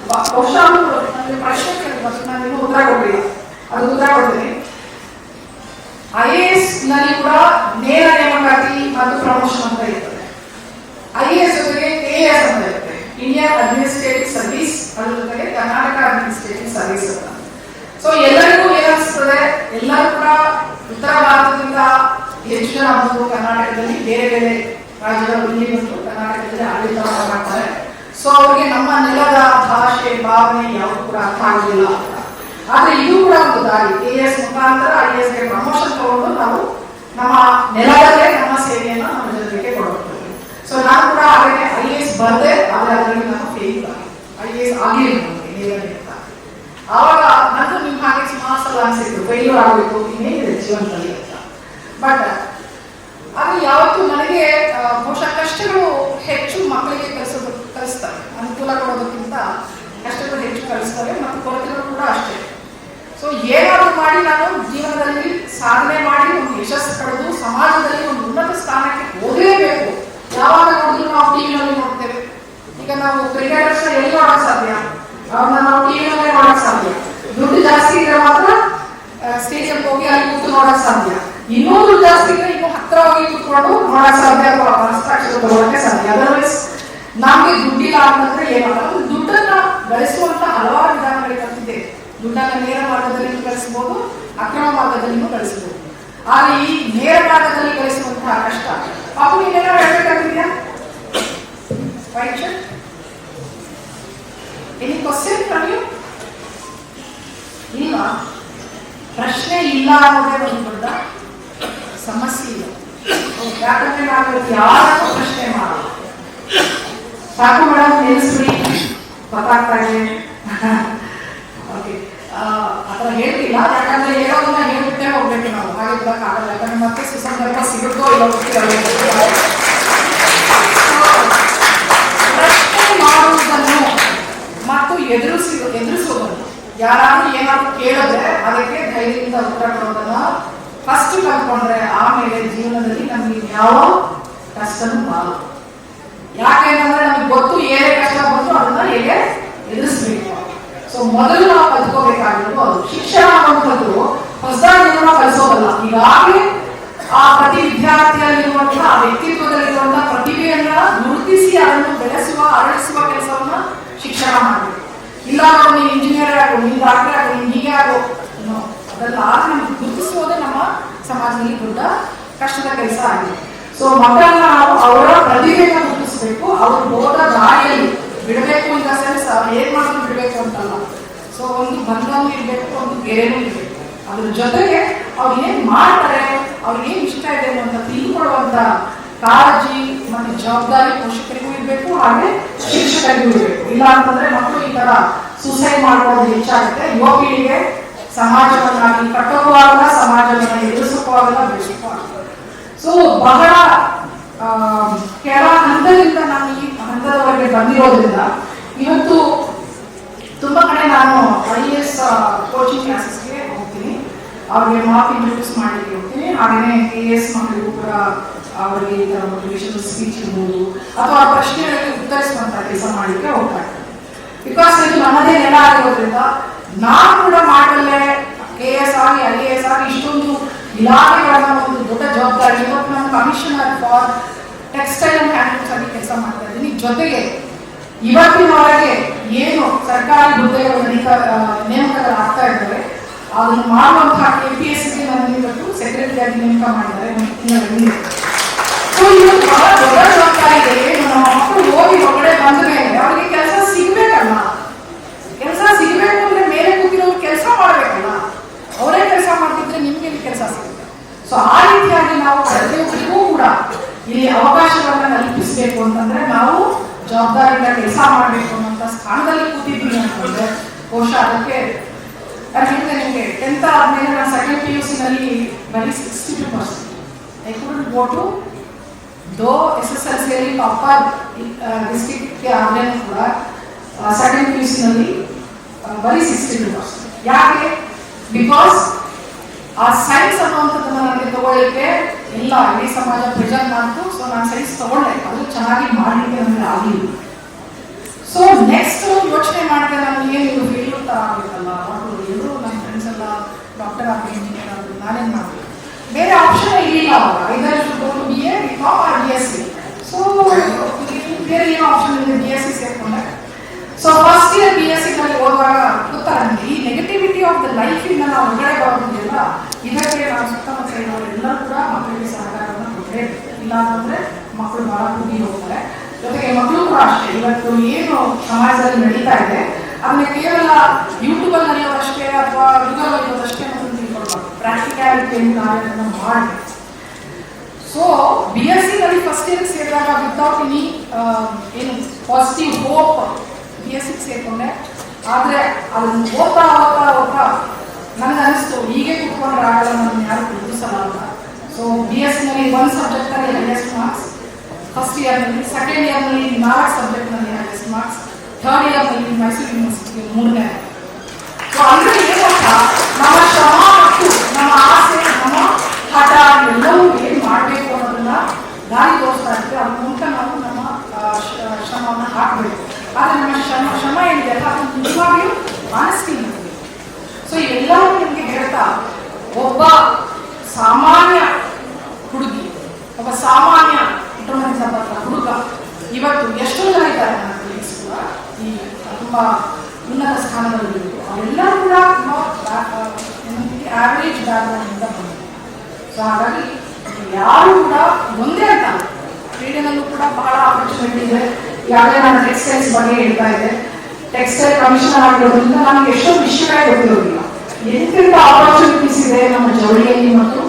ಬಹುಶಃ ನನಗೆ ಪ್ರಶ್ನೆ ಕೇಳಿದ್ರು, ನಾನು ಇನ್ನೂ ಉತ್ತರ ಕೊಡ್ತೀನಿ, ಅದು ಉತ್ತರ ಕೊಡ್ತೀನಿ. IAS ನಲ್ಲಿ ಕೂಡ ನೇರ ನೇಮಕಾತಿ ಮತ್ತು ಪ್ರಮೋಷನ್ ಅಂತ ಇರ್ತದೆ. IAS ಜೊತೆಗೆ KAS ಅಂತ ಇರುತ್ತೆ, ಇಂಡಿಯನ್ ಅಡ್ಮಿನಿಸ್ಟ್ರೇಟಿವ್ ಸರ್ವಿಸ್, ಅದ್ರ ಜೊತೆಗೆ ಕರ್ನಾಟಕ ಅಡ್ಮಿನಿಸ್ಟ್ರೇಟಿವ್ ಸರ್ವಿಸ್ ಅಂತ. ಸೊ ಎಲ್ಲರಿಗೂ ಏನಿಸ್ತದೆ, ಎಲ್ಲರೂ ಕೂಡ ಉತ್ತರ ಭಾರತದಿಂದ ಹೆಚ್ಚು ಜನ ಬಂದು ಕರ್ನಾಟಕದಲ್ಲಿ ಬೇರೆ ಬೇರೆ ರಾಜ್ಯಗಳು ಇಲ್ಲಿ ಬಂದು ಕರ್ನಾಟಕದಲ್ಲಿ ಆಡಳಿತ ಮಾಡ್ತಾರೆ. ಸೊ ಅವರಿಗೆ ನಮ್ಮ ನೆಲದ ಭಾಷೆ ಭಾವನೆ ಯಾವುದು ಕೂಡ ಅರ್ಥ ಆಗುದಿಲ್ಲ. ಆದ್ರೆ ಇದು ಕೂಡ ಒಂದು ದಾರಿ. KAS ಮುಖಾಂತರ IASಗೆ ಪ್ರಮೋಷನ್ ತಗೊಂಡು ನಾವು ನಮ್ಮ ನೆಲದಲ್ಲೇ ನಮ್ಮ ಸೇವೆಯನ್ನು ನಮ್ಮ ಜನರಿಗೆ ಕೊಡಬಹುದು. ಸೊ ನಾನು ಕೂಡ ಹಾಗೆ IAS ಬರ್ದೆ, ಆದ್ರೆ ಅದರಲ್ಲಿ ನಾನು ಫೇಲ್ IAS ಆಗಿರಲಿಲ್ಲ ಅಂತ. ಆವಾಗ ನಾನು ನಿಮ್ಮ ಹಾಗೆ ಸುಮಾರು ಸಲ ಅನಿಸಿತ್ತು ಫೇಲ್ಯೂರ್ ಆಗಬೇಕು, ಇನ್ನೇನಿದೆ ಜೀವನದಲ್ಲಿ ಅಂತ. ಬಟ್ ಅದು ಯಾವತ್ತು ನನಗೆ ಬಹುಶಃ ಕಷ್ಟಗಳು ಹೆಚ್ಚು ಮಕ್ಕಳಿಗೆ ಕಲಿಸ್ತವೆ, ಅನುಕೂಲ ಕೊಡೋದಕ್ಕಿಂತ ಕಷ್ಟಗಳು ಹೆಚ್ಚು ಕಲಿಸ್ತವೆ, ಮತ್ತು ಕೊರತೆಗಳು ಕೂಡ ಅಷ್ಟೇ. ಸೊ ಏನಾದರೂ ಮಾಡಿ ನಾನು ಜೀವನದಲ್ಲಿ ಸಾಧನೆ ಮಾಡಿ ಒಂದು ಯಶಸ್ಸು ಪಡೆದು ಸಮಾಜದಲ್ಲಿ ಒಂದು ಉನ್ನತ ಸ್ಥಾನಕ್ಕೆ ಹೋಗಲೇಬೇಕು. ಯಾವಾಗ ನೋಡಿದ್ರು ನಾವು ಟಿವಿನಲ್ಲಿ ನೋಡ್ತೇವೆ. ಈಗ ನಾವು ಕ್ರಿಕೆಟರ್ಸ್ ಎಲ್ಲಿ ನೋಡಕ್ ಸಾಧ್ಯ? ಅವ್ರನ್ನ ನಾವು ಟಿವಿನಲ್ಲೇ ನೋಡಕ್ ಸಾಧ್ಯ. ದುಡ್ಡು ಜಾಸ್ತಿ ಇದ್ರೆ ಮಾತ್ರ ಸ್ಟೇಡಿಯಂ ಹೋಗಿ ಅಲ್ಲಿ ಕೂತು ನೋಡಕ್ ಸಾಧ್ಯ. ಇನ್ನೂ ದುಡ್ಡು ಜಾಸ್ತಿ ಇದ್ರೆ ಇನ್ನೂ ಹತ್ರ ಹೋಗಿ ಕೂತ್ಕೊಂಡು ನೋಡಕ್ ಸಾಧ್ಯ, ಅಥವಾ ಹಸ್ತಾಕ್ಷರ ತಗೊಳಕ್ಕೆ ಸಾಧ್ಯ. ಅದರ್ವೈಸ್ ನಮ್ಗೆ ದುಡ್ಡಿಲ್ಲ ಅಂತಂದ್ರೆ ಏನಲ್ಲ. ದುಡ್ಡನ್ನ ಗಳಿಸುವಂತ ಹಲವಾರು ವಿಧಾನಗಳು ಕಲ್ತಿದೆ. ದುಡ್ಡನ್ನ ನೇರ ಮಾರ್ಗದಲ್ಲಿ ಗಳಿಸಬಹುದು, ಅಕ್ರಮ ಮಾರ್ಗದಲ್ಲಿಯೂ ಗಳಿಸಬಹುದು. ಆದ್ರೆ ಈ ನೇರ ಮಾರ್ಗದಲ್ಲಿ ಗಳಿಸುವಂತಹ ಕಷ್ಟ. ಪಾಪು ನೀನೇನೋ ಹೇಳ್ಬೇಕಾಗಿದ್ಯಾ? Any question from you? ಇಲ್ಲ, ಪ್ರಶ್ನೆ ಇಲ್ಲ ಅನ್ನೋದೇ ಒಂದು ದೊಡ್ಡ ಸಮಸ್ಯೆ ಇಲ್ಲ. ಯಾಕಂದ್ರೆ ನಾವು ಯಾರನ್ನು ಪ್ರಶ್ನೆ ಮಾಡಲ್ಲ. ಸಾಕು ಮೇಡಮ್, ನಿಲ್ಲಿಸ್ಬಿಡಿ, ಗೊತ್ತಾಗ್ತಾ ಇದೆ. ಓಕೆ, ಆತರ ಹೇಳ್ತಿಲ್ಲ. ಯಾಕಂದ್ರೆ ಹೇಳೋದನ್ನ ಹೇಳ್ಬಿಟ್ಟೆ ಹೋಗ್ಬೇಕು ನಾವು, ಹಾಗೆ ಬಿಡಕ್ಕಾಗಲ್ಲ. ಯಾಕಂದ್ರೆ ಮತ್ತೆ ಸುಸಂದರ್ಭ ಸಿಗುತ್ತೋ ಇಲ್ಲ ಗೊತ್ತಿರಲ್ಲ. ಪ್ರಶ್ನೆ ಮಾಡುವುದನ್ನು ಮತ್ತು ಎದುರಿಸುವುದನ್ನು, ಯಾರಾದ್ರೂ ಏನಾದ್ರು ಕೇಳಿದ್ರೆ ಅದಕ್ಕೆ ಧೈರ್ಯದಿಂದ ಉತ್ತರ ಕೊಡೋದನ್ನ ಫಸ್ಟ್ ಕಲ್ತ್ಕೊಂಡ್ರೆ ಆಮೇಲೆ ಜೀವನದಲ್ಲಿ ನಮ್ಗೆ ಯಾವ ಕಷ್ಟನೂ ಬರಲ್ಲ. ಯಾಕೆಂದ್ರೆ ನಮ್ಗೆ ಗೊತ್ತು ಏನೇ ಕಷ್ಟ ಬಂತು ಅದನ್ನ ಹೇಗೆ ಎದುರಿಸ್ಬೇಕು. ಸೊ ಮೊದಲು ನಾವು ಕಲ್ತ್ಕೋಬೇಕಾಗಿರೋದು ಅದು. ಶಿಕ್ಷಣ ಅನ್ನುವಂಥದ್ದು ಹೊಸದಾಗಿ ನಾವು ಕಲಿಸೋದಲ್ಲ. ಈಗಾಗಲೇ ಆ ಪ್ರತಿ ವಿದ್ಯಾರ್ಥಿಯಲ್ಲಿರುವಂತಹ ಆ ವ್ಯಕ್ತಿತ್ವದಲ್ಲಿರುವಂತಹ ಪ್ರತಿಭೆಯನ್ನ ಗುರುತಿಸಿ ಅದನ್ನು ಬೆಳೆಸುವ, ಅರಳಿಸುವ ಕೆಲಸವನ್ನ ಶಿಕ್ಷಣ ಮಾಡಬೇಕು. ಇಲ್ಲ ನೀನು ಇಂಜಿನಿಯರ್ ಆಗೋ, ನೀನು ಡಾಕ್ಟರ್ ಆಗೋ, ನೀನು ಹೀಗೆ ಆಗೋ, ಅದೆಲ್ಲ ನಮ್ಗೆ ಗುರುತಿಸುವುದೇ ನಮ್ಮ ಸಮಾಜದಲ್ಲಿ ದೊಡ್ಡ ಕಷ್ಟದ ಕೆಲಸ ಆಗಿದೆ. ಸೊ ಮಕ್ಕಳನ್ನ ನಾವು ಅವರ ಪ್ರತಿಭೆಯನ್ನು ಗುರುತಿಸಬೇಕು, ಅವರು ಹೋದ ದಾರಿಯಲ್ಲಿ ಬಿಡಬೇಕು. ಇನ್ ದ ಸೆನ್ಸ್ ಏನ್ ಮಾಡೋದು ಬಿಡಬೇಕು ಅಂತಲ್ಲ. ಸೊ ಒಂದು ಬಂಧನೂ ಇರಬೇಕು, ಒಂದು ಗೆರೆನೂ ಇರಬೇಕು. ಅದ್ರ ಜೊತೆಗೆ ಅವ್ರು ಏನ್ ಮಾಡ್ತಾರೆ, ಅವ್ರಿಗೆ ಏನ್ ಇಷ್ಟ ಇದೆ ಅಂತ ತಿಳ್ಕೊಳ್ಳುವಂತ ಕಾಳಜಿ ಮತ್ತೆ ಜವಾಬ್ದಾರಿ ಪೋಷಕರಿಗೂ ಇರಬೇಕು, ಹಾಗೆ ಶಿಕ್ಷಕರಿಗೂ ಇರಬೇಕು. ಇಲ್ಲ ಅಂತಂದ್ರೆ ಮಕ್ಕಳು ಈ ತರ ಸೂಸೈಡ್ ಮಾಡ್ಕೊಳ್ಳೋದು ಹೆಚ್ಚಾಗುತ್ತೆ. ಯುವ ಪೀಳಿಗೆ ಸಮಾಜವನ್ನಾಗಿ ಕಟ್ಟೋವಾಗಲ್ಲ, ಸಮಾಜವನ್ನ ಎದುರಿಸೋವಾಗಲ್ಲ, ಬೆಳೆಸೋಕ್ಕೂ ಆಗ್ತದೆ. ಸೊ ಬಹಳ ಕೆಳ ಹಂತದಿಂದ ನಾನು ಈ ಹಂತದವರೆಗೆ ಬಂದಿರೋದ್ರಿಂದ ಇವತ್ತು ತುಂಬಾ ಕಡೆ ನಾನು IAS ಕೋಚಿಂಗ್ ಕ್ಲಾಸಸ್ಗೆ ಹೋಗ್ತೀನಿ, ಅವ್ರಿಗೆ ಮಾರ್ಕ್ ಇಂಟ್ರೊಡ್ಯೂಸ್ ಮಾಡಲಿಕ್ಕೆ ಹೋಗ್ತೀನಿ. ಹಾಗೆಯೇ KAS ಮಕ್ಕಳಿಗೂ ಕೂಡ ಅವರಿಗೆ ಈ ತರ ಮೋಟಿವೇಶನಲ್ ಸ್ಪೀಚ್ ಇರ್ಬೋದು ಅಥವಾ ಪ್ರಶ್ನೆಗಳಿಗೆ ಉತ್ತರಿಸುವಂತ ಕೆಲಸ ಮಾಡಲಿಕ್ಕೆ ಹೋಗ್ತಾ ಇರ್ತಾರೆ. ಬಿಕಾಸ್ ಇದು ನಮ್ಮದೇ ನೆಲ ಆಗಿರೋದ್ರಿಂದ ನಾನು ಕೂಡ ಮಾಡಲೇ KAS ಆಗಿ IAS ಆಗಿ ಇಷ್ಟೊಂದು ಇಲಾಖೆಗಳ ಒಂದು ದೊಡ್ಡ ಜವಾಬ್ದಾರಿ. ಇವತ್ತು ನಾನು commissioner for textile and handlooms ಆಗಿ ಕೆಲಸ ಮಾಡ್ತಾ ಇದ್ದೀನಿ. ಜೊತೆಗೆ ಇವತ್ತಿನವರೆಗೆ ಏನು ಸರ್ಕಾರಿ ಹುದ್ದೆಗಳು ನೇಮಕಗಳಾಗ್ತಾ ಇದ್ದಾರೆ ಅದನ್ನು ಮಾಡುವಂತಹ KPSCಗೆ ನನಗೆ ಇವತ್ತು ಸೆಕ್ರೆಟರಿ ಆಗಿ ನೇಮಕ ಮಾಡಿದ್ದಾರೆ. ಸೊ ಇವತ್ತು ಬಹಳ ದೊಡ್ಡ ಜವಾಬ್ದಾರಿ ಇದೆ. ಏನು ನಮ್ಮ ಮಕ್ಕಳು ಹೋಗಿ ಹೊರಗಡೆ ಬಂದ ಮೇಲೆ ಅವರಿಗೆ ಕೆಲಸ ಸಿಗ್ಬೇಕಲ್ಲ. ಕೆಲಸ ಸಿಗಬೇಕು ಅಂದ್ರೆ ಮೇಲೆ ಕೂತಿರೋರು ಕೆಲಸ ಮಾಡ್ಬೇಕಲ್ಲ. ಅವರೇ ಕೆಲಸ ಮಾಡ್ತಿದ್ರೆ ನಿಮ್ಗೆ ಕೆಲಸ ಸಿಗುತ್ತೆ. ಸೊ ಆ ರೀತಿಯಾಗಿ ನಾವು ಪ್ರತಿಯೊಬ್ಬರಿಗೂ ಕೂಡ ಇಲ್ಲಿ ಅವಕಾಶಗಳನ್ನ ಕಲ್ಪಿಸಬೇಕು ಅಂತಂದ್ರೆ ನಾವು ಜವಾಬ್ದಾರಿಯಿಂದ ಕೆಲಸ ಮಾಡಬೇಕು ಅನ್ನೋ ಸ್ಥಾನದಲ್ಲಿ ಕೂತಿದ್ದೀವಿ ಅಂತಂದ್ರೆ ಬಹುಶಃ ಅದಕ್ಕೆ ಯಾಕಂದ್ರೆ ನಿಮಗೆ 10th ಆದ್ಮೇಲೆ ನಾನು ಸೆಕೆಂಡ್ PUC ನಲ್ಲಿ ಬರೀ 62%. ಐ ಕುಡಂಟ್ ಗೋ ಟು ದೋ SSLC ಅಲ್ಲಿ ಟಾಪರ್ ಡಿಸ್ಟ್ರಿಕ್ಟ್ಗೆ ಆದ್ಮೇಲೆ ಕೂಡ ಸೆಕೆಂಡ್ PUC ನಲ್ಲಿ ಬರೀ 62%. ಯಾಕೆ? ಬಿಕಾಸ್ ಆ ಸೈನ್ಸ್ ಅನ್ನುವಂಥದ್ದನ್ನ ನನಗೆ ತಗೊಳ್ಳಿಕ್ಕೆ ಎಲ್ಲ ಇಡೀ ಸಮಾಜ ಪ್ರೆಸೆಂಟ್ ಮಾಡ್ತು. ಸೊ ನಾನು ಸೈನ್ಸ್ ತಗೊಂಡೆ, ಅದು ಚೆನ್ನಾಗಿ ಮಾಡಲಿಕ್ಕೆ ನನಗೆ ಆಗಲಿಲ್ಲ. ಸೊ ನೆಕ್ಸ್ಟ್ ಯೋಚನೆ ಮಾಡಿದೆ, ನಾನು ಏನು ಫೇಲ್ಯೂರ್ ಥರ ಆಗಬೇಕಲ್ಲ. ಎಲ್ಲರೂ ನನ್ನ ಫ್ರೆಂಡ್ಸ್ ಎಲ್ಲ ಡಾಕ್ಟರ್ ಆಗಲಿ, ಇಂಜಿನಿಯರ್ ಆಗಲಿ, ನಾನೇನು ಮಾಡಬೇಕು? ಬೇರೆ ಆಪ್ಷನ್ ಇರಲಿಲ್ಲ ಅವಾಗ. Either BA, BCom or BSc. So ಬೇರೆ ಏನೋ ಆಪ್ಷನ್ ಇದೆ, BSc ಸೇರ್ಕೊಂಡೆ. ಸೊ ಫಸ್ಟ್ ಇಯರ್ BSc ನಲ್ಲಿ ಹೋಗುವಾಗ ಗೊತ್ತಾ ನನಗೆ ಈ ನೆಗೆಟಿವಿಟಿ ಆಫ್ ದ ಲೈಫ್ ಇಂದ ನಾವು ಹೊರಗಡೆ ಬರೋದಿಲ್ಲ. ಇದಕ್ಕೆ ನಾವು ಸುತ್ತಮುತ್ತ ಇರೋರೆಲ್ಲರೂ ಕೂಡ ಮಕ್ಕಳಿಗೆ ಸಹಕಾರವನ್ನು ಕೊಟ್ಟರೆ, ಇಲ್ಲ ಅಂತಂದ್ರೆ ಮಕ್ಕಳು ಬಹಳ ಕುಗ್ಗಿ ಹೋಗ್ತಾರೆ. ಜೊತೆಗೆ ಮಕ್ಕಳು ಕೂಡ ಅಷ್ಟೇ. ಇವತ್ತು ಏನು ಸಮಾಜದಲ್ಲಿ ನಡೀತಾ ಇದೆ ಅದನ್ನ ಕೇವಲ ಯೂಟ್ಯೂಬ್ ಅಲ್ಲಿ ನಡೆಯೋದಷ್ಟೇ ಅಥವಾ ಗೂಗಲ್ ನಡೆಯೋದಷ್ಟೇ ಅಂತ ತಿಳ್ಕೊಳ್ಬಾರ್ದು. ಪ್ರಾಕ್ಟಿಕ್ಯಾಲಿಟಿಯನ್ನು ಕಾರ್ಯವನ್ನು ಮಾಡಿ. ಸೊ BSc ನಲ್ಲಿ ಫಸ್ಟ್ ಇಯರ್ ಸೇರಿದಾಗ ವಿತೌಟ್ ಎನಿ ಏನು ಪಾಸಿಟಿವ್ ಹೋಪ್ BSc ಸೇರ್ಕೊಂಡೆ. ಆದರೆ ಅದನ್ನು ಓದ್ತಾ ನನಗೆ ಅನಿಸ್ತು ಹೀಗೆ ಕೂತ್ಕೊಂಡ್ರೆ ಆಗಲ್ಲ, ನಾನು ಯಾರು ಗುರುತಿಸಲ್ಲ ಅಂತ. ಸೊ BSc ನಲ್ಲಿ 1 ಸಬ್ಜೆಕ್ಟಲ್ಲಿ ಹೈಯೆಸ್ಟ್ ಮಾರ್ಕ್ಸ್, ಫಸ್ಟ್ ಇಯರ್ನಲ್ಲಿ. ಸೆಕೆಂಡ್ ಇಯರ್ನಲ್ಲಿ 4 ಸಬ್ಜೆಕ್ಟ್ನಲ್ಲಿ ಹೈಯೆಸ್ಟ್ ಮಾರ್ಕ್ಸ್, ಥರ್ಡ್ ಇಯರ್ನಲ್ಲಿ ಮೈಸೂರು ಯೂನಿವರ್ಸಿಟಿಗೆ 3ನೇ. ಸೊ ಅಂದರೆ ಏನಂತ ನಮ್ಮ ಶ್ರಮ ಮತ್ತು ನಮ್ಮ ಆಸೆ, ನಮ್ಮ ಹಠ ಎಲ್ಲವೂ ಏನು ಮಾಡಬೇಕು ಅನ್ನೋದನ್ನ ದಾರಿ ತೋರಿಸ್ತಾ ಇರ್ತೀವಿ. ಅದ್ರ ಮೂಲಕ ನಾವು ನಮ್ಮ ಶ್ರಮವನ್ನು ಹಾಕಬೇಕು. ಆದರೆ ನಮ್ಮ ಶ್ರಮ ಏನಿದೆ ಅಲ್ಲ ಅದು ನಿಜವಾಗಿಯೂ ಆನೆಸ್ಟಿ ಇರ್ತದೆ. ಸೊ ಇವೆಲ್ಲವೂ ನಿಮಗೆ ಹೇಳ್ತಾ ಒಬ್ಬ ಸಾಮಾನ್ಯ ಹುಡುಗಿ, ಒಬ್ಬ ಸಾಮಾನ್ಯ ಕುಟುಂಬದಿಂದ ಬಂದ ಹುಡುಗ ಇವತ್ತು ಎಷ್ಟೋ ಜನ ಇದ್ದಾರೆ ನನ್ನ colleagues ಕೂಡ ಈ ತುಂಬಾ ಉನ್ನತ ಸ್ಥಾನದಲ್ಲಿ. ಅವೆಲ್ಲರೂ ಕೂಡ ಆವರೇಜ್ ಬ್ಯಾಕ್ಗ್ರೌಂಡ್ ಇಂದ ಬಂದಿದೆ. ಸೊ ಹಾಗಾಗಿ ಯಾರು ಕೂಡ ಒಂದೇ ಅಂತ ಕ್ರೀಡೆನಲ್ಲೂ ಕೂಡ ಬಹಳ ಆಪರ್ಚುನಿಟಿ ಇದೆ. ಈಗಾಗಲೇ ನಾನು ಟೆಕ್ಸ್ಟೈಲ್ಸ್ ಬಗ್ಗೆ ಹೇಳ್ತಾ ಇದ್ದೆ. ಟೆಕ್ಸ್ಟೈಲ್ ಕಮಿಷನರ್ ಆಗಿರೋದ್ರಿಂದ ನನಗೆ ಎಷ್ಟೋ ವಿಷಯಗಳೇ ಗೊತ್ತಿರೋದಿಲ್ಲ. ಎಂತೆಂಥ ಆಪರ್ಚುನಿಟೀಸ್ ಇದೆ ನಮ್ಮ ಜವಳಿಯಲ್ಲಿ ಮತ್ತು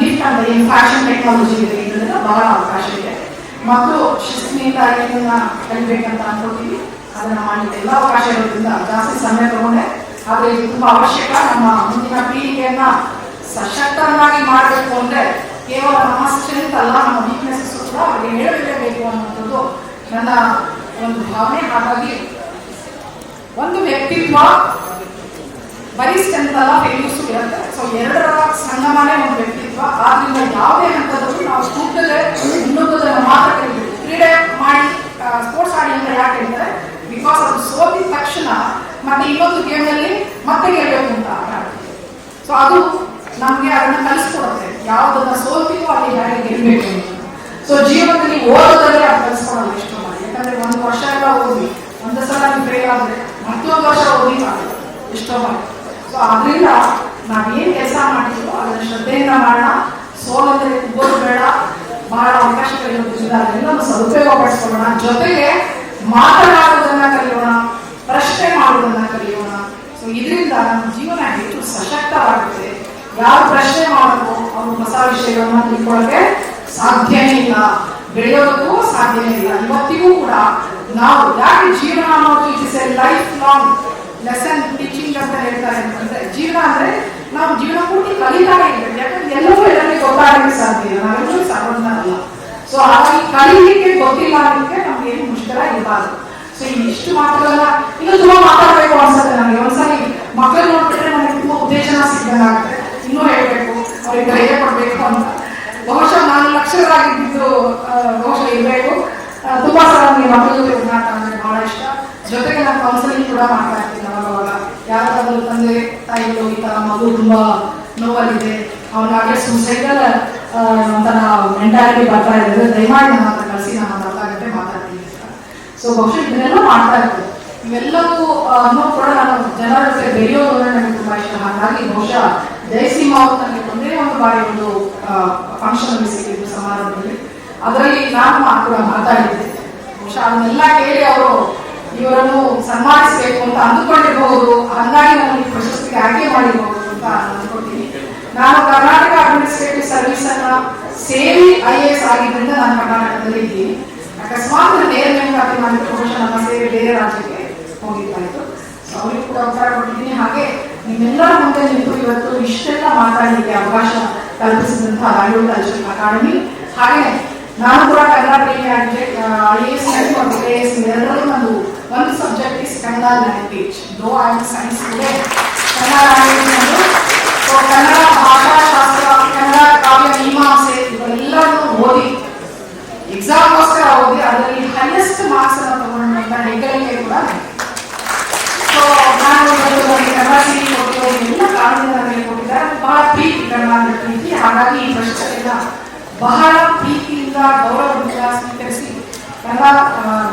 ನಿಫ್ಟ್ ಅಂತ ಏನು ಫ್ಯಾಷನ್ ಟೆಕ್ನಾಲಜಿ ಇದೆ, ಇದರಿಂದ ಬಹಳ ಅವಕಾಶ ಇದೆ. ಮಕ್ಕಳು ಶಿಸ್ತಿನಿಂದ ಇದನ್ನ ಕಲಿಬೇಕಂತ ಅನ್ಕೊಳ್ತೀವಿ. ಅದನ್ನ ಮಾಡಲಿಕ್ಕೆ ಎಲ್ಲ ಅವಕಾಶ ಇರೋದ್ರಿಂದ ಜಾಸ್ತಿ ಸಮಯ ತಗೊಂಡೆ. ಆದರೆ ಇದು ತುಂಬಾ ಅವಶ್ಯಕ. ನಮ್ಮ ಮುಂದಿನ ಪೀಳಿಗೆಯನ್ನ ಸಶಕ್ತರನ್ನಾಗಿ ಮಾಡಬೇಕು ಅಂದ್ರೆ ಕೇವಲ ನಮ್ಮ ಸ್ಟ್ರೆಂತ್ ಅಲ್ಲ, ನಮ್ಮ ವೀಕ್ನೆಸಸ್ ಕೂಡ ಅವರಿಗೆ ಹೇಳಲೇಬೇಕು ಅನ್ನೋದು ನನ್ನ ಒಂದು ಭಾವನೆ. ಹಾಗಾಗಿ ಒಂದು ವ್ಯಕ್ತಿತ್ವ ಬರೀ ಸ್ಟ್ರೆಂತ್ ಅಲ್ಲ, ಫೇಲ್ಯೂರ್ಸ್ ಇರುತ್ತೆ. ಸೊ ಎರಡರ ಸಂಗಮನೇ ಒಂದು ವ್ಯಕ್ತಿತ್ವ. ಆದ್ರಿಂದ ಯಾವುದೇ ಹಂತದಲ್ಲೂ ನಾವು ಕೂಡಲೇ ಇನ್ನೊಬ್ಬರನ್ನ ಮಾತ್ರ ಕಲಿಬೇಕು. ಕ್ರೀಡೆ ಮಾಡಿ ಸ್ಪೋರ್ಟ್ಸ್ ಆಡಿ ಅಂತ ಯಾಕೆ ಹೇಳ್ತಾರೆ? ಬಿಕಾಸ್ ಅದು ಸೋತಿದ ತಕ್ಷಣ ಮತ್ತೆ ಇನ್ನೊಂದು ಗೇಮ್ನಲ್ಲಿ ಮತ್ತೆ ಗೆಲ್ಲಬೇಕು ಅಂತ ಆಡ್ತೀವಿ. ಸೊ ಅದು ನಮಗೆ ಅದನ್ನ ಕಲಿಸ್ಕೊಡುತ್ತೆ. ಯಾವುದನ್ನ ಸೋಲ್ತೀವೋ ಅಲ್ಲಿ ಯಾಕೆ ಗೆಲ್ಲಬೇಕು ಅಂತ. ಸೊ ಜೀವನದಲ್ಲಿ ಓದೋದಲ್ಲೇ ಅದು ಕಲಿಸ್ಕೊಡೋದು ಎಷ್ಟು ಮಾಡಿ. ಯಾಕಂದ್ರೆ 1 ವರ್ಷ ಎಲ್ಲ ಓದಿ ಒಂದು ಸಲ ಫೇಲ್ ಆದ್ರೆ ಮತ್ತೊಂದು ವರ್ಷ ಓದಿಕಾಗಲ್ಲ ಎಷ್ಟೋ ಮಾಡಿ. ಸೊ ಆದ್ರಿಂದ ನಾವೇನ್ ಕೆಲಸ ಮಾಡ್ತೀವೋ ಅದನ್ನ ಶ್ರದ್ಧೆಯಿಂದ ಮಾಡೋಣ. ಸೋಲಂದ್ರೆ ಕುಗ್ಗೋದು ಬೇಡ. ಬಹಳ ಅವಕಾಶಗಳಿರೋದ್ರಿಂದ ಅದೆಲ್ಲ ಸದುಪಯೋಗ ಪಡಿಸ್ಕೊಳ್ಳೋಣ. ಜೊತೆಗೆ ಮಾತನಾಡುವುದನ್ನ ಕಲಿಯೋಣ, ಪ್ರಶ್ನೆ ಮಾಡುವುದನ್ನ ಕಲಿಯೋಣ. ಸೊ ಇದರಿಂದ ನಮ್ಮ ಜೀವನ ಹೆಚ್ಚು ಸಶಕ್ತವಾಗುತ್ತೆ. ಯಾರು ಪ್ರಶ್ನೆ ಮಾಡೋದು ಅವರು ಹೊಸ ವಿಷಯಗಳನ್ನ ತಿಳ್ಕೊಳ್ಳೋಕೆ ಸಾಧ್ಯನೇ ಇಲ್ಲ, ಬೆಳೆಯೋದಕ್ಕೂ ಸಾಧ್ಯನೇ ಇಲ್ಲ. ಇವತ್ತಿಗೂ ಕೂಡ ನಾವು ಯಾಕೆ ಜೀವನ ಅನ್ನೋದು it is A life long lesson teaching ಅಂತ ಹೇಳ್ತಾರೆ ಅಂತಂದ್ರೆ, ಜೀವನ ಅಂದ್ರೆ ನಾವು ಜೀವನ ಪೂರ್ತಿ ಕಲಿತಾನೆ ಇರ್ಬೇಕು. ಯಾಕಂದ್ರೆ ಎಲ್ಲವೂ ಎಲ್ಲರಿಗೆ ಗೊತ್ತಾಗಲಿಕ್ಕೆ ಸಾಧ್ಯ ಇಲ್ಲ, ನಾವೆಲ್ಲರೂ ಸಾಧನ ಅಲ್ಲ. ಸೊ ಹಾಗಾಗಿ ಕಲೀಲಿಕ್ಕೆ ಗೊತ್ತಿಲ್ಲ ಅನ್ನೋದಕ್ಕೆ ನಮ್ಗೆ ಏನು ಮುಷ್ಕರ ಇರಬಾರ್ದು. ಸೊ ಇಷ್ಟು ಮಾತುಗಳನ್ನ ಇನ್ನು ತುಂಬಾ ಮಾತಾಡ್ಬೇಕು ಅನ್ಸುತ್ತೆ ನನಗೆ. ಒಂದ್ಸಲಿ ಮಕ್ಕಳು ನೋಡ್ಬಿಟ್ರೆ ನನಗೆ ತುಂಬಾ ಉತ್ತೇಜನ ಸಿಗ್ದಂಗಾಗುತ್ತೆ. ಇನ್ನೂ ಹೇಳ್ಬೇಕು, ಅವ್ರಿಗೆ ಧೈರ್ಯ ಕೊಡ್ಬೇಕು ಅಂತ. ಬಹುಶಃ ನಾನು ಲಕ್ಷಗಳಾಗಿದ್ದು ಬಹುಶಃ ಇರಬೇಕು. ತುಂಬಾ ಸಲ ನನಗೆ ಮಕ್ಕಳ ಜೊತೆ ಮಾತಾಡೋದು ಬಹಳ ಇಷ್ಟ. ಜೊತೆಗೆ ನಾನು ಕೌನ್ಸಿಲಿಂಗ್ ಕೂಡ ಮಾಡ್ತಾ ಇರ್ತೀನಿ ಅವಾಗ. ಯಾರಾದ್ರೂ ತಂದೆ ತಾಯಿಗಳು ಈ ತರ ಮಗು ತುಂಬಾ ನೋವಲ್ಲಿದೆ ಅವನಾಗೆ ಸುಸೈಡಲ್ ಒಂಥರ ಮೆಂಟಾಲಿಟಿ ಬರ್ತಾ ಇದ್ದಾರೆ, ದಯಮಾಡಿ ನಮ್ಮ ಹತ್ರ ಕಳಿಸಿ, ನಾನು ಒಂದು ಅರ್ಧ ಗಂಟೆ ಮಾತಾಡ್ತೀನಿ ಅಂತ. ಸೊ ಬಹುಶಃ ಇದನ್ನೆಲ್ಲ ಮಾಡ್ತಾ ಇರ್ತಾರೆ. ಇವೆಲ್ಲವೂ ಕೂಡ ನಾನು ಜನರ ಜೊತೆ ಬೆರೆಯೋದು ನನಗೆ ತುಂಬಾ ಇಷ್ಟ. ಹಾಗಾಗಿ ಬಹುಶಃ ಜಯಸಿಂಹ ಅವರು ನನಗೆ ಒಂದೇ ಒಂದು ಬಾರಿ ಒಂದು ಫಂಕ್ಷನ್ ಅಲ್ಲಿ ಸಿಕ್ಕಿದ್ದು ಸಮಾರಂಭದಲ್ಲಿ, ಅದರಲ್ಲಿ ನಾನು ಕೂಡ ಮಾತಾಡಿದ್ದೆ. ಬಹುಶಃ ಅದನ್ನೆಲ್ಲ ಕೇಳಿ ಅವರು ಇವರನ್ನು ಸನ್ಮಾನಿಸಬೇಕು ಅಂತ ಅಂದುಕೊಂಡಿರಬಹುದು, ಹಾಗಾಗಿ ನಾನು ಈ ಪ್ರಶಸ್ತಿಗೆ ಆಯ್ಕೆ ಮಾಡಿರಬಹುದು ಅಂತ ಅಂದ್ಕೊಳ್ತೀನಿ. ನಾನು ಕರ್ನಾಟಕ ಅಡ್ಮಿನಿಸ್ಟ್ರೇಟಿವ್ ಸರ್ವಿಸ್ ಅನ್ನ ಸೇರಿ IAS ಆಗಿದ್ದರಿಂದ ನಾನು ಕರ್ನಾಟಕದಲ್ಲಿ ಇದ್ದೀನಿ. ಅಕಸ್ಮಾತ್ ನೇರ ನೇಮಕಾತಿ ಮಾಡಿದ್ರೆ ಬಹುಶಃ ನಮ್ಮ ಸೇವೆ ಬೇರೆ ರಾಜ್ಯಕ್ಕೆ ಹೋಗಿದ್ದಾಯಿತು. ಸೊ ಅವರಿಗೂ ಕೂಡ ಉತ್ತರ ಕೊಟ್ಟಿದ್ದೀನಿ. ಹಾಗೆ ನಿಮ್ಮೆಲ್ಲರ ಮುಂದೆ ನಿಂತು ಇವತ್ತು ಇಷ್ಟೆಲ್ಲ ಮಾತಾಡಲಿಕ್ಕೆ ಅವಕಾಶ ಕಲ್ಪಿಸಿದಂತಹ ಬ್ಯಾಂಗ್ಳೂರ್ ಕಲ್ಚರಲ್ ಅಕಾಡೆಮಿ, ಹಾಗೆ ನಾನು ಕೂಡ ಕನ್ನಡ ಪ್ರೇಮಿ ಆಗಿದೆ. IAS ಮತ್ತು KAS ಎರಡರಲ್ಲೂ ನಂದು ಒಂದು subject is Kannada language. Though I am science student, Kannada language ನಂದು. ಸೊ ಕನ್ನಡ ಭಾಷಾಶಾಸ್ತ್ರ, ಕನ್ನಡ ಕಾವ್ಯ ಮೀಮಾಂಸೆ ಇವೆಲ್ಲವನ್ನೂ ಓದಿ ಎಕ್ಸಾಮ್ಗೋಸ್ಕರ ಓದಿ ಅದರಲ್ಲಿ ಹೈಯೆಸ್ಟ್ ಮಾರ್ಕ್ಸ್ ಅನ್ನು ತಗೊಂಡಂತ ಹೆಗ್ಗಳಿಕೆ ಕೂಡ. ಸೊ ನಾನು ಕನ್ನಡ ಸಿರಿ ಕೊಟ್ಟಿರೋ ಎಲ್ಲ ಕಾರಣದಿಂದ ನನಗೆ ಕೊಟ್ಟಿದ್ದಾರೆ. ಬಹಳ ಪ್ರೀತಿ, ಕನ್ನಡ ಪ್ರೀತಿ. ಹಾಗಾಗಿ ಈ ಪ್ರಶ್ನೆಯನ್ನ ಬಹಳ ಪ್ರೀತಿಯಿಂದ ಗೌರವದಿಂದ ಸ್ವೀಕರಿಸಿ ಕನ್ನಡ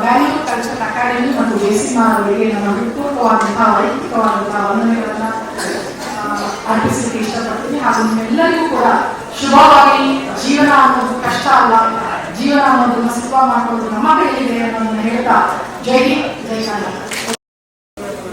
ಬ್ಯಾಂಗ್ಳೂರ್ ಕಲ್ಚರಲ್ ಅಕಾಡೆಮಿ ಮತ್ತು ಜಯಸಿಂಹ ಅವರಿಗೆ ನನ್ನ ಹೃತ್ಪೂರ್ವಕವಾದಂತಹ ವೈಯಕ್ತಿಕವಾದಂತಹ ವಂದನೆಗಳನ್ನ ಅರ್ಪಿಸಲಿಕ್ಕೆ ಇಷ್ಟಪಡ್ತೀನಿ. ಹಾಗೂ ನಿಮ್ಮೆಲ್ಲರಿಗೂ ಕೂಡ ಶುಭವಾಗಿ. ಜೀವನ ಅನ್ನೋದು ಕಷ್ಟ ಅಲ್ಲ, ಜೀವನ ಅನ್ನೋದನ್ನ ಸುಖ ಮಾಡ್ಕೊಳ್ಳೋದು ನಮ್ಮ ಕೈಲಿದೆ ಅನ್ನೋದನ್ನ ಹೇಳ್ತಾ ಜೈ ಹಿಂದ್, ಜೈ ಕರ್ನಾಟಕ.